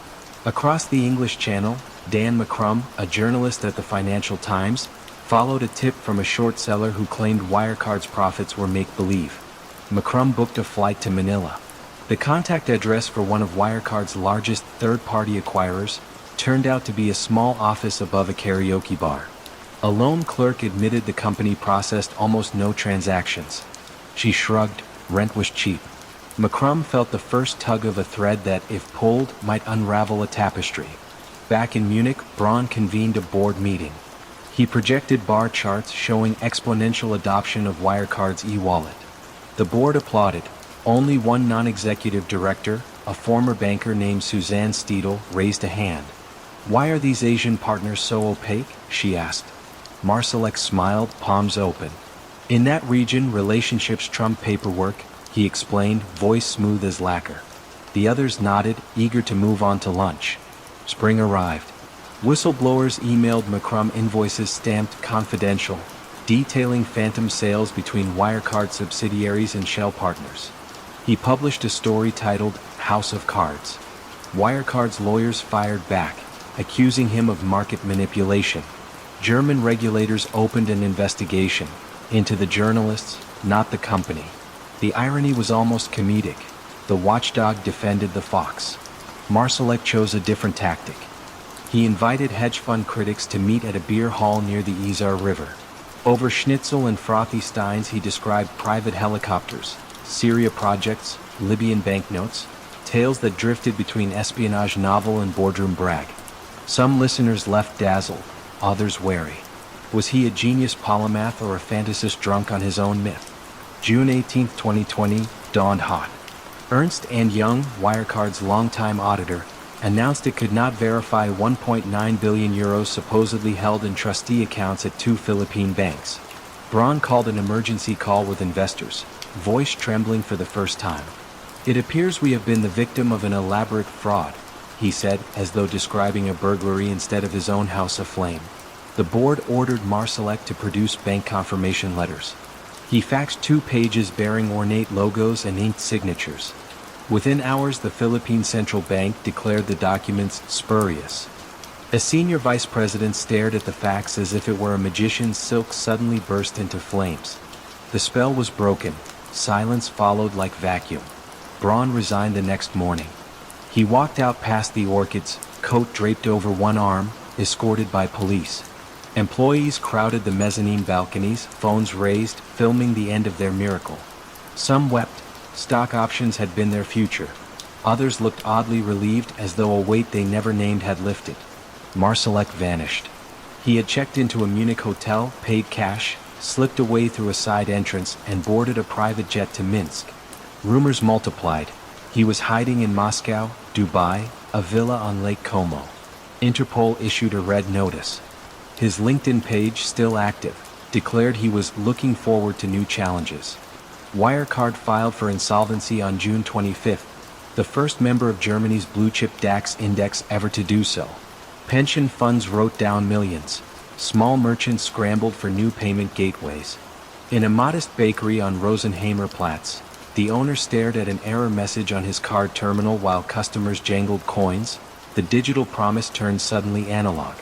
Across the English Channel, Dan McCrum, a journalist at the Financial Times, followed a tip from a short seller who claimed Wirecard's profits were make-believe. McCrum booked a flight to Manila. The contact address for one of Wirecard's largest third-party acquirers turned out to be a small office above a karaoke bar. A lone clerk admitted the company processed almost no transactions. She shrugged, rent was cheap. McCrum felt the first tug of a thread that, if pulled, might unravel a tapestry. Back in Munich, Braun convened a board meeting. He projected bar charts showing exponential adoption of Wirecard's e-wallet. The board applauded. Only one non-executive director, a former banker named Suzanne Steedle, raised a hand. "Why are these Asian partners so opaque?" she asked. Marsalek smiled, palms open. "In that region, relationships trump paperwork," he explained, voice smooth as lacquer. The others nodded, eager to move on to lunch. Spring arrived. Whistleblowers emailed McCrum invoices stamped confidential, detailing phantom sales between Wirecard subsidiaries and shell partners. He published a story titled House of Cards. Wirecard's lawyers fired back, accusing him of market manipulation. German regulators opened an investigation into the journalists, not the company. The irony was almost comedic. The watchdog defended the fox. Marsalek chose a different tactic. He invited hedge fund critics to meet at a beer hall near the Isar River. Over schnitzel and frothy steins he described private helicopters, Syria projects, Libyan banknotes, tales that drifted between espionage novel and boardroom brag. Some listeners left dazzled, others wary. Was he a genius polymath or a fantasist drunk on his own myth? June 18, 2020, dawned hot. Ernst & Young, Wirecard's longtime auditor, announced it could not verify 1.9 billion euros supposedly held in trustee accounts at 2 Philippine banks. Braun called an emergency call with investors, voice trembling for the first time. "It appears we have been the victim of an elaborate fraud," he said, as though describing a burglary instead of his own house aflame. The board ordered Marsalek to produce bank confirmation letters. He faxed 2 pages bearing ornate logos and inked signatures. Within hours, the Philippine Central Bank declared the documents spurious. A senior vice president stared at the fax as if it were a magician's silk suddenly burst into flames. The spell was broken. Silence followed like vacuum. Braun resigned the next morning. He walked out past the orchids, coat draped over one arm, escorted by police. Employees crowded the mezzanine balconies, phones raised, filming the end of their miracle. Some wept. Stock options had been their future. Others looked oddly relieved, as though a weight they never named had lifted. Marsalek vanished. He had checked into a Munich hotel, paid cash, slipped away through a side entrance, and boarded a private jet to Minsk. Rumors multiplied. He was hiding in Moscow, Dubai, a villa on Lake Como. Interpol issued a red notice. His LinkedIn page, still active, declared he was looking forward to new challenges. Wirecard filed for insolvency on June 25th, the first member of Germany's blue-chip DAX index ever to do so. Pension funds wrote down millions. Small merchants scrambled for new payment gateways. In a modest bakery on Rosenheimerplatz, the owner stared at an error message on his card terminal while customers jangled coins. The digital promise turned suddenly analog.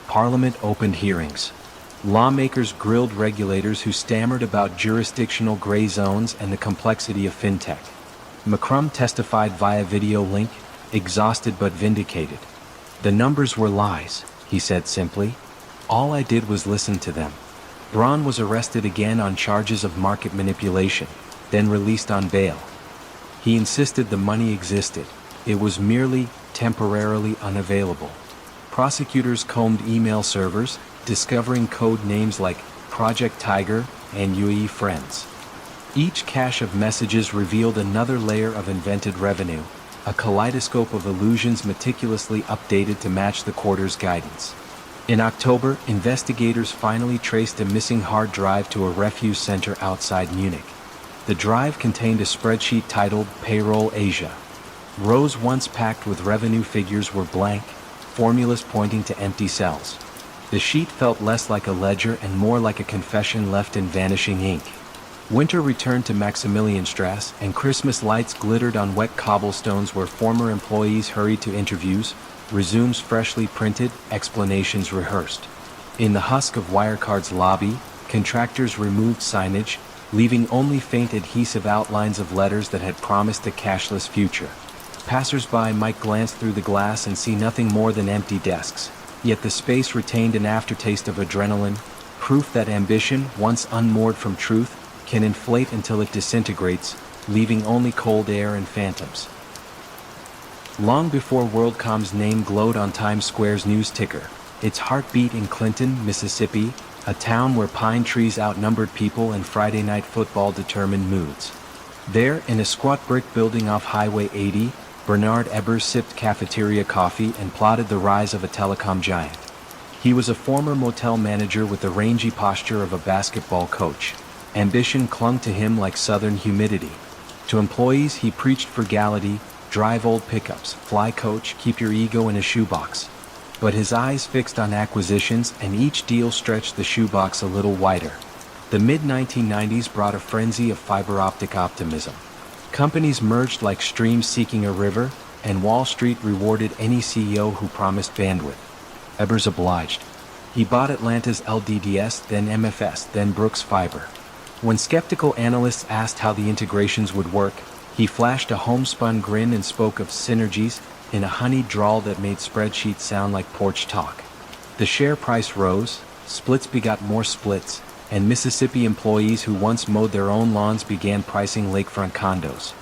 Parliament opened hearings. Lawmakers grilled regulators who stammered about jurisdictional gray zones and the complexity of fintech. Macron testified via video link, exhausted but vindicated. "The numbers were lies," he said simply. "All I did was listen to them." Braun was arrested again on charges of market manipulation, then released on bail. He insisted the money existed. It was merely temporarily unavailable. Prosecutors combed email servers, discovering code names like Project Tiger and UE Friends. Each cache of messages revealed another layer of invented revenue, a kaleidoscope of illusions meticulously updated to match the quarter's guidance. In October, investigators finally traced a missing hard drive to a refuse center outside Munich. The drive contained a spreadsheet titled Payroll Asia. Rows once packed with revenue figures were blank, formulas pointing to empty cells. The sheet felt less like a ledger and more like a confession left in vanishing ink. Winter returned to Maximilianstrasse, and Christmas lights glittered on wet cobblestones where former employees hurried to interviews, resumes freshly printed, explanations rehearsed. In the husk of Wirecard's lobby, contractors removed signage, leaving only faint adhesive outlines of letters that had promised a cashless future. Passers-by might glance through the glass and see nothing more than empty desks, yet the space retained an aftertaste of adrenaline, proof that ambition, once unmoored from truth, can inflate until it disintegrates, leaving only cold air and phantoms. Long before WorldCom's name glowed on Times Square's news ticker, its heart beat in Clinton, Mississippi, a town where pine trees outnumbered people and Friday night football determined moods. There, in a squat brick building off Highway 80, Bernard Ebbers sipped cafeteria coffee and plotted the rise of a telecom giant. He was a former motel manager with the rangy posture of a basketball coach. Ambition clung to him like southern humidity. To employees he preached frugality, drive old pickups, fly coach, keep your ego in a shoebox. But his eyes fixed on acquisitions, and each deal stretched the shoebox a little wider. The mid-1990s brought a frenzy of fiber optic optimism. Companies merged like streams seeking a river, and Wall Street rewarded any CEO who promised bandwidth. Ebbers obliged. He bought Atlanta's LDDS, then MFS, then Brooks Fiber. When skeptical analysts asked how the integrations would work, he flashed a homespun grin and spoke of synergies in a honeyed drawl that made spreadsheets sound like porch talk. The share price rose, splits begot more splits, and Mississippi employees who once mowed their own lawns began pricing lakefront condos.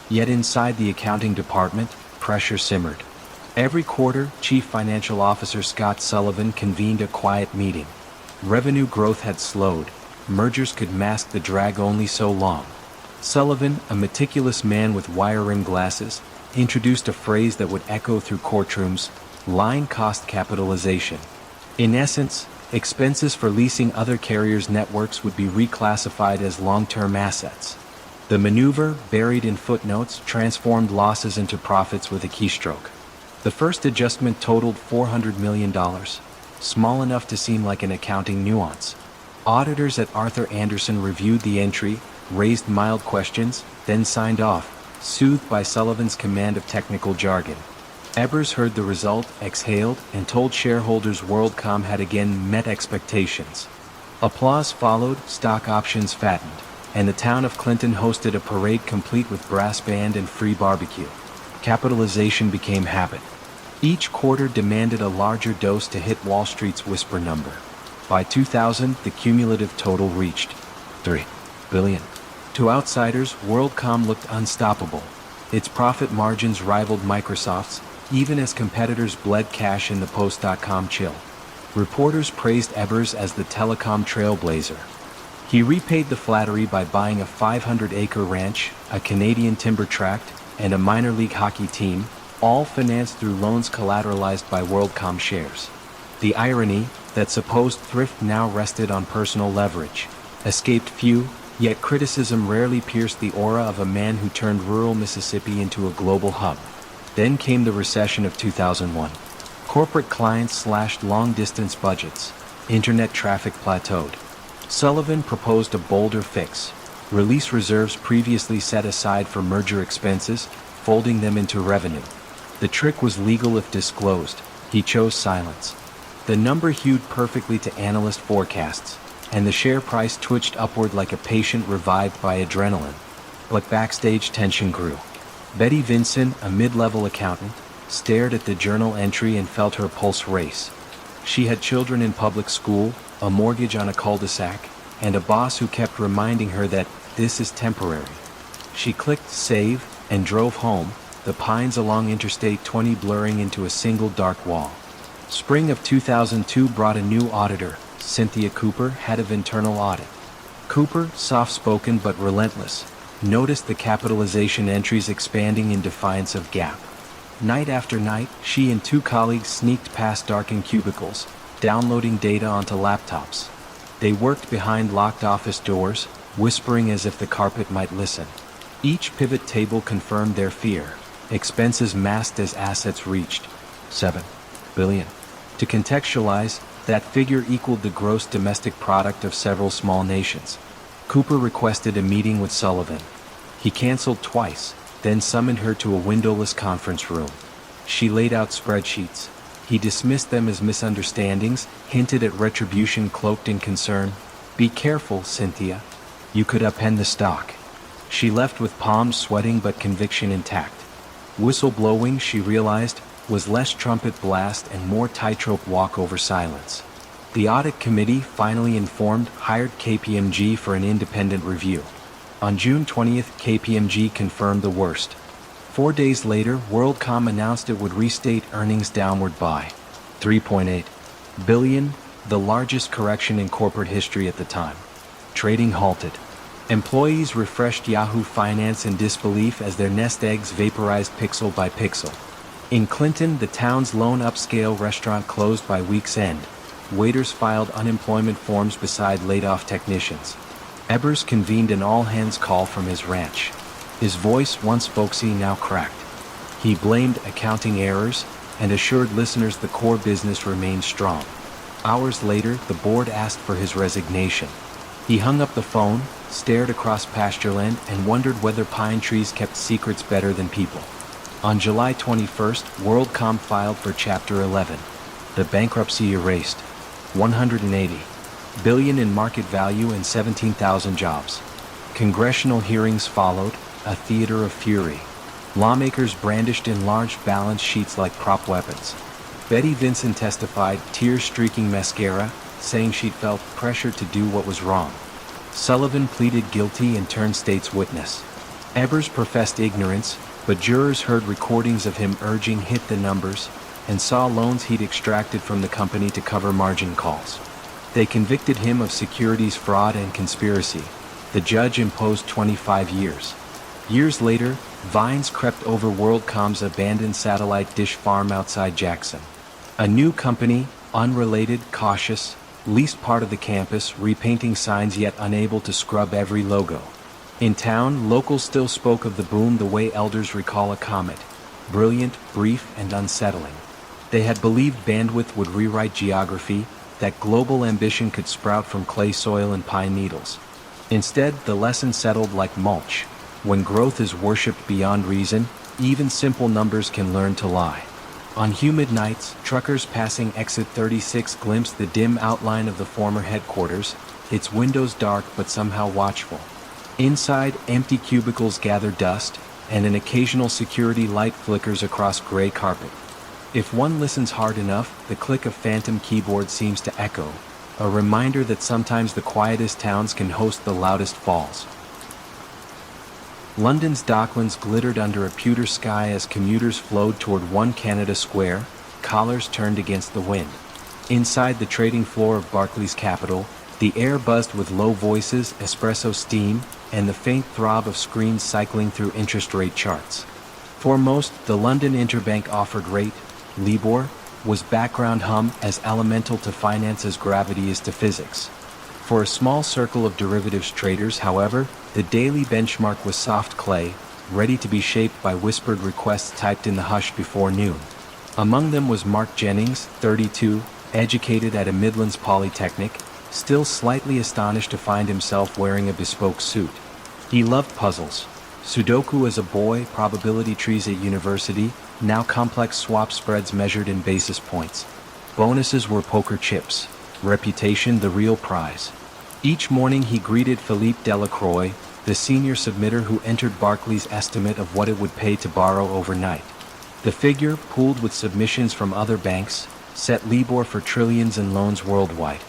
Yet inside the accounting department, pressure simmered. Every quarter, Chief Financial Officer Scott Sullivan convened a quiet meeting. Revenue growth had slowed. Mergers could mask the drag only so long. Sullivan, a meticulous man with wire-rimmed glasses, introduced a phrase that would echo through courtrooms: line cost capitalization. In essence, expenses for leasing other carriers' networks would be reclassified as long-term assets. The maneuver, buried in footnotes, transformed losses into profits with a keystroke. The first adjustment totaled $400 million, small enough to seem like an accounting nuance. Auditors at Arthur Andersen reviewed the entry, raised mild questions, then signed off, soothed by Sullivan's command of technical jargon. Ebbers heard the result, exhaled, and told shareholders WorldCom had again met expectations. Applause followed, stock options fattened, and the town of Clinton hosted a parade complete with brass band and free barbecue. Capitalization became habit. Each quarter demanded a larger dose to hit Wall Street's whisper number. By 2000, the cumulative total reached $3 billion. To outsiders, WorldCom looked unstoppable. Its profit margins rivaled Microsoft's, even as competitors bled cash in the post.com chill. Reporters praised Ebbers as the telecom trailblazer. He repaid the flattery by buying a 500-acre ranch, a Canadian timber tract, and a minor league hockey team, all financed through loans collateralized by WorldCom shares. The irony, that supposed thrift now rested on personal leverage, escaped few, Yet criticism rarely pierced the aura of a man who turned rural Mississippi into a global hub. Then came the recession of 2001. Corporate clients slashed long-distance budgets. Internet traffic plateaued. Sullivan proposed a bolder fix. Release reserves previously set aside for merger expenses, folding them into revenue. The trick was legal if disclosed. He chose silence. The number hewed perfectly to analyst forecasts, and the share price twitched upward like a patient revived by adrenaline. But backstage tension grew. Betty Vinson, a mid-level accountant, stared at the journal entry and felt her pulse race. She had children in public school, a mortgage on a cul-de-sac, and a boss who kept reminding her that this is temporary. She clicked save and drove home, the pines along Interstate 20 blurring into a single dark wall. Spring of 2002 brought a new auditor. Cynthia Cooper, head of internal audit. Cooper, soft-spoken but relentless, noticed the capitalization entries expanding in defiance of GAAP. Night after night, she and two colleagues sneaked past darkened cubicles, downloading data onto laptops. They worked behind locked office doors, whispering as if the carpet might listen. Each pivot table confirmed their fear. Expenses masked as assets reached $7 billion. To contextualize, that figure equaled the gross domestic product of several small nations. Cooper requested a meeting with Sullivan. He canceled twice, then summoned her to a windowless conference room. She laid out spreadsheets. He dismissed them as misunderstandings, hinted at retribution cloaked in concern. "Be careful, Cynthia. You could upend the stock." She left with palms sweating but conviction intact. Whistleblowing, she realized, was less trumpet blast and more tightrope walk over silence. The audit committee, finally informed, hired KPMG for an independent review. On June 20th, KPMG confirmed the worst. 4 days later, WorldCom announced it would restate earnings downward by $3.8 billion, the largest correction in corporate history at the time. Trading halted. Employees refreshed Yahoo Finance in disbelief as their nest eggs vaporized pixel by pixel. In Clinton, the town's lone upscale restaurant closed by week's end. Waiters filed unemployment forms beside laid-off technicians. Ebers convened an all-hands call from his ranch. His voice, once folksy, now cracked. He blamed accounting errors and assured listeners the core business remained strong. Hours later, the board asked for his resignation. He hung up the phone, stared across pastureland, and wondered whether pine trees kept secrets better than people. On July 21st, WorldCom filed for Chapter 11. The bankruptcy erased $180 billion in market value and 17,000 jobs. Congressional hearings followed, a theater of fury. Lawmakers brandished enlarged balance sheets like prop weapons. Betty Vinson testified, tears streaking mascara, saying she'd felt pressure to do what was wrong. Sullivan pleaded guilty and turned state's witness. Ebers professed ignorance, but jurors heard recordings of him urging hit the numbers and saw loans he'd extracted from the company to cover margin calls. They convicted him of securities fraud and conspiracy. The judge imposed 25 years. Years later, vines crept over WorldCom's abandoned satellite dish farm outside Jackson. A new company, unrelated, cautious, leased part of the campus, repainting signs yet unable to scrub every logo. In town, locals still spoke of the boom the way elders recall a comet. Brilliant, brief, and unsettling. They had believed bandwidth would rewrite geography, that global ambition could sprout from clay soil and pine needles. Instead, the lesson settled like mulch. When growth is worshipped beyond reason, even simple numbers can learn to lie. On humid nights, truckers passing exit 36 glimpsed the dim outline of the former headquarters, its windows dark but somehow watchful. Inside, empty cubicles gather dust, and an occasional security light flickers across gray carpet. If one listens hard enough, the click of phantom keyboard seems to echo, a reminder that sometimes the quietest towns can host the loudest falls. London's docklands glittered under a pewter sky as commuters flowed toward One Canada Square, collars turned against the wind. Inside the trading floor of Barclays Capital, the air buzzed with low voices, espresso steam, and the faint throb of screens cycling through interest rate charts. For most, the London Interbank offered rate, LIBOR, was background hum as elemental to finance as gravity is to physics. For a small circle of derivatives traders, however, the daily benchmark was soft clay, ready to be shaped by whispered requests typed in the hush before noon. Among them was Mark Jennings, 32, educated at a Midlands Polytechnic, still slightly astonished to find himself wearing a bespoke suit. He loved puzzles. Sudoku as a boy, probability trees at university, now complex swap spreads measured in basis points. Bonuses were poker chips. Reputation the real prize. Each morning he greeted Philippe Delacroix, the senior submitter who entered Barclays' estimate of what it would pay to borrow overnight. The figure, pooled with submissions from other banks, set LIBOR for trillions in loans worldwide.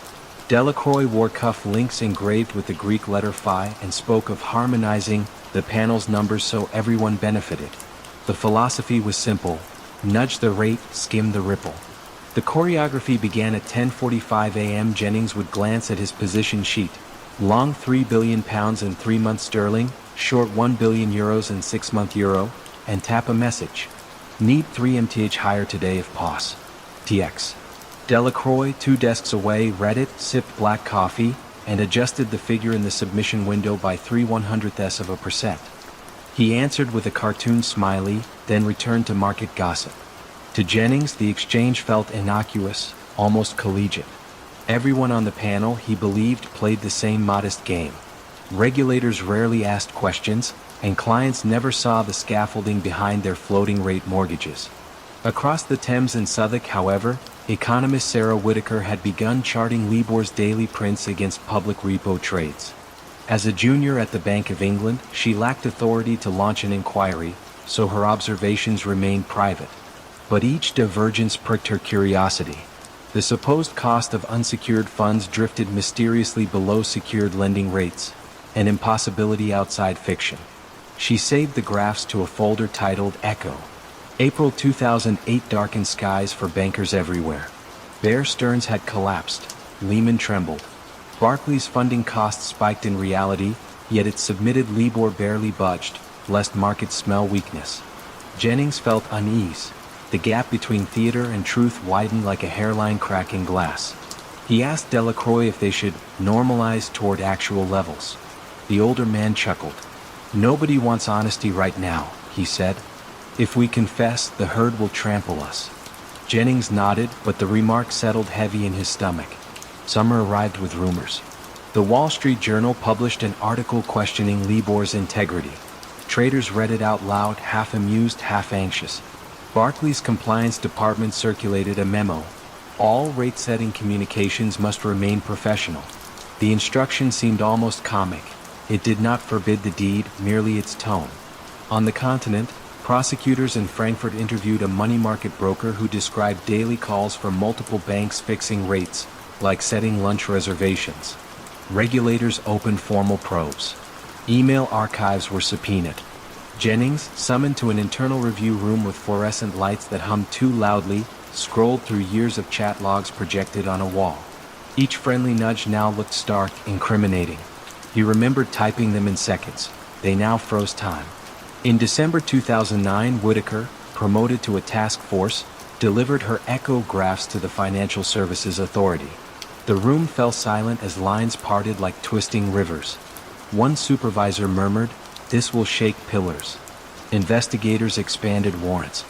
Delacroix wore cuff links engraved with the Greek letter phi and spoke of harmonizing the panel's numbers so everyone benefited. The philosophy was simple: nudge the rate, skim the ripple. The choreography began at 10:45 a.m. Jennings would glance at his position sheet. Long £3 billion in 3 months sterling, short €1 billion in 6-month euro, and tap a message. Need 3 mth higher today if pos. TX. Delacroix, 2 desks away, read it, sipped black coffee, and adjusted the figure in the submission window by 0.03%. He answered with a cartoon smiley, then returned to market gossip. To Jennings, the exchange felt innocuous, almost collegiate. Everyone on the panel, he believed, played the same modest game. Regulators rarely asked questions, and clients never saw the scaffolding behind their floating rate mortgages. Across the Thames in Southwark, however, economist Sarah Whitaker had begun charting LIBOR's daily prints against public repo trades. As a junior at the Bank of England, she lacked authority to launch an inquiry, so her observations remained private. But each divergence pricked her curiosity. The supposed cost of unsecured funds drifted mysteriously below secured lending rates, an impossibility outside fiction. She saved the graphs to a folder titled Echo. April 2008 darkened skies for bankers everywhere. Bear Stearns had collapsed. Lehman trembled. Barclays' funding costs spiked in reality, yet its submitted LIBOR barely budged, lest markets smell weakness. Jennings felt unease. The gap between theater and truth widened like a hairline cracking glass. He asked Delacroix if they should normalize toward actual levels. The older man chuckled. "Nobody wants honesty right now," he said. "If we confess, the herd will trample us." Jennings nodded, but the remark settled heavy in his stomach. Summer arrived with rumors. The Wall Street Journal published an article questioning LIBOR's integrity. Traders read it out loud, half amused, half anxious. Barclays' compliance department circulated a memo. All rate-setting communications must remain professional. The instruction seemed almost comic. It did not forbid the deed, merely its tone. On the continent, prosecutors in Frankfurt interviewed a money market broker who described daily calls from multiple banks fixing rates, like setting lunch reservations. Regulators opened formal probes. Email archives were subpoenaed. Jennings, summoned to an internal review room with fluorescent lights that hummed too loudly, scrolled through years of chat logs projected on a wall. Each friendly nudge now looked stark, incriminating. He remembered typing them in seconds. They now froze time. In December 2009, Whitaker, promoted to a task force, delivered her echo graphs to the Financial Services Authority. The room fell silent as lines parted like twisting rivers. One supervisor murmured, "This will shake pillars." Investigators expanded warrants.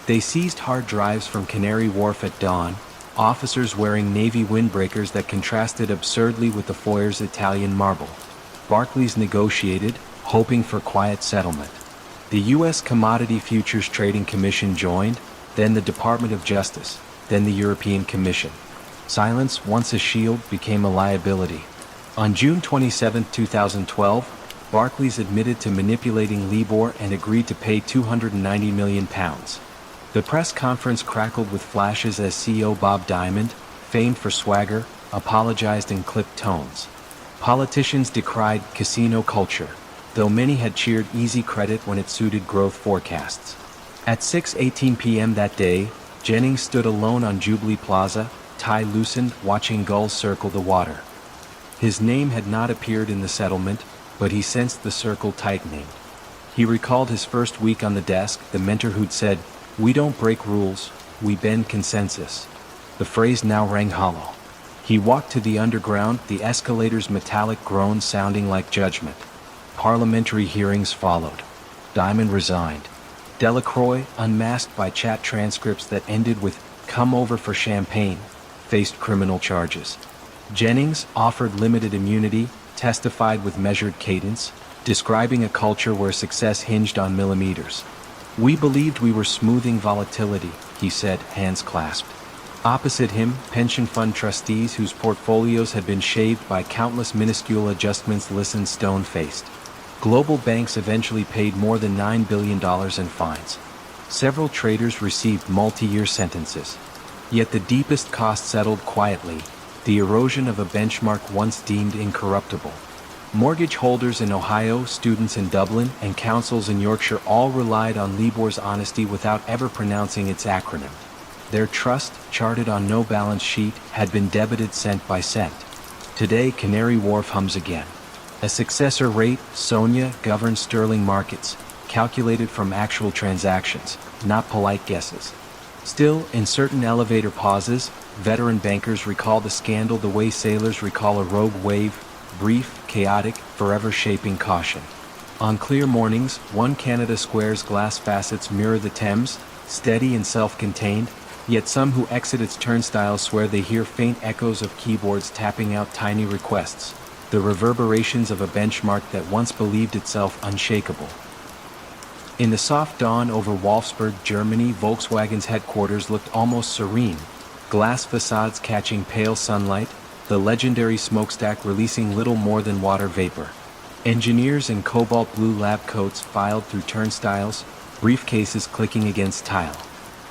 They seized hard drives from Canary Wharf at dawn, officers wearing navy windbreakers that contrasted absurdly with the foyer's Italian marble. Barclays negotiated, hoping for quiet settlement. The U.S. Commodity Futures Trading Commission joined, then the Department of Justice, then the European Commission. Silence, once a shield, became a liability. On June 27, 2012, Barclays admitted to manipulating LIBOR and agreed to pay £290 million. The press conference crackled with flashes as CEO Bob Diamond, famed for swagger, apologized in clipped tones. Politicians decried casino culture, though many had cheered easy credit when it suited growth forecasts. At 6:18 p.m. that day, Jennings stood alone on Jubilee Plaza, tie loosened, watching gulls circle the water. His name had not appeared in the settlement, but he sensed the circle tightening. He recalled his first week on the desk, the mentor who'd said, "We don't break rules, we bend consensus." The phrase now rang hollow. He walked to the underground, the escalator's metallic groan sounding like judgment. Parliamentary hearings followed. Diamond resigned. Delacroix, unmasked by chat transcripts that ended with "come over for champagne," faced criminal charges. Jennings, offered limited immunity, testified with measured cadence, describing a culture where success hinged on millimeters. "We believed we were smoothing volatility," he said, hands clasped. Opposite him, pension fund trustees whose portfolios had been shaved by countless minuscule adjustments listened stone-faced. Global banks eventually paid more than $9 billion in fines. Several traders received multi-year sentences. Yet the deepest cost settled quietly: the erosion of a benchmark once deemed incorruptible. Mortgage holders in Ohio, students in Dublin, and councils in Yorkshire all relied on Libor's honesty without ever pronouncing its acronym. Their trust, charted on no balance sheet, had been debited cent by cent. Today, Canary Wharf hums again. A successor rate, SONIA, governs sterling markets, calculated from actual transactions, not polite guesses. Still, in certain elevator pauses, veteran bankers recall the scandal the way sailors recall a rogue wave: brief, chaotic, forever shaping caution. On clear mornings, One Canada Square's glass facets mirror the Thames, steady and self-contained, yet some who exit its turnstiles swear they hear faint echoes of keyboards tapping out tiny requests, the reverberations of a benchmark that once believed itself unshakable. In the soft dawn over Wolfsburg, Germany, Volkswagen's headquarters looked almost serene, glass facades catching pale sunlight, the legendary smokestack releasing little more than water vapor. Engineers in cobalt blue lab coats filed through turnstiles, briefcases clicking against tile.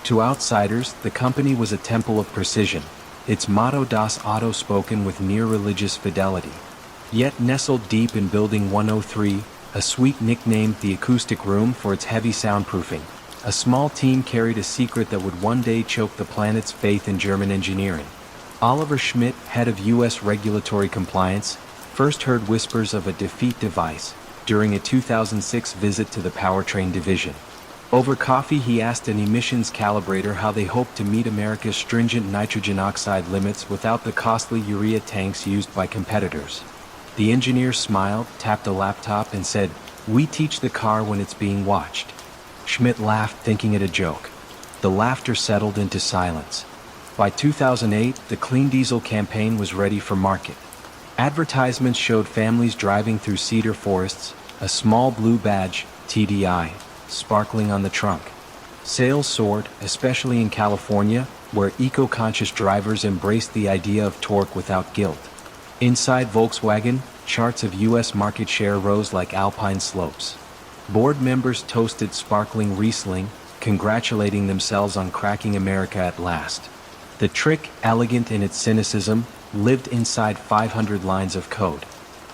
To outsiders, the company was a temple of precision, its motto Das Auto spoken with near-religious fidelity. Yet nestled deep in Building 103, a suite nicknamed the Acoustic Room for its heavy soundproofing, a small team carried a secret that would one day choke the planet's faith in German engineering. Oliver Schmidt, head of U.S. regulatory compliance, first heard whispers of a defeat device during a 2006 visit to the powertrain division. Over coffee, he asked an emissions calibrator how they hoped to meet America's stringent nitrogen oxide limits without the costly urea tanks used by competitors. The engineer smiled, tapped a laptop, and said, "We teach the car when it's being watched." Schmidt laughed, thinking it a joke. The laughter settled into silence. By 2008, the clean diesel campaign was ready for market. Advertisements showed families driving through cedar forests, a small blue badge, TDI, sparkling on the trunk. Sales soared, especially in California, where eco-conscious drivers embraced the idea of torque without guilt. Inside Volkswagen, charts of U.S. market share rose like alpine slopes. Board members toasted sparkling Riesling, congratulating themselves on cracking America at last. The trick, elegant in its cynicism, lived inside 500 lines of code.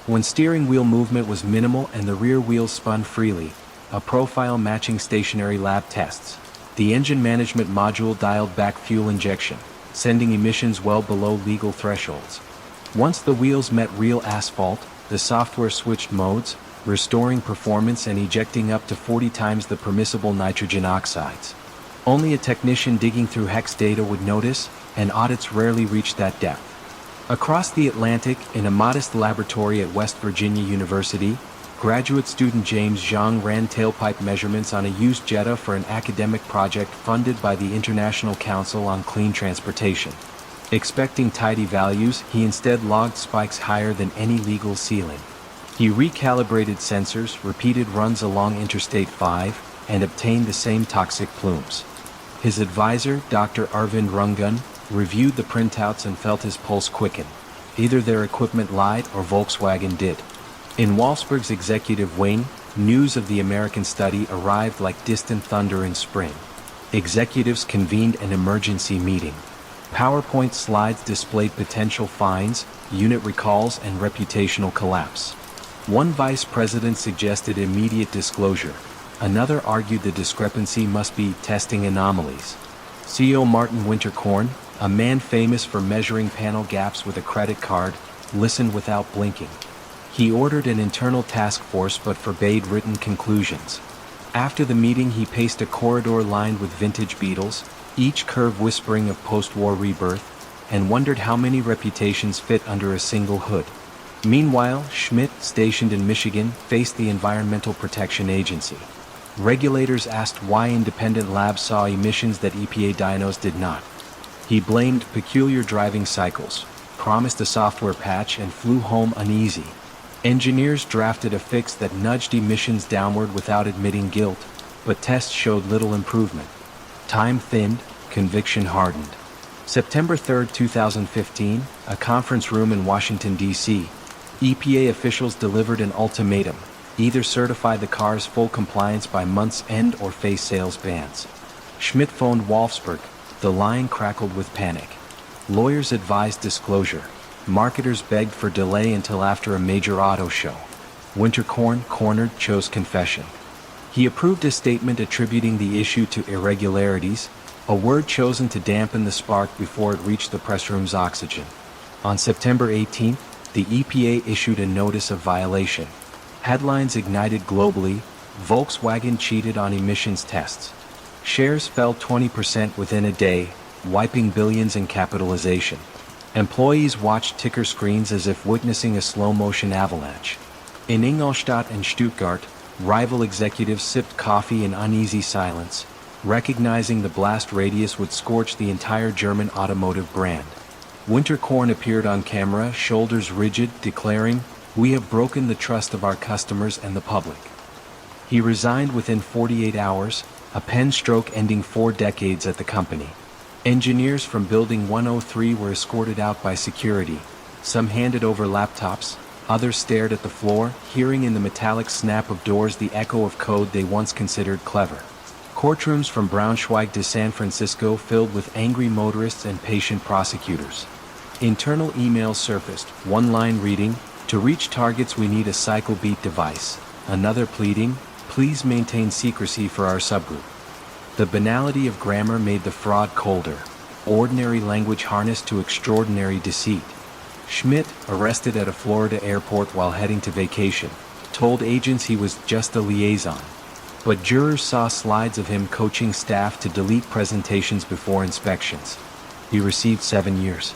When steering wheel movement was minimal and the rear wheels spun freely, a profile matching stationary lab tests, the engine management module dialed back fuel injection, sending emissions well below legal thresholds. Once the wheels met real asphalt, the software switched modes, restoring performance and ejecting up to 40 times the permissible nitrogen oxides. Only a technician digging through hex data would notice, and audits rarely reached that depth. Across the Atlantic, in a modest laboratory at West Virginia University, graduate student James Zhang ran tailpipe measurements on a used Jetta for an academic project funded by the International Council on Clean Transportation. Expecting tidy values, he instead logged spikes higher than any legal ceiling. He recalibrated sensors, repeated runs along Interstate 5, and obtained the same toxic plumes. His advisor, Dr. Arvind Rangan, reviewed the printouts and felt his pulse quicken. Either their equipment lied or Volkswagen did. In Wolfsburg's executive wing, news of the American study arrived like distant thunder in spring. Executives convened an emergency meeting. PowerPoint slides displayed potential fines, unit recalls, and reputational collapse. One vice president suggested immediate disclosure. Another argued the discrepancy must be testing anomalies. CEO Martin Winterkorn, a man famous for measuring panel gaps with a credit card, listened without blinking. He ordered an internal task force but forbade written conclusions. After the meeting, he paced a corridor lined with vintage Beetles, each curve whispering of post-war rebirth, and wondered how many reputations fit under a single hood. Meanwhile, Schmidt, stationed in Michigan, faced the Environmental Protection Agency. Regulators asked why independent labs saw emissions that EPA dynos did not. He blamed peculiar driving cycles, promised a software patch, and flew home uneasy. Engineers drafted a fix that nudged emissions downward without admitting guilt, but tests showed little improvement. Time thinned, conviction hardened. September 3, 2015, a conference room in Washington, D.C. EPA officials delivered an ultimatum: either certify the car's full compliance by month's end or face sales bans. Schmidt phoned Wolfsburg. The line crackled with panic. Lawyers advised disclosure. Marketers begged for delay until after a major auto show. Winterkorn, cornered, chose confession. He approved a statement attributing the issue to irregularities, a word chosen to dampen the spark before it reached the press room's oxygen. On September 18, the EPA issued a notice of violation. Headlines ignited globally: Volkswagen cheated on emissions tests. Shares fell 20% within a day, wiping billions in capitalization. Employees watched ticker screens as if witnessing a slow-motion avalanche. In Ingolstadt and Stuttgart, rival executives sipped coffee in uneasy silence, recognizing the blast radius would scorch the entire German automotive brand. Winterkorn appeared on camera, shoulders rigid, declaring, "We have broken the trust of our customers and the public." He resigned within 48 hours, a pen stroke ending 4 decades at the company. Engineers from Building 103 were escorted out by security. Some handed over laptops, others stared at the floor, hearing in the metallic snap of doors the echo of code they once considered clever. Courtrooms from Braunschweig to San Francisco filled with angry motorists and patient prosecutors. Internal emails surfaced, one line reading, "To reach targets we need a cycle beat device." Another pleading, "Please maintain secrecy for our subgroup." The banality of grammar made the fraud colder. Ordinary language harnessed to extraordinary deceit. Schmidt, arrested at a Florida airport while heading to vacation, told agents he was just a liaison. But jurors saw slides of him coaching staff to delete presentations before inspections. He received 7 years.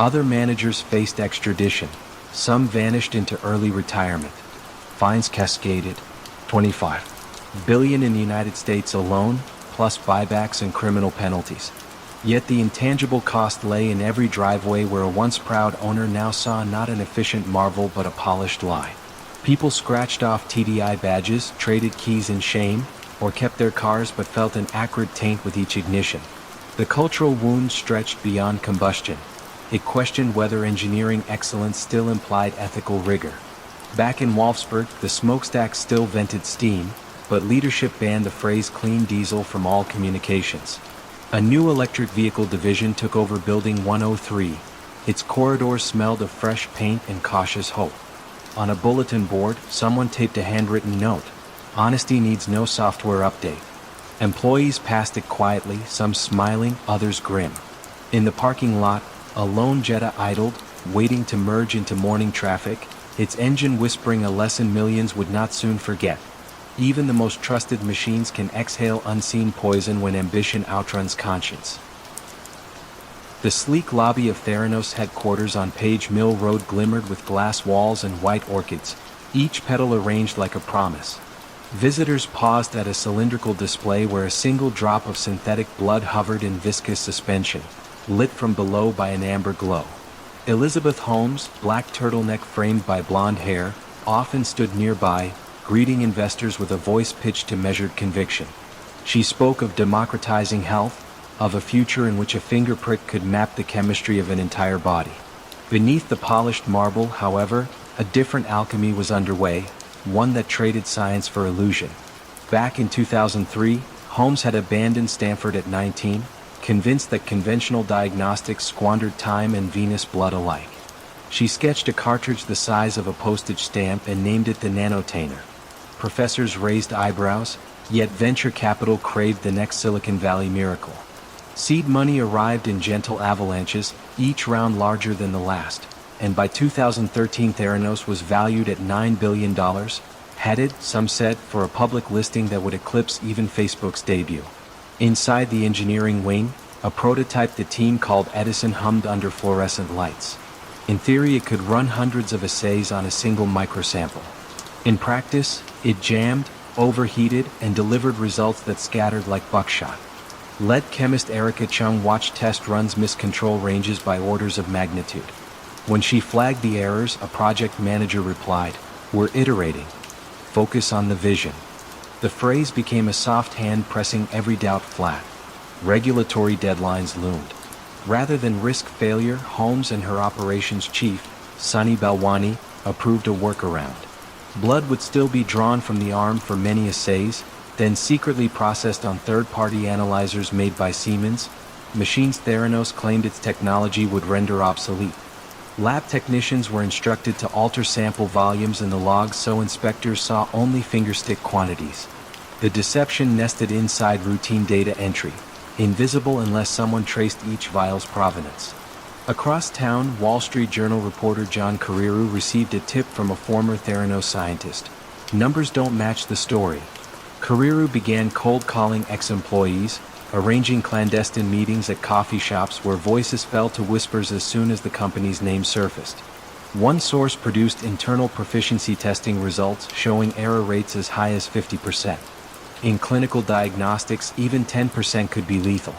Other managers faced extradition. Some vanished into early retirement. Fines cascaded. $25 billion in the United States alone, plus buybacks and criminal penalties. Yet the intangible cost lay in every driveway where a once proud owner now saw not an efficient marvel but a polished lie. People scratched off TDI badges, traded keys in shame, or kept their cars but felt an acrid taint with each ignition. The cultural wound stretched beyond combustion. It questioned whether engineering excellence still implied ethical rigor. Back in Wolfsburg, the smokestack still vented steam, but leadership banned the phrase clean diesel from all communications. A new electric vehicle division took over Building 103. Its corridors smelled of fresh paint and cautious hope. On a bulletin board, someone taped a handwritten note: "Honesty needs no software update." Employees passed it quietly, some smiling, others grim. In the parking lot, a lone Jetta idled, waiting to merge into morning traffic, its engine whispering a lesson millions would not soon forget. Even the most trusted machines can exhale unseen poison when ambition outruns conscience. The sleek lobby of Theranos headquarters on Page Mill Road glimmered with glass walls and white orchids, each petal arranged like a promise. Visitors paused at a cylindrical display where a single drop of synthetic blood hovered in viscous suspension, lit from below by an amber glow. Elizabeth Holmes, black turtleneck framed by blonde hair, often stood nearby, greeting investors with a voice pitched to measured conviction. She spoke of democratizing health, of a future in which a finger prick could map the chemistry of an entire body. Beneath the polished marble, however, a different alchemy was underway, one that traded science for illusion. Back in 2003, Holmes had abandoned Stanford at 19, convinced that conventional diagnostics squandered time and venous blood alike. She sketched a cartridge the size of a postage stamp and named it the Nanotainer. Professors raised eyebrows, yet venture capital craved the next Silicon Valley miracle. Seed money arrived in gentle avalanches, each round larger than the last, and by 2013 Theranos was valued at $9 billion, headed, some said, for a public listing that would eclipse even Facebook's debut. Inside the engineering wing, A prototype the team called Edison hummed under fluorescent lights. In theory, it could run hundreds of assays on a single microsample. In practice, it jammed, overheated, and delivered results that scattered like buckshot. Lead chemist Erica Chung watched test runs miss control ranges by orders of magnitude. When she flagged the errors, a project manager replied, "We're iterating. Focus on the vision." The phrase became a soft hand pressing every doubt flat. Regulatory deadlines loomed. Rather than risk failure, Holmes and her operations chief, Sunny Balwani, approved a workaround. Blood would still be drawn from the arm for many assays, then secretly processed on third-party analyzers made by Siemens. Machines Theranos claimed its technology would render obsolete. Lab technicians were instructed to alter sample volumes in the logs so inspectors saw only fingerstick quantities. The deception nested inside routine data entry, invisible unless someone traced each vial's provenance. Across town, Wall Street Journal reporter John Carreyrou received a tip from a former Theranos scientist. Numbers don't match the story. Carreyrou began cold calling ex-employees, arranging clandestine meetings at coffee shops where voices fell to whispers as soon as the company's name surfaced. One source produced internal proficiency testing results showing error rates as high as 50%. In clinical diagnostics, even 10% could be lethal.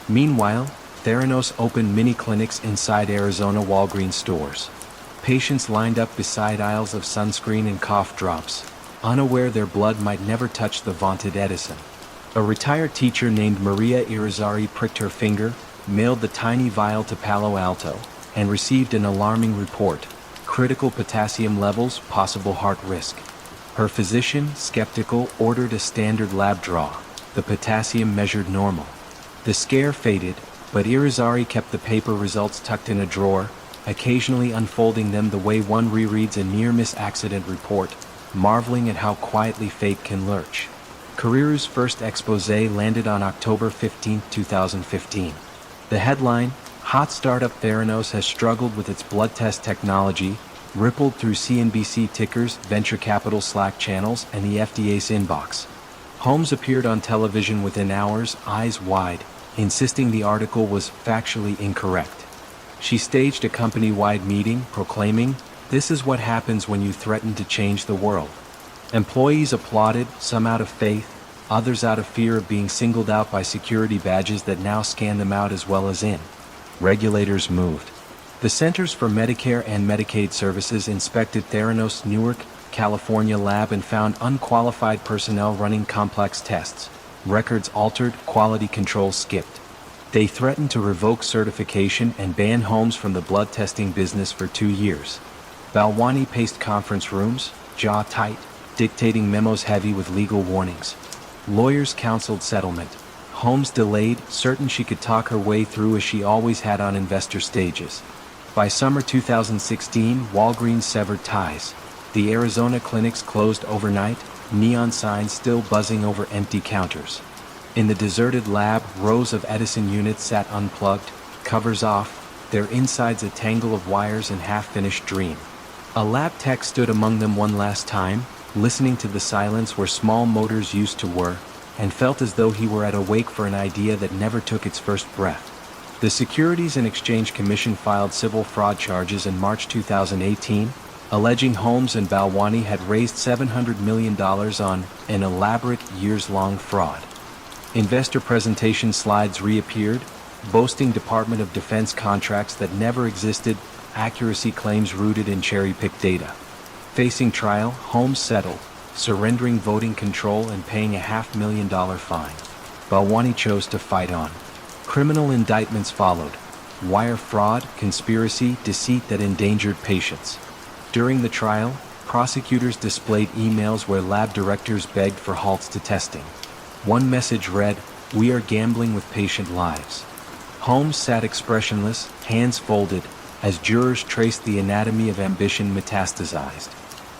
Meanwhile, Theranos opened mini-clinics inside Arizona Walgreens stores. Patients lined up beside aisles of sunscreen and cough drops, unaware their blood might never touch the vaunted Edison. A retired teacher named Maria Irizarry pricked her finger, mailed the tiny vial to Palo Alto, and received an alarming report: critical potassium levels, possible heart risk. Her physician, skeptical, ordered a standard lab draw. The potassium measured normal. The scare faded, but Irizarry kept the paper results tucked in a drawer, occasionally unfolding them the way one rereads a near-miss accident report, marveling at how quietly fate can lurch. Carreyrou's first exposé landed on October 15, 2015. The headline, "Hot Startup Theranos Has Struggled with Its Blood Test Technology," rippled through CNBC tickers, venture capital Slack channels, and the FDA's inbox. Holmes appeared on television within hours, eyes wide, insisting the article was factually incorrect. She staged a company-wide meeting, proclaiming, "This is what happens when you threaten to change the world." Employees applauded, some out of faith, others out of fear of being singled out by security badges that now scan them out as well as in. Regulators moved. The Centers for Medicare and Medicaid Services inspected Theranos' Newark, California lab and found unqualified personnel running complex tests. Records altered, quality control skipped. They threatened to revoke certification and ban Holmes from the blood testing business for 2 years. Balwani paced conference rooms, jaw tight, dictating memos heavy with legal warnings. Lawyers counseled settlement. Holmes delayed, certain she could talk her way through as she always had on investor stages. By summer 2016, Walgreens severed ties. The Arizona clinics closed overnight, neon signs still buzzing over empty counters. In the deserted lab, rows of Edison units sat unplugged, covers off, their insides a tangle of wires and half-finished dream. A lab tech stood among them one last time, listening to the silence where small motors used to whir, and felt as though he were at a wake for an idea that never took its first breath. The Securities and Exchange Commission filed civil fraud charges in March 2018, alleging Holmes and Balwani had raised $700 million on an elaborate, years-long fraud. Investor presentation slides reappeared, boasting Department of Defense contracts that never existed, accuracy claims rooted in cherry-picked data. Facing trial, Holmes settled, surrendering voting control and paying a $500,000 fine. Balwani chose to fight on. Criminal indictments followed: wire fraud, conspiracy, deceit that endangered patients. During the trial, prosecutors displayed emails where lab directors begged for halts to testing. One message read, "We are gambling with patient lives." Holmes sat expressionless, hands folded, as jurors traced the anatomy of ambition metastasized.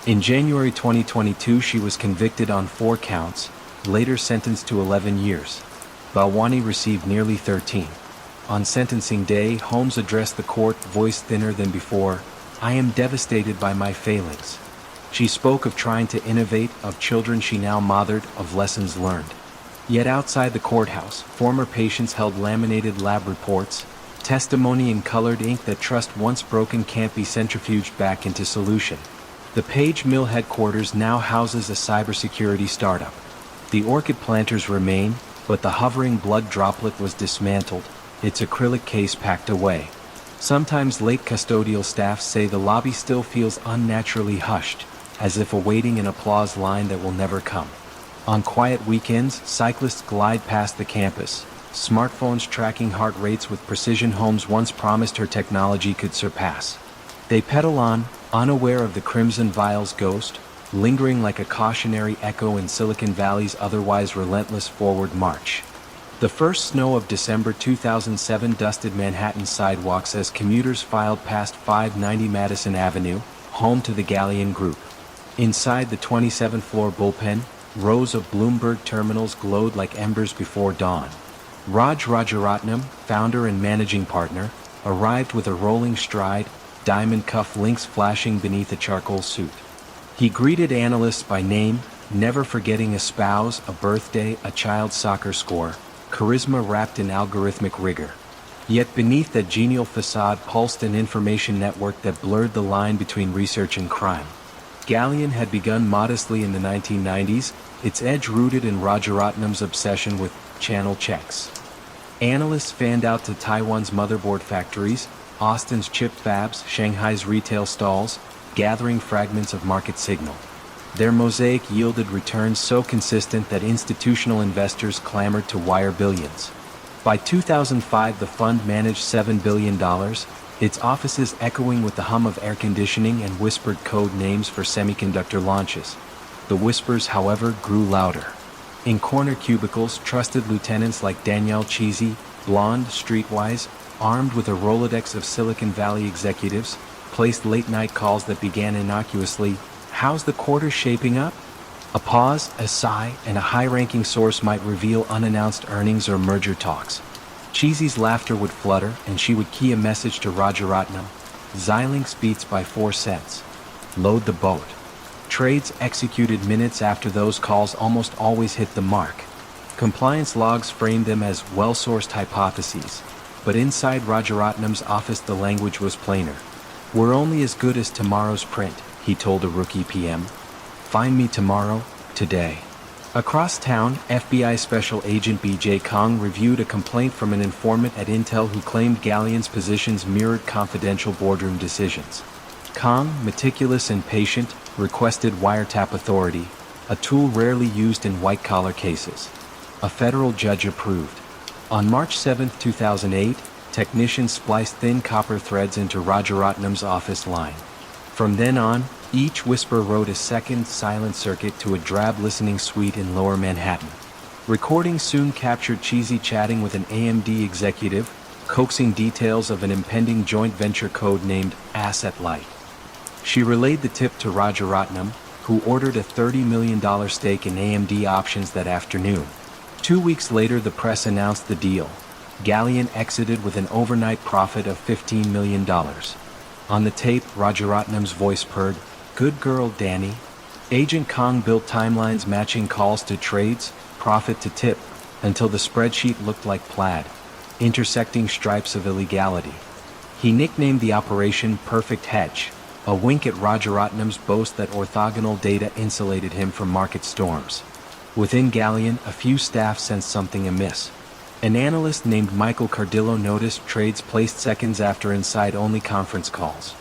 In January 2022, she was convicted on 4 counts, later sentenced to 11 years. Balwani received nearly 13. On sentencing day, Holmes addressed the court, voice thinner than before, "I am devastated by my failings." She spoke of trying to innovate, of children she now mothered, of lessons learned. Yet outside the courthouse, former patients held laminated lab reports, testimony in colored ink that trust once broken can't be centrifuged back into solution. The Page Mill headquarters now houses a cybersecurity startup. The orchid planters remain, but the hovering blood droplet was dismantled, its acrylic case packed away. Sometimes late custodial staff say the lobby still feels unnaturally hushed, as if awaiting an applause line that will never come. On quiet weekends, cyclists glide past the campus, smartphones tracking heart rates with precision Holmes once promised her technology could surpass. They pedal on, unaware of the Crimson Vial's ghost, lingering like a cautionary echo in Silicon Valley's otherwise relentless forward march. The first snow of December 2007 dusted Manhattan's sidewalks as commuters filed past 590 Madison Avenue, home to the Galleon Group. Inside the 27th-floor bullpen, rows of Bloomberg terminals glowed like embers before dawn. Raj Rajaratnam, founder and managing partner, arrived with a rolling stride, diamond cuff links flashing beneath a charcoal suit. He greeted analysts by name, never forgetting a spouse, a birthday, a child's soccer score, charisma wrapped in algorithmic rigor. Yet beneath that genial facade pulsed an information network that blurred the line between research and crime. Galleon had begun modestly in the 1990s, its edge rooted in Rajaratnam's obsession with channel checks. Analysts fanned out to Taiwan's motherboard factories, Austin's chip fabs, Shanghai's retail stalls, gathering fragments of market signal. Their mosaic yielded returns so consistent that institutional investors clamored to wire billions. By 2005, the fund managed $7 billion, its offices echoing with the hum of air conditioning and whispered code names for semiconductor launches. The whispers, however, grew louder. In corner cubicles, trusted lieutenants like Danielle Cheesy, blonde, streetwise, armed with a Rolodex of Silicon Valley executives, placed late-night calls that began innocuously, "How's the quarter shaping up?" A pause, a sigh, and a high-ranking source might reveal unannounced earnings or merger talks. Cheesy's laughter would flutter, and she would key a message to Rajaratnam. Xilinx beats by 4 cents. Load the boat. Trades executed minutes after those calls almost always hit the mark. Compliance logs framed them as well-sourced hypotheses. But inside Rajaratnam's office the language was plainer. "We're only as good as tomorrow's print," he told a rookie PM. "Find me tomorrow, today." Across town, FBI Special Agent B.J. Kong reviewed a complaint from an informant at Intel who claimed Galleon's positions mirrored confidential boardroom decisions. Kong, meticulous and patient, requested wiretap authority, a tool rarely used in white-collar cases. A federal judge approved. On March 7, 2008, technicians spliced thin copper threads into Rajaratnam's office line. From then on, each whisper rode a second silent circuit to a drab listening suite in lower Manhattan. Recordings soon captured Cheesy chatting with an AMD executive, coaxing details of an impending joint venture code-named Asset Light. She relayed the tip to Rajaratnam, who ordered a $30 million stake in AMD options that afternoon. 2 weeks later, the press announced the deal. Galleon exited with an overnight profit of $15 million. On the tape, Rajaratnam's voice purred, "Good girl, Danny." Agent Kong built timelines matching calls to trades, profit to tip, until the spreadsheet looked like plaid, intersecting stripes of illegality. He nicknamed the operation Perfect Hedge, a wink at Rajaratnam's boast that orthogonal data insulated him from market storms. Within Galleon, a few staff sensed something amiss. An analyst named Michael Cardillo noticed trades placed seconds after inside-only conference calls.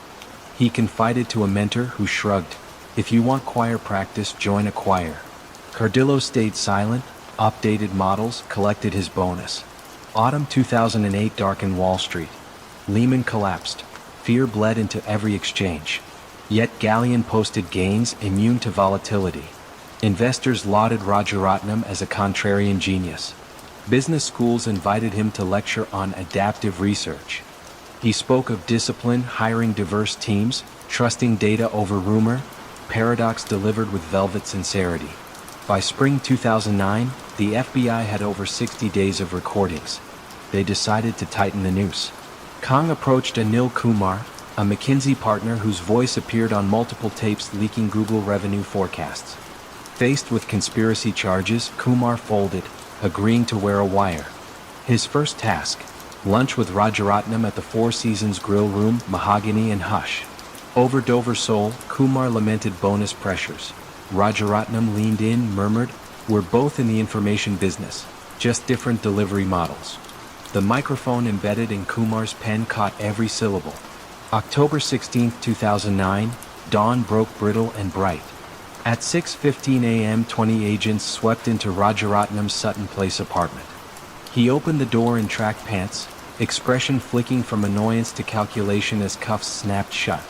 He confided to a mentor who shrugged, "If you want choir practice, join a choir." Cardillo stayed silent, updated models, collected his bonus. Autumn 2008 darkened Wall Street. Lehman collapsed. Fear bled into every exchange. Yet Galleon posted gains immune to volatility. Investors lauded Rajaratnam as a contrarian genius. Business schools invited him to lecture on adaptive research. He spoke of discipline, hiring diverse teams, trusting data over rumor, paradox delivered with velvet sincerity. By spring 2009, the FBI had over 60 days of recordings. They decided to tighten the noose. Kong approached Anil Kumar, a McKinsey partner whose voice appeared on multiple tapes leaking Google revenue forecasts. Faced with conspiracy charges, Kumar folded, agreeing to wear a wire. His first task, lunch with Rajaratnam at the Four Seasons Grill Room, Mahogany and Hush. Over Dover Soul, Kumar lamented bonus pressures. Rajaratnam leaned in, murmured, "We're both in the information business, just different delivery models." The microphone embedded in Kumar's pen caught every syllable. October 16, 2009, dawn broke brittle and bright. At 6:15 a.m., 20 agents swept into Rajaratnam's Sutton Place apartment. He opened the door in track pants, expression flicking from annoyance to calculation as cuffs snapped shut.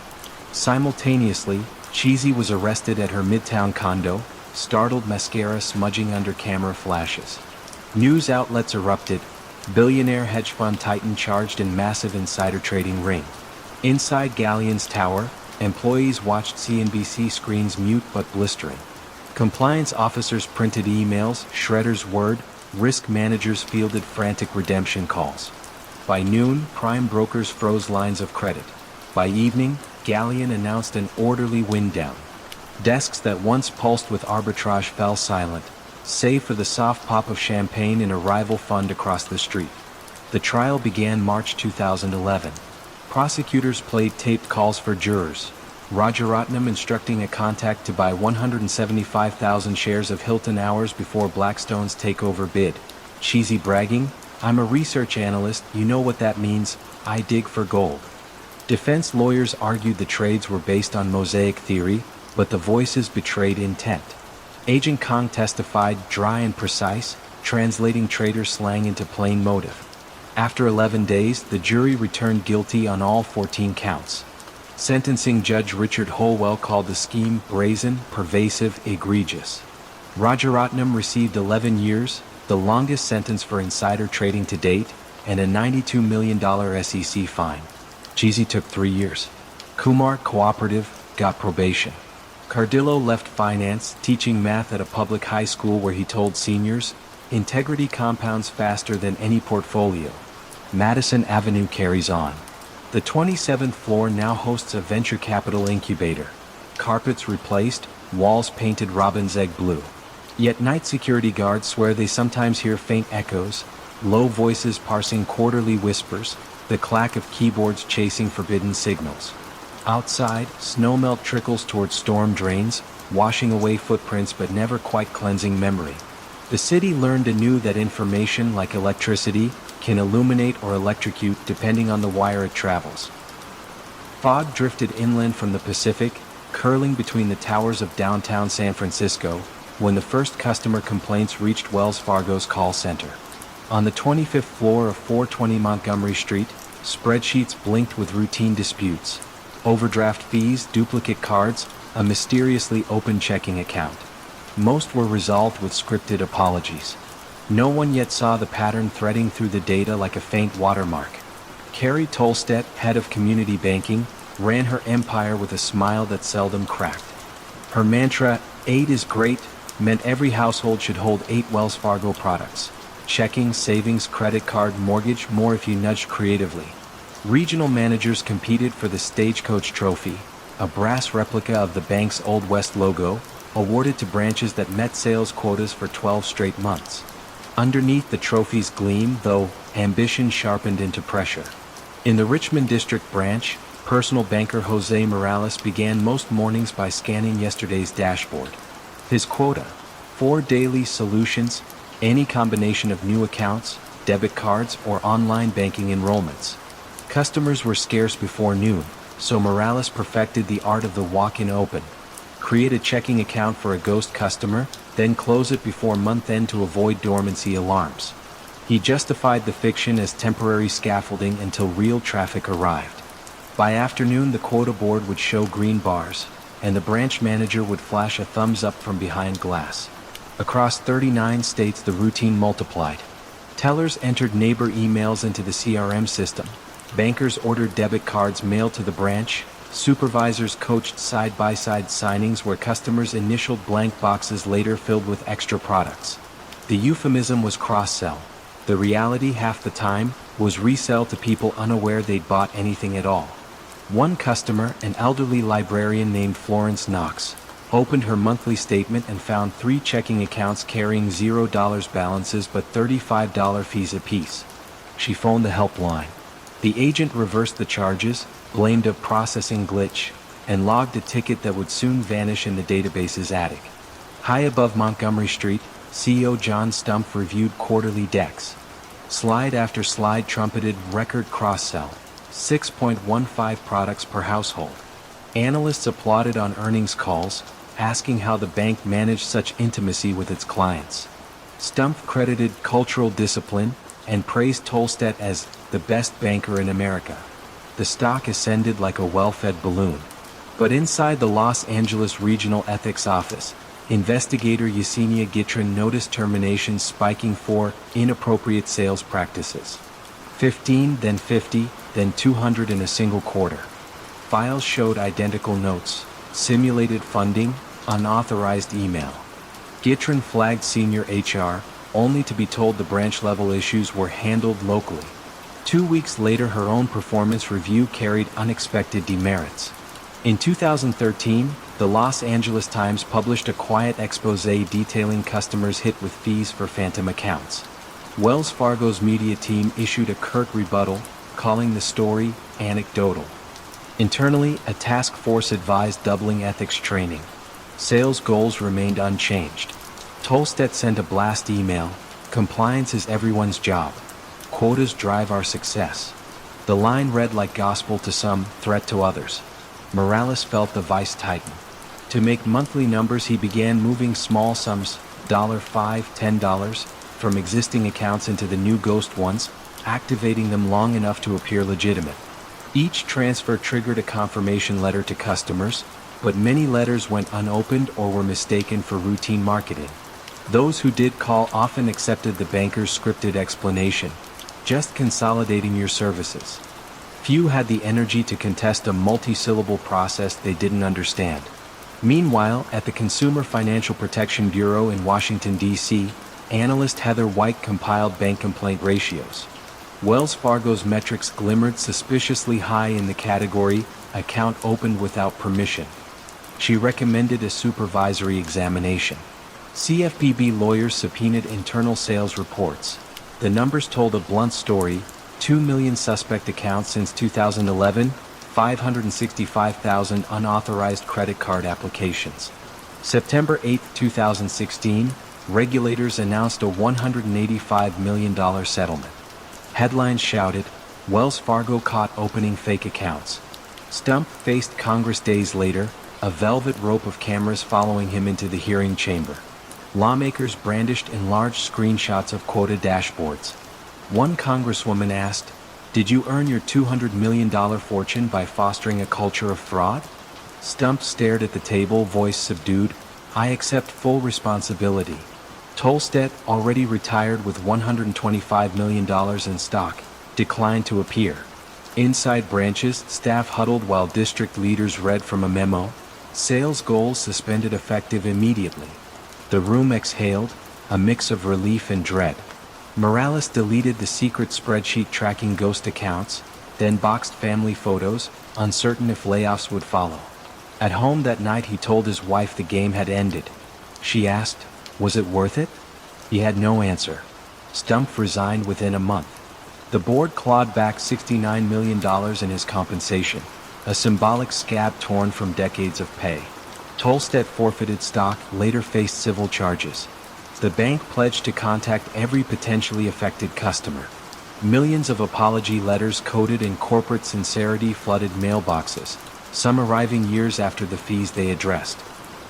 Simultaneously, Cheesy was arrested at her Midtown condo, startled mascara smudging under camera flashes. News outlets erupted. Billionaire hedge fund titan charged in massive insider trading ring. Inside Galleon's tower, employees watched CNBC screens mute but blistering. Compliance officers printed emails, shredders word, risk managers fielded frantic redemption calls. By noon, prime brokers froze lines of credit. By evening, Galleon announced an orderly wind down. Desks that once pulsed with arbitrage fell silent, save for the soft pop of champagne in a rival fund across the street. The trial began March 2011. Prosecutors played taped calls for jurors. Rajaratnam instructing a contact to buy 175,000 shares of Hilton hours before Blackstone's takeover bid. Cheesy bragging, "I'm a research analyst, you know what that means, I dig for gold." Defense lawyers argued the trades were based on mosaic theory, but the voices betrayed intent. Agent Kong testified, dry and precise, translating trader slang into plain motive. After 11 days, the jury returned guilty on all 14 counts. Sentencing Judge Richard Holwell called the scheme brazen, pervasive, egregious. Rajaratnam received 11 years, the longest sentence for insider trading to date, and a $92 million SEC fine. Cheesy took 3 years. Kumar, cooperative, got probation. Cardillo left finance, teaching math at a public high school where he told seniors, "Integrity compounds faster than any portfolio." Madison Avenue carries on. The 27th floor now hosts a venture capital incubator. Carpets replaced, walls painted robin's egg blue. Yet night security guards swear they sometimes hear faint echoes, low voices parsing quarterly whispers, the clack of keyboards chasing forbidden signals. Outside, snowmelt trickles towards storm drains, washing away footprints but never quite cleansing memory. The city learned anew that information, like electricity, can illuminate or electrocute depending on the wire it travels. Fog drifted inland from the Pacific, curling between the towers of downtown San Francisco, when the first customer complaints reached Wells Fargo's call center. On the 25th floor of 420 Montgomery Street, spreadsheets blinked with routine disputes. Overdraft fees, duplicate cards, a mysteriously open checking account. Most were resolved with scripted apologies. No one yet saw the pattern threading through the data like a faint watermark. Carrie Tolstedt, head of community banking, ran her empire with a smile that seldom cracked. Her mantra, "8 is great," meant every household should hold 8 Wells Fargo products. Checking, savings, credit card, mortgage, more if you nudged creatively. Regional managers competed for the Stagecoach Trophy, a brass replica of the bank's Old West logo, awarded to branches that met sales quotas for 12 straight months. Underneath the trophy's gleam, though, ambition sharpened into pressure. In the Richmond District branch, personal banker Jose Morales began most mornings by scanning yesterday's dashboard. His quota, 4 daily solutions, any combination of new accounts, debit cards, or online banking enrollments. Customers were scarce before noon, so Morales perfected the art of the walk-in open. Create a checking account for a ghost customer, then close it before month-end to avoid dormancy alarms. He justified the fiction as temporary scaffolding until real traffic arrived. By afternoon, the quota board would show green bars, and the branch manager would flash a thumbs up from behind glass. Across 39 states, the routine multiplied. Tellers entered neighbor emails into the CRM system. Bankers ordered debit cards mailed to the branch. Supervisors coached side-by-side signings where customers initialed blank boxes later filled with extra products. The euphemism was cross-sell. The reality, half the time, was resell to people unaware they'd bought anything at all. One customer, an elderly librarian named Florence Knox, Opened her monthly statement and found 3 checking accounts carrying $0 balances but $35 fees apiece. She phoned the helpline. The agent reversed the charges, blamed a processing glitch, and logged a ticket that would soon vanish in the database's attic. High above Montgomery Street, CEO John Stumpf reviewed quarterly decks. Slide after slide trumpeted record cross-sell, 6.15 products per household. Analysts applauded on earnings calls, asking how the bank managed such intimacy with its clients. Stumpf credited cultural discipline and praised Tolstedt as the best banker in America. The stock ascended like a well-fed balloon. But inside the Los Angeles Regional Ethics Office, investigator Yesenia Gitrin noticed terminations spiking for inappropriate sales practices. 15, then 50, then 200 in a single quarter. Files showed identical notes, simulated funding, unauthorized email. Gitrin flagged senior HR, only to be told the branch-level issues were handled locally. 2 weeks later, her own performance review carried unexpected demerits. In 2013, the Los Angeles Times published a quiet exposé detailing customers hit with fees for phantom accounts. Wells Fargo's media team issued a curt rebuttal, calling the story anecdotal. Internally, a task force advised doubling ethics training. Sales goals remained unchanged. Tolstedt sent a blast email, "Compliance is everyone's job. Quotas drive our success." The line read like gospel to some, threat to others. Morales felt the vice tighten. To make monthly numbers, he began moving small sums, $5, $10, from existing accounts into the new ghost ones, activating them long enough to appear legitimate. Each transfer triggered a confirmation letter to customers, but many letters went unopened or were mistaken for routine marketing. Those who did call often accepted the banker's scripted explanation, "Just consolidating your services." Few had the energy to contest a multi-syllable process they didn't understand. Meanwhile, at the Consumer Financial Protection Bureau in Washington, D.C., analyst Heather White compiled bank complaint ratios. Wells Fargo's metrics glimmered suspiciously high in the category, "account opened without permission." She recommended a supervisory examination. CFPB lawyers subpoenaed internal sales reports. The numbers told a blunt story: 2 million suspect accounts since 2011, 565,000 unauthorized credit card applications. September 8, 2016, regulators announced a $185 million settlement. Headlines shouted, "Wells Fargo caught opening fake accounts." Stumpf faced Congress days later, a velvet rope of cameras following him into the hearing chamber. Lawmakers brandished enlarged screenshots of quota dashboards. One congresswoman asked, "Did you earn your $200 million fortune by fostering a culture of fraud?" Stumpf stared at the table, voice subdued, "I accept full responsibility." Tolstedt, already retired with $125 million in stock, declined to appear. Inside branches, staff huddled while district leaders read from a memo. Sales goals suspended effective immediately. The room exhaled, a mix of relief and dread. Morales deleted the secret spreadsheet tracking ghost accounts, then boxed family photos, uncertain if layoffs would follow. At home that night, he told his wife the game had ended. She asked, "Was it worth it?" He had no answer. Stumpf resigned within a month. The board clawed back $69 million in his compensation, a symbolic scab torn from decades of pay. Tolstedt forfeited stock, later faced civil charges. The bank pledged to contact every potentially affected customer. Millions of apology letters coded in corporate sincerity flooded mailboxes, some arriving years after the fees they addressed.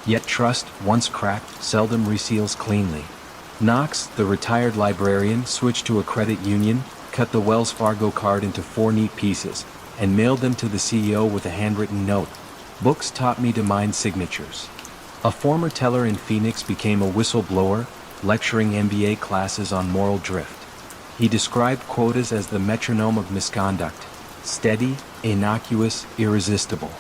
Yet trust, once cracked, seldom reseals cleanly. Knox, the retired librarian, switched to a credit union, cut the Wells Fargo card into 4 neat pieces, and mailed them to the CEO with a handwritten note. "Books taught me to mind signatures." A former teller in Phoenix became a whistleblower, lecturing MBA classes on moral drift. He described quotas as the metronome of misconduct: steady, innocuous, irresistible.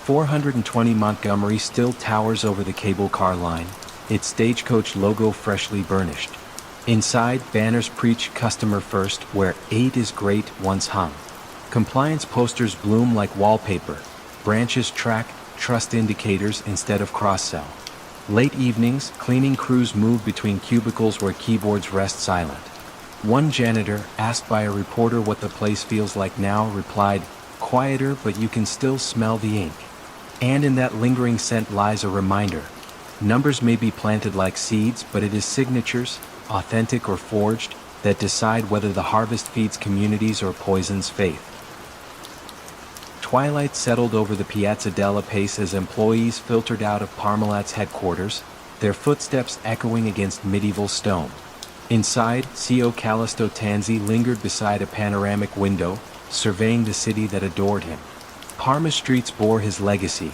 420 Montgomery still towers over the cable car line, its stagecoach logo freshly burnished. Inside, banners preach customer first, where 8 is great once hung. Compliance posters bloom like wallpaper. Branches track, trust indicators instead of cross-sell. Late evenings, cleaning crews move between cubicles where keyboards rest silent. One janitor, asked by a reporter what the place feels like now, replied, "Quieter, but you can still smell the ink." And in that lingering scent lies a reminder. Numbers may be planted like seeds, but it is signatures, authentic or forged, that decide whether the harvest feeds communities or poisons faith. Twilight settled over the Piazza della Pace as employees filtered out of Parmalat's headquarters, their footsteps echoing against medieval stone. Inside, C.O. Callisto Tanzi lingered beside a panoramic window, surveying the city that adored him. Parma streets bore his legacy.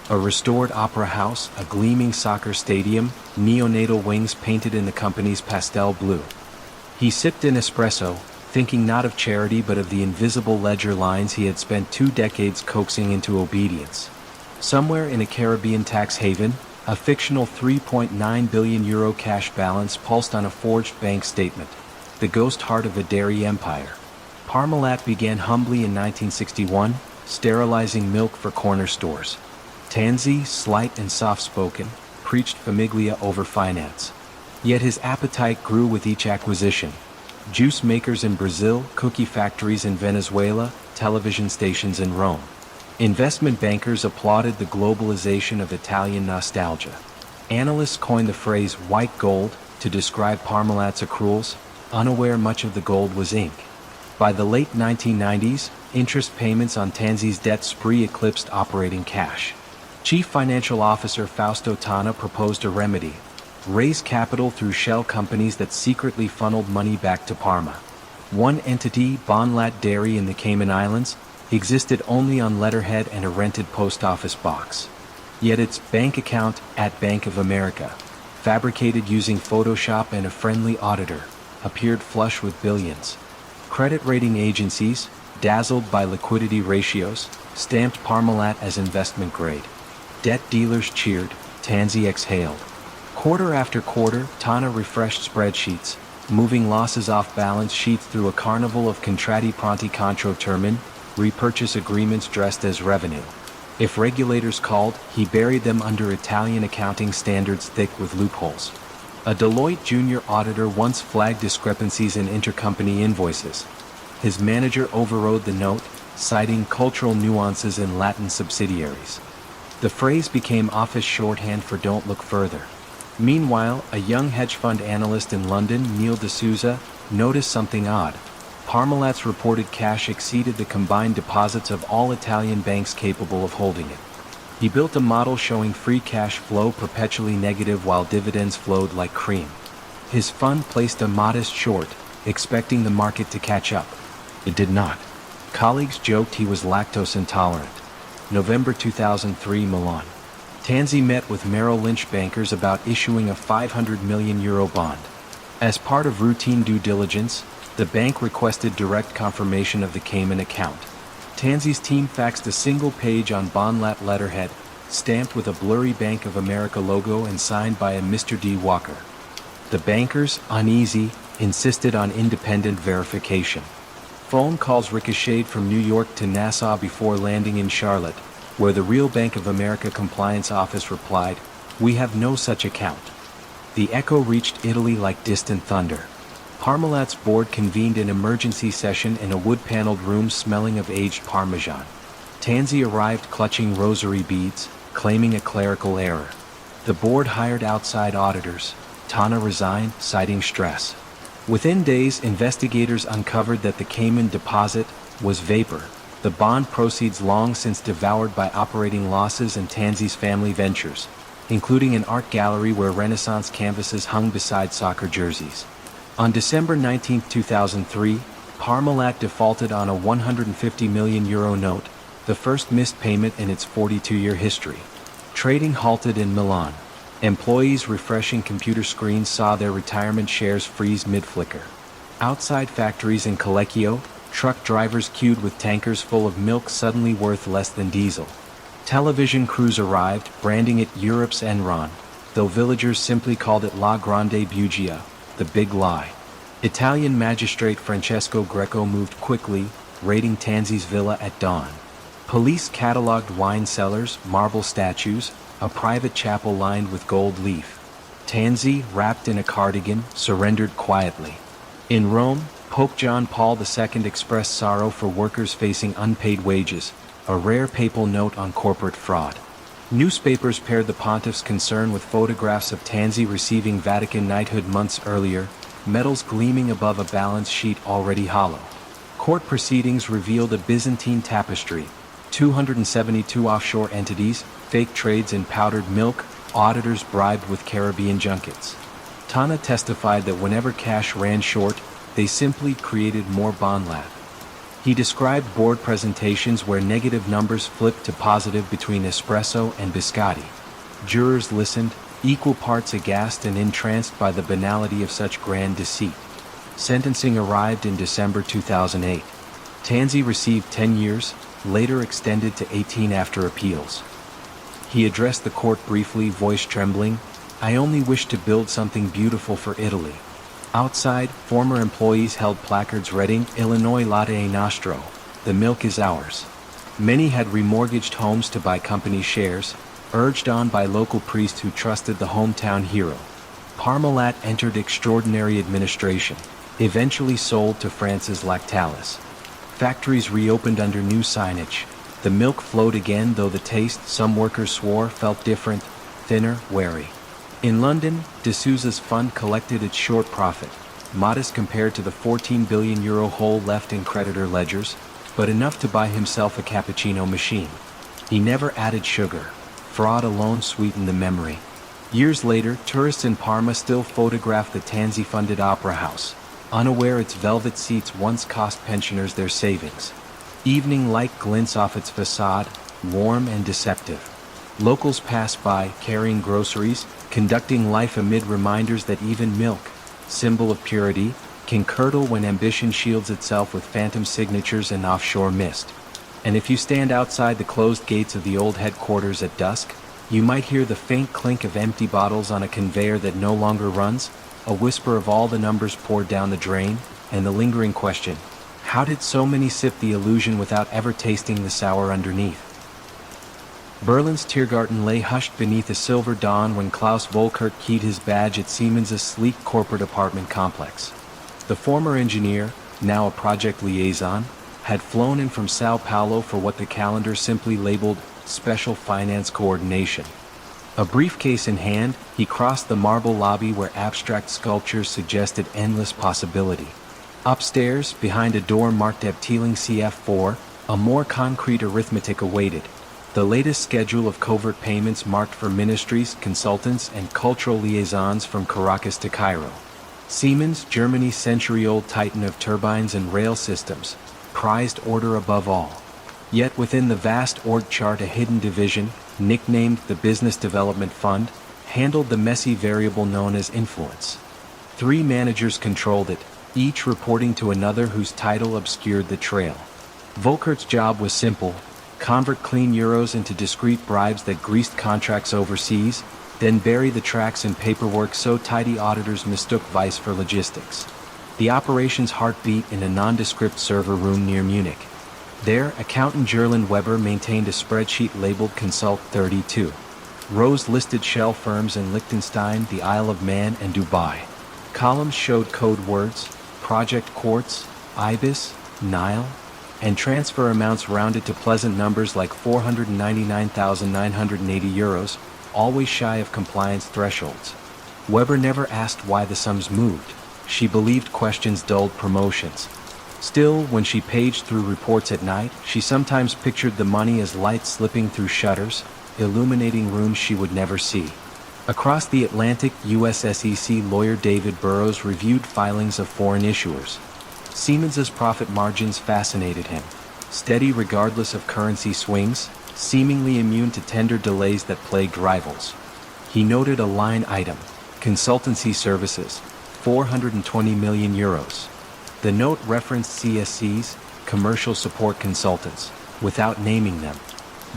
A restored opera house, a gleaming soccer stadium, neonatal wings painted in the company's pastel blue. He sipped an espresso, thinking not of charity but of the invisible ledger lines he had spent 2 decades coaxing into obedience. Somewhere in a Caribbean tax haven, a fictional €3.9 billion cash balance pulsed on a forged bank statement, the ghost heart of a dairy empire. Parmalat began humbly in 1961, sterilizing milk for corner stores. Tanzi, slight and soft-spoken, preached famiglia over finance. Yet his appetite grew with each acquisition. Juice makers in Brazil, cookie factories in Venezuela, television stations in Rome. Investment bankers applauded the globalization of Italian nostalgia. Analysts coined the phrase white gold to describe Parmalat's accruals, unaware much of the gold was ink. By the late 1990s, interest payments on Tanzi's debt spree eclipsed operating cash. Chief Financial Officer Fausto Tana proposed a remedy: raise capital through shell companies that secretly funneled money back to Parma. One entity, Bonlat Dairy in the Cayman Islands, existed only on letterhead and a rented post office box. Yet its bank account at Bank of America, fabricated using Photoshop and a friendly auditor, appeared flush with billions. Credit rating agencies, dazzled by liquidity ratios, stamped Parmalat as investment grade. Debt dealers cheered, Tanzi exhaled. Quarter after quarter, Tana refreshed spreadsheets, moving losses off balance sheets through a carnival of contratti pronti contro termine, repurchase agreements dressed as revenue. If regulators called, he buried them under Italian accounting standards thick with loopholes. A Deloitte junior auditor once flagged discrepancies in intercompany invoices. His manager overrode the note, citing cultural nuances in Latin subsidiaries. The phrase became office shorthand for "don't look further." Meanwhile, a young hedge fund analyst in London, Neil D'Souza, noticed something odd. Parmalat's reported cash exceeded the combined deposits of all Italian banks capable of holding it. He built a model showing free cash flow perpetually negative while dividends flowed like cream. His fund placed a modest short, expecting the market to catch up. It did not. Colleagues joked he was lactose intolerant. November 2003, Milan. Tanzi met with Merrill Lynch bankers about issuing a €500 million bond. As part of routine due diligence, the bank requested direct confirmation of the Cayman account. Tanzi's team faxed a single page on Bonlat letterhead, stamped with a blurry Bank of America logo and signed by a Mr. D. Walker. The bankers, uneasy, insisted on independent verification. Phone calls ricocheted from New York to Nassau before landing in Charlotte, where the real Bank of America compliance office replied, "We have no such account." The echo reached Italy like distant thunder. Parmalat's board convened an emergency session in a wood-paneled room smelling of aged Parmesan. Tanzi arrived clutching rosary beads, claiming a clerical error. The board hired outside auditors. Tana resigned, citing stress. Within days, investigators uncovered that the Cayman deposit was vapor, the bond proceeds long since devoured by operating losses and Tanzi's family ventures, including an art gallery where Renaissance canvases hung beside soccer jerseys. On December 19, 2003, Parmalat defaulted on a €150 million note, the first missed payment in its 42-year history. Trading halted in Milan. Employees refreshing computer screens saw their retirement shares freeze mid-flicker. Outside factories in Collecchio, truck drivers queued with tankers full of milk suddenly worth less than diesel. Television crews arrived, branding it Europe's Enron, though villagers simply called it La Grande Bugia, the big lie. Italian magistrate Francesco Greco moved quickly, raiding Tanzi's villa at dawn. Police cataloged wine cellars, marble statues, a private chapel lined with gold leaf. Tansy, wrapped in a cardigan, surrendered quietly. In Rome, Pope John Paul II expressed sorrow for workers facing unpaid wages, a rare papal note on corporate fraud. Newspapers paired the pontiff's concern with photographs of Tansy receiving Vatican knighthood months earlier, medals gleaming above a balance sheet already hollow. Court proceedings revealed a Byzantine tapestry, 272 offshore entities, fake trades in powdered milk, auditors bribed with Caribbean junkets. Tana testified that whenever cash ran short, they simply created more bond lab. He described board presentations where negative numbers flipped to positive between espresso and biscotti. Jurors listened, equal parts aghast and entranced by the banality of such grand deceit. Sentencing arrived in December 2008. Tansy received 10 years, later extended to 18 after appeals. He addressed the court briefly, voice trembling, "I only wish to build something beautiful for Italy." Outside, former employees held placards reading, "Illinois latte nostro, the milk is ours." Many had remortgaged homes to buy company shares, urged on by local priests who trusted the hometown hero. Parmalat entered extraordinary administration, eventually sold to France's Lactalis. Factories reopened under new signage. The milk flowed again, though the taste, some workers swore, felt different, thinner, wary. In London, D'Souza's fund collected its short profit, modest compared to the €14 billion hole left in creditor ledgers, but enough to buy himself a cappuccino machine. He never added sugar. Fraud alone sweetened the memory. Years later, tourists in Parma still photograph the Tansy-funded opera house, unaware its velvet seats once cost pensioners their savings. Evening light glints off its facade, warm and deceptive. Locals pass by, carrying groceries, conducting life amid reminders that even milk, symbol of purity, can curdle when ambition shields itself with phantom signatures and offshore mist. And if you stand outside the closed gates of the old headquarters at dusk, you might hear the faint clink of empty bottles on a conveyor that no longer runs, a whisper of all the numbers poured down the drain, and the lingering question, how did so many sip the illusion without ever tasting the sour underneath? Berlin's Tiergarten lay hushed beneath a silver dawn when Klaus Volkert keyed his badge at Siemens' sleek corporate apartment complex. The former engineer, now a project liaison, had flown in from Sao Paulo for what the calendar simply labeled Special Finance Coordination. A briefcase in hand, he crossed the marble lobby where abstract sculptures suggested endless possibility. Upstairs, behind a door marked Abteilung CF4, a more concrete arithmetic awaited. The latest schedule of covert payments marked for ministries, consultants, and cultural liaisons from Caracas to Cairo. Siemens, Germany's century-old titan of turbines and rail systems, prized order above all. Yet within the vast org chart a hidden division, nicknamed the Business Development Fund, handled the messy variable known as influence. 3 managers controlled it, each reporting to another whose title obscured the trail. Volkert's job was simple: convert clean euros into discreet bribes that greased contracts overseas, then bury the tracks in paperwork so tidy auditors mistook vice for logistics. The operation's heartbeat in a nondescript server room near Munich. There, accountant Gerland Weber maintained a spreadsheet labeled Consult 32. Rows listed shell firms in Liechtenstein, the Isle of Man, and Dubai. Columns showed code words, project quartz, ibis, Nile, and transfer amounts rounded to pleasant numbers like €499,980, always shy of compliance thresholds. Weber never asked why the sums moved. She believed questions dulled promotions. Still, when she paged through reports at night, she sometimes pictured the money as light slipping through shutters, illuminating rooms she would never see. Across the Atlantic, US SEC lawyer David Burrows reviewed filings of foreign issuers. Siemens's profit margins fascinated him. Steady regardless of currency swings, seemingly immune to tender delays that plagued rivals. He noted a line item: consultancy services, €420 million. The note referenced CSCs, commercial support consultants, without naming them.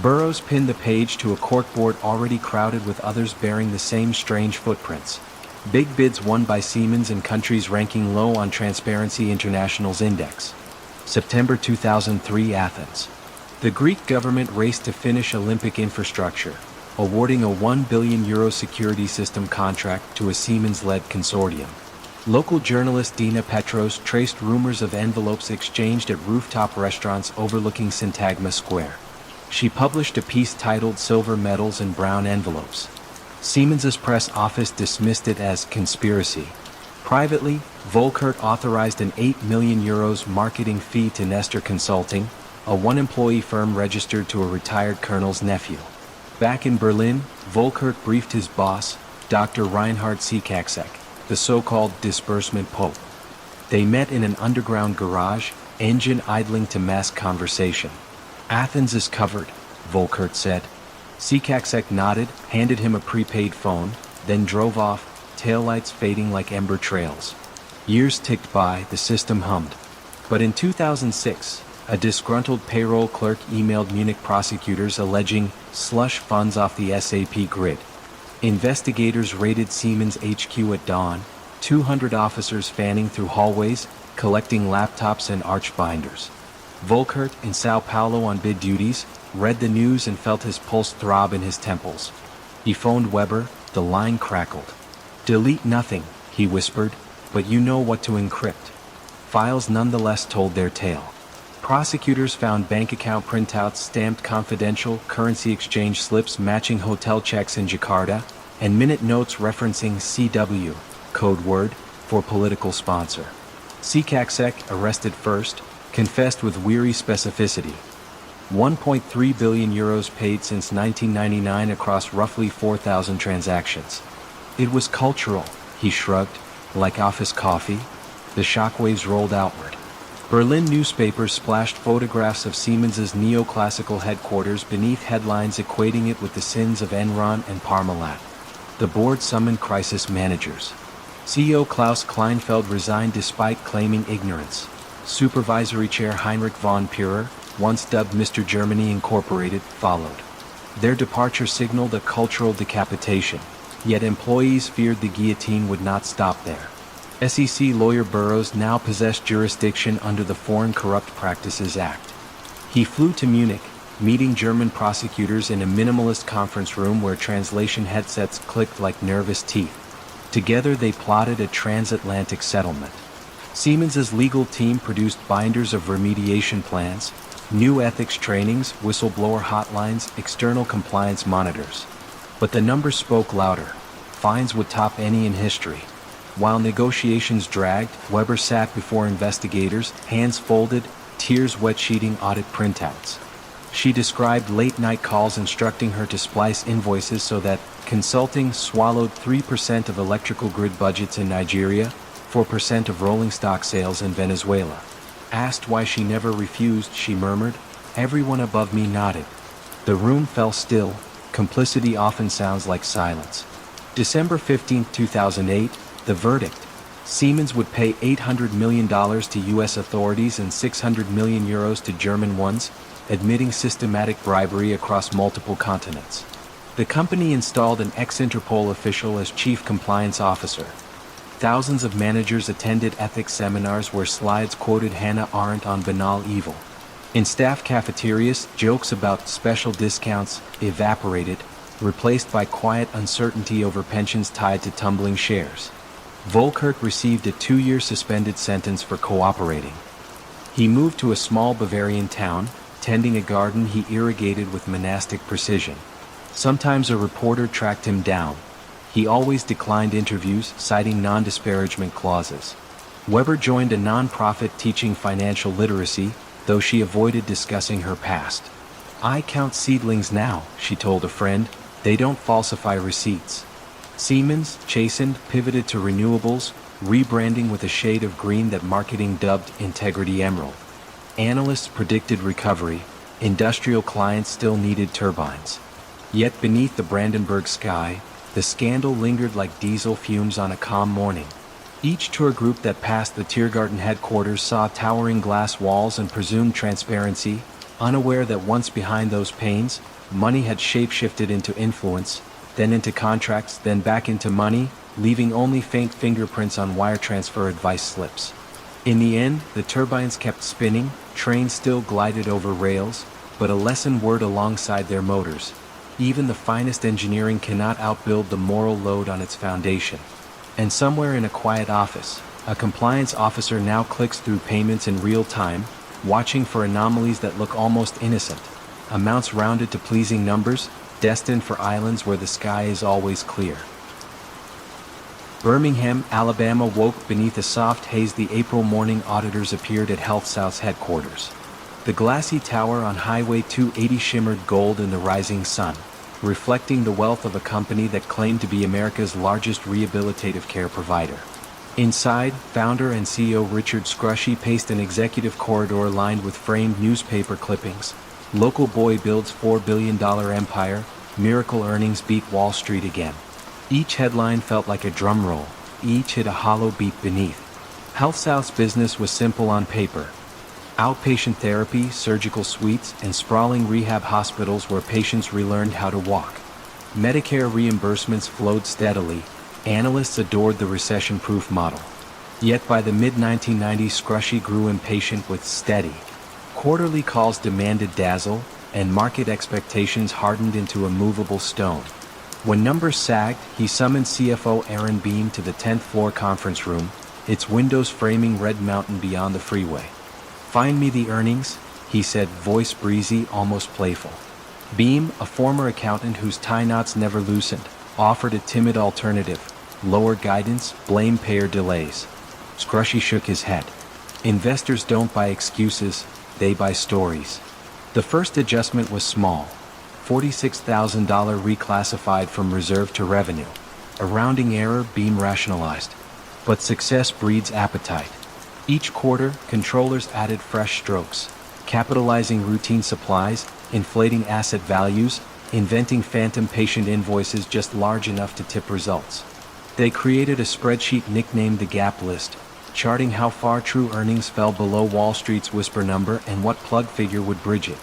Burrows pinned the page to a corkboard already crowded with others bearing the same strange footprints. Big bids won by Siemens in countries ranking low on Transparency International's index. September 2003, Athens. The Greek government raced to finish Olympic infrastructure, awarding a €1 billion security system contract to a Siemens-led consortium. Local journalist Dina Petros traced rumors of envelopes exchanged at rooftop restaurants overlooking Syntagma Square. She published a piece titled Silver Medals in Brown Envelopes. Siemens's press office dismissed it as conspiracy. Privately, Volkert authorized an €8 million marketing fee to Nestor Consulting, a one-employee firm registered to a retired colonel's nephew. Back in Berlin, Volkert briefed his boss, Dr. Reinhard Sikaksek, the so-called disbursement pope. They met in an underground garage, engine idling to mask conversation. "Athens is covered," Volkert said. Sikaksek nodded, handed him a prepaid phone, then drove off, taillights fading like ember trails. Years ticked by, the system hummed. But in 2006, a disgruntled payroll clerk emailed Munich prosecutors alleging slush funds off the SAP grid. Investigators raided Siemens HQ at dawn, 200 officers fanning through hallways, collecting laptops and arch binders. Volkert, in Sao Paulo on bid duties, read the news and felt his pulse throb in his temples. He phoned Weber, the line crackled. "Delete nothing," he whispered, "but you know what to encrypt." Files nonetheless told their tale. Prosecutors found bank account printouts stamped confidential, currency exchange slips matching hotel checks in Jakarta, and minute notes referencing CW, code word, for political sponsor. Sikaksek, arrested first, confessed with weary specificity. €1.3 billion paid since 1999 across roughly 4,000 transactions. It was cultural, he shrugged, like office coffee. The shockwaves rolled outward. Berlin newspapers splashed photographs of Siemens's neoclassical headquarters beneath headlines equating it with the sins of Enron and Parmalat. The board summoned crisis managers. CEO Klaus Kleinfeld resigned despite claiming ignorance. Supervisory Chair Heinrich von Purer, once dubbed Mr. Germany Incorporated, followed. Their departure signaled a cultural decapitation, yet employees feared the guillotine would not stop there. SEC lawyer Burroughs now possessed jurisdiction under the Foreign Corrupt Practices Act. He flew to Munich, meeting German prosecutors in a minimalist conference room where translation headsets clicked like nervous teeth. Together they plotted a transatlantic settlement. Siemens's legal team produced binders of remediation plans, new ethics trainings, whistleblower hotlines, external compliance monitors. But the numbers spoke louder. Fines would top any in history. While negotiations dragged, Weber sat before investigators, hands folded, tears wet-sheeting audit printouts. She described late-night calls instructing her to splice invoices so that consulting swallowed 3% of electrical grid budgets in Nigeria, 4% of rolling stock sales in Venezuela. Asked why she never refused, she murmured, "Everyone above me nodded." The room fell still. Complicity often sounds like silence. December 15, 2008, the verdict. Siemens would pay $800 million to U.S. authorities and €600 million to German ones, admitting systematic bribery across multiple continents. The company installed an ex-Interpol official as chief compliance officer. Thousands of managers attended ethics seminars where slides quoted Hannah Arendt on banal evil. In staff cafeterias, jokes about special discounts evaporated, replaced by quiet uncertainty over pensions tied to tumbling shares. Volkert received a 2-year suspended sentence for cooperating. He moved to a small Bavarian town, tending a garden he irrigated with monastic precision. Sometimes a reporter tracked him down. He always declined interviews, citing non-disparagement clauses. Weber joined a non-profit teaching financial literacy, though she avoided discussing her past. "I count seedlings now," she told a friend. "They don't falsify receipts." Siemens, chastened, pivoted to renewables, rebranding with a shade of green that marketing dubbed Integrity Emerald. Analysts predicted recovery. Industrial clients still needed turbines. Yet beneath the Brandenburg sky, the scandal lingered like diesel fumes on a calm morning. Each tour group that passed the Tiergarten headquarters saw towering glass walls and presumed transparency, unaware that once behind those panes, money had shapeshifted into influence, then into contracts, then back into money, leaving only faint fingerprints on wire transfer advice slips. In the end, the turbines kept spinning, trains still glided over rails, but a lesson word alongside their motors. Even the finest engineering cannot outbuild the moral load on its foundation. And somewhere in a quiet office, a compliance officer now clicks through payments in real time, watching for anomalies that look almost innocent. Amounts rounded to pleasing numbers, destined for islands where the sky is always clear. Birmingham, Alabama woke beneath a soft haze. The April morning auditors appeared at HealthSouth's headquarters. The glassy tower on Highway 280 shimmered gold in the rising sun, reflecting the wealth of a company that claimed to be America's largest rehabilitative care provider. Inside, founder and CEO Richard Scrushy paced an executive corridor lined with framed newspaper clippings. Local boy builds $4 billion empire, miracle earnings beat Wall Street again. Each headline felt like a drum roll, each hit a hollow beat beneath. HealthSouth's business was simple on paper. Outpatient therapy, surgical suites, and sprawling rehab hospitals where patients relearned how to walk. Medicare reimbursements flowed steadily. Analysts adored the recession-proof model. Yet by the mid-1990s, Scrushy grew impatient with steady. Quarterly calls demanded dazzle, and market expectations hardened into a movable stone. When numbers sagged, he summoned CFO Aaron Beam to the 10th floor conference room, its windows framing Red Mountain beyond the freeway. "Find me the earnings," he said, voice breezy, almost playful. Beam, a former accountant whose tie knots never loosened, offered a timid alternative: lower guidance, blame payer delays. Scrushy shook his head. Investors don't buy excuses, they buy stories. The first adjustment was small. $46,000 reclassified from reserve to revenue. A rounding error, Beam rationalized. But success breeds appetite. Each quarter, controllers added fresh strokes, capitalizing routine supplies, inflating asset values, inventing phantom patient invoices just large enough to tip results. They created a spreadsheet nicknamed the Gap List, charting how far true earnings fell below Wall Street's whisper number and what plug figure would bridge it.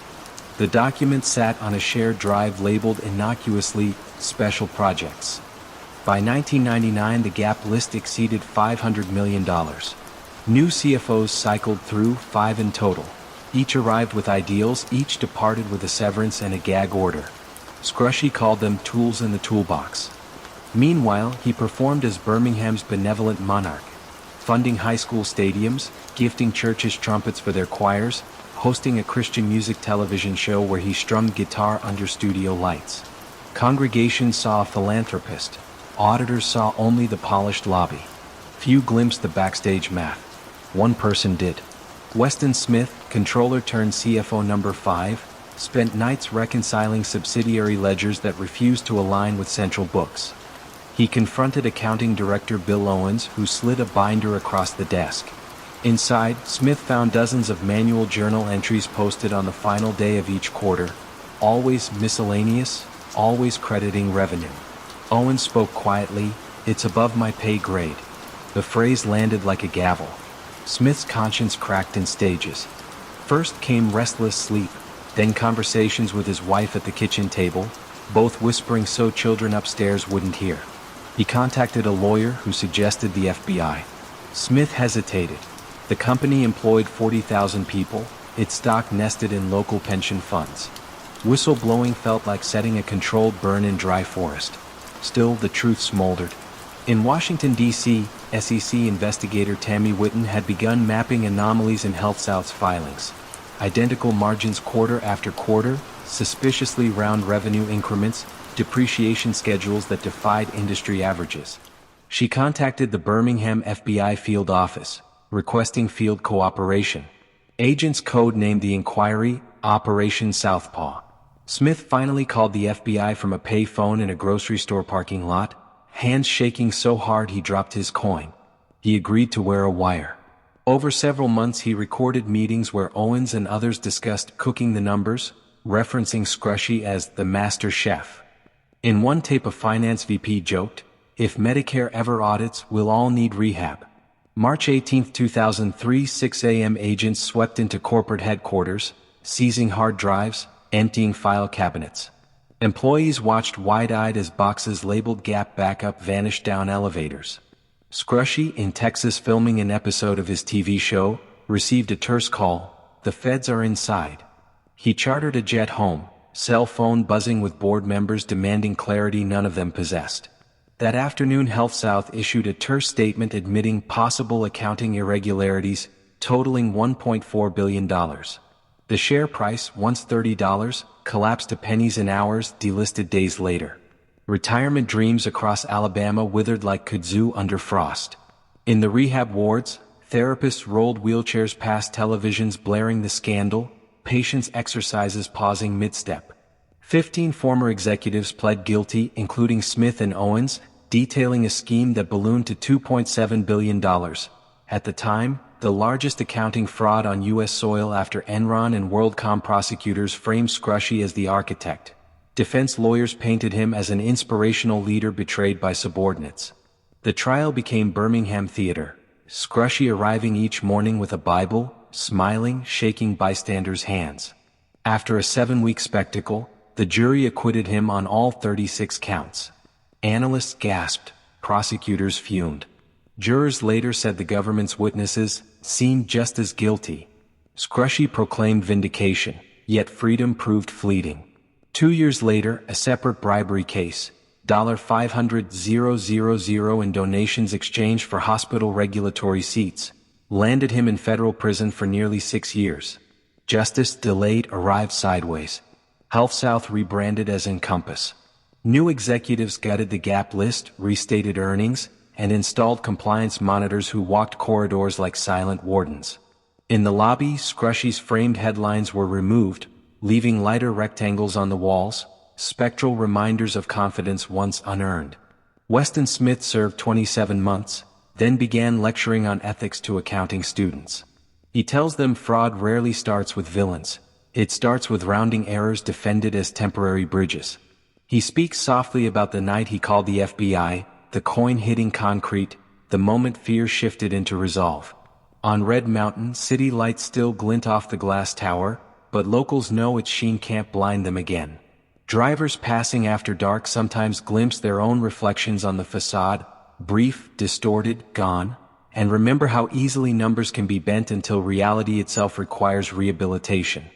The document sat on a shared drive labeled innocuously "Special Projects." By 1999, the Gap List exceeded $500 million. New CFOs cycled through, 5 in total. Each arrived with ideals, each departed with a severance and a gag order. Scrushy called them tools in the toolbox. Meanwhile, he performed as Birmingham's benevolent monarch, funding high school stadiums, gifting churches trumpets for their choirs, hosting a Christian music television show where he strummed guitar under studio lights. Congregations saw a philanthropist. Auditors saw only the polished lobby. Few glimpsed the backstage math. One person did. Weston Smith, controller turned CFO number 5, spent nights reconciling subsidiary ledgers that refused to align with central books. He confronted accounting director Bill Owens, who slid a binder across the desk. Inside, Smith found dozens of manual journal entries posted on the final day of each quarter, always miscellaneous, always crediting revenue. Owens spoke quietly, "It's above my pay grade." The phrase landed like a gavel. Smith's conscience cracked in stages. First came restless sleep, then conversations with his wife at the kitchen table, both whispering so children upstairs wouldn't hear. He contacted a lawyer who suggested the FBI. Smith hesitated. The company employed 40,000 people, its stock nested in local pension funds. Whistleblowing felt like setting a controlled burn in dry forest. Still, the truth smoldered. In Washington, D.C., SEC investigator Tammy Whitten had begun mapping anomalies in HealthSouth's filings. Identical margins quarter after quarter, suspiciously round revenue increments, depreciation schedules that defied industry averages. She contacted the Birmingham FBI field office, requesting field cooperation. Agents code-named the inquiry Operation Southpaw. Smith finally called the FBI from a pay phone in a grocery store parking lot, hands shaking so hard he dropped his coin. He agreed to wear a wire. Over several months he recorded meetings where Owens and others discussed cooking the numbers, referencing Scrushy as the master chef. In one tape a finance VP joked, "If Medicare ever audits, we'll all need rehab." March 18, 2003, 6 a.m. agents swept into corporate headquarters, seizing hard drives, emptying file cabinets. Employees watched wide-eyed as boxes labeled Gap Backup vanished down elevators. Scrushy, in Texas filming an episode of his TV show, received a terse call: "The feds are inside." He chartered a jet home, cell phone buzzing with board members demanding clarity none of them possessed. That afternoon Health South issued a terse statement admitting possible accounting irregularities, totaling $1.4 billion. The share price, once $30, collapsed to pennies and hours, delisted days later. Retirement dreams across Alabama withered like kudzu under frost. In the rehab wards, therapists rolled wheelchairs past televisions blaring the scandal, patients' exercises pausing mid-step. 15 former executives pled guilty, including Smith and Owens, detailing a scheme that ballooned to $2.7 billion. At the time, the largest accounting fraud on U.S. soil after Enron and WorldCom. Prosecutors framed Scrushy as the architect. Defense lawyers painted him as an inspirational leader betrayed by subordinates. The trial became Birmingham theater, Scrushy arriving each morning with a Bible, smiling, shaking bystanders' hands. After a 7-week spectacle, the jury acquitted him on all 36 counts. Analysts gasped, prosecutors fumed. Jurors later said the government's witnesses seemed just as guilty. Scrushy proclaimed vindication, yet freedom proved fleeting. 2 years later, a separate bribery case, $500,000 in donations exchanged for hospital regulatory seats, landed him in federal prison for nearly 6 years. Justice delayed arrived sideways. Health South rebranded as Encompass. New executives gutted the gap list, restated earnings, and installed compliance monitors who walked corridors like silent wardens. In the lobby, Scrushy's framed headlines were removed, leaving lighter rectangles on the walls, spectral reminders of confidence once unearned. Weston Smith served 27 months, then began lecturing on ethics to accounting students. He tells them fraud rarely starts with villains. It starts with rounding errors defended as temporary bridges. He speaks softly about the night he called the FBI, the coin hitting concrete, the moment fear shifted into resolve. On Red Mountain, city lights still glint off the glass tower, but locals know its sheen can't blind them again. Drivers passing after dark sometimes glimpse their own reflections on the facade, brief, distorted, gone, and remember how easily numbers can be bent until reality itself requires rehabilitation.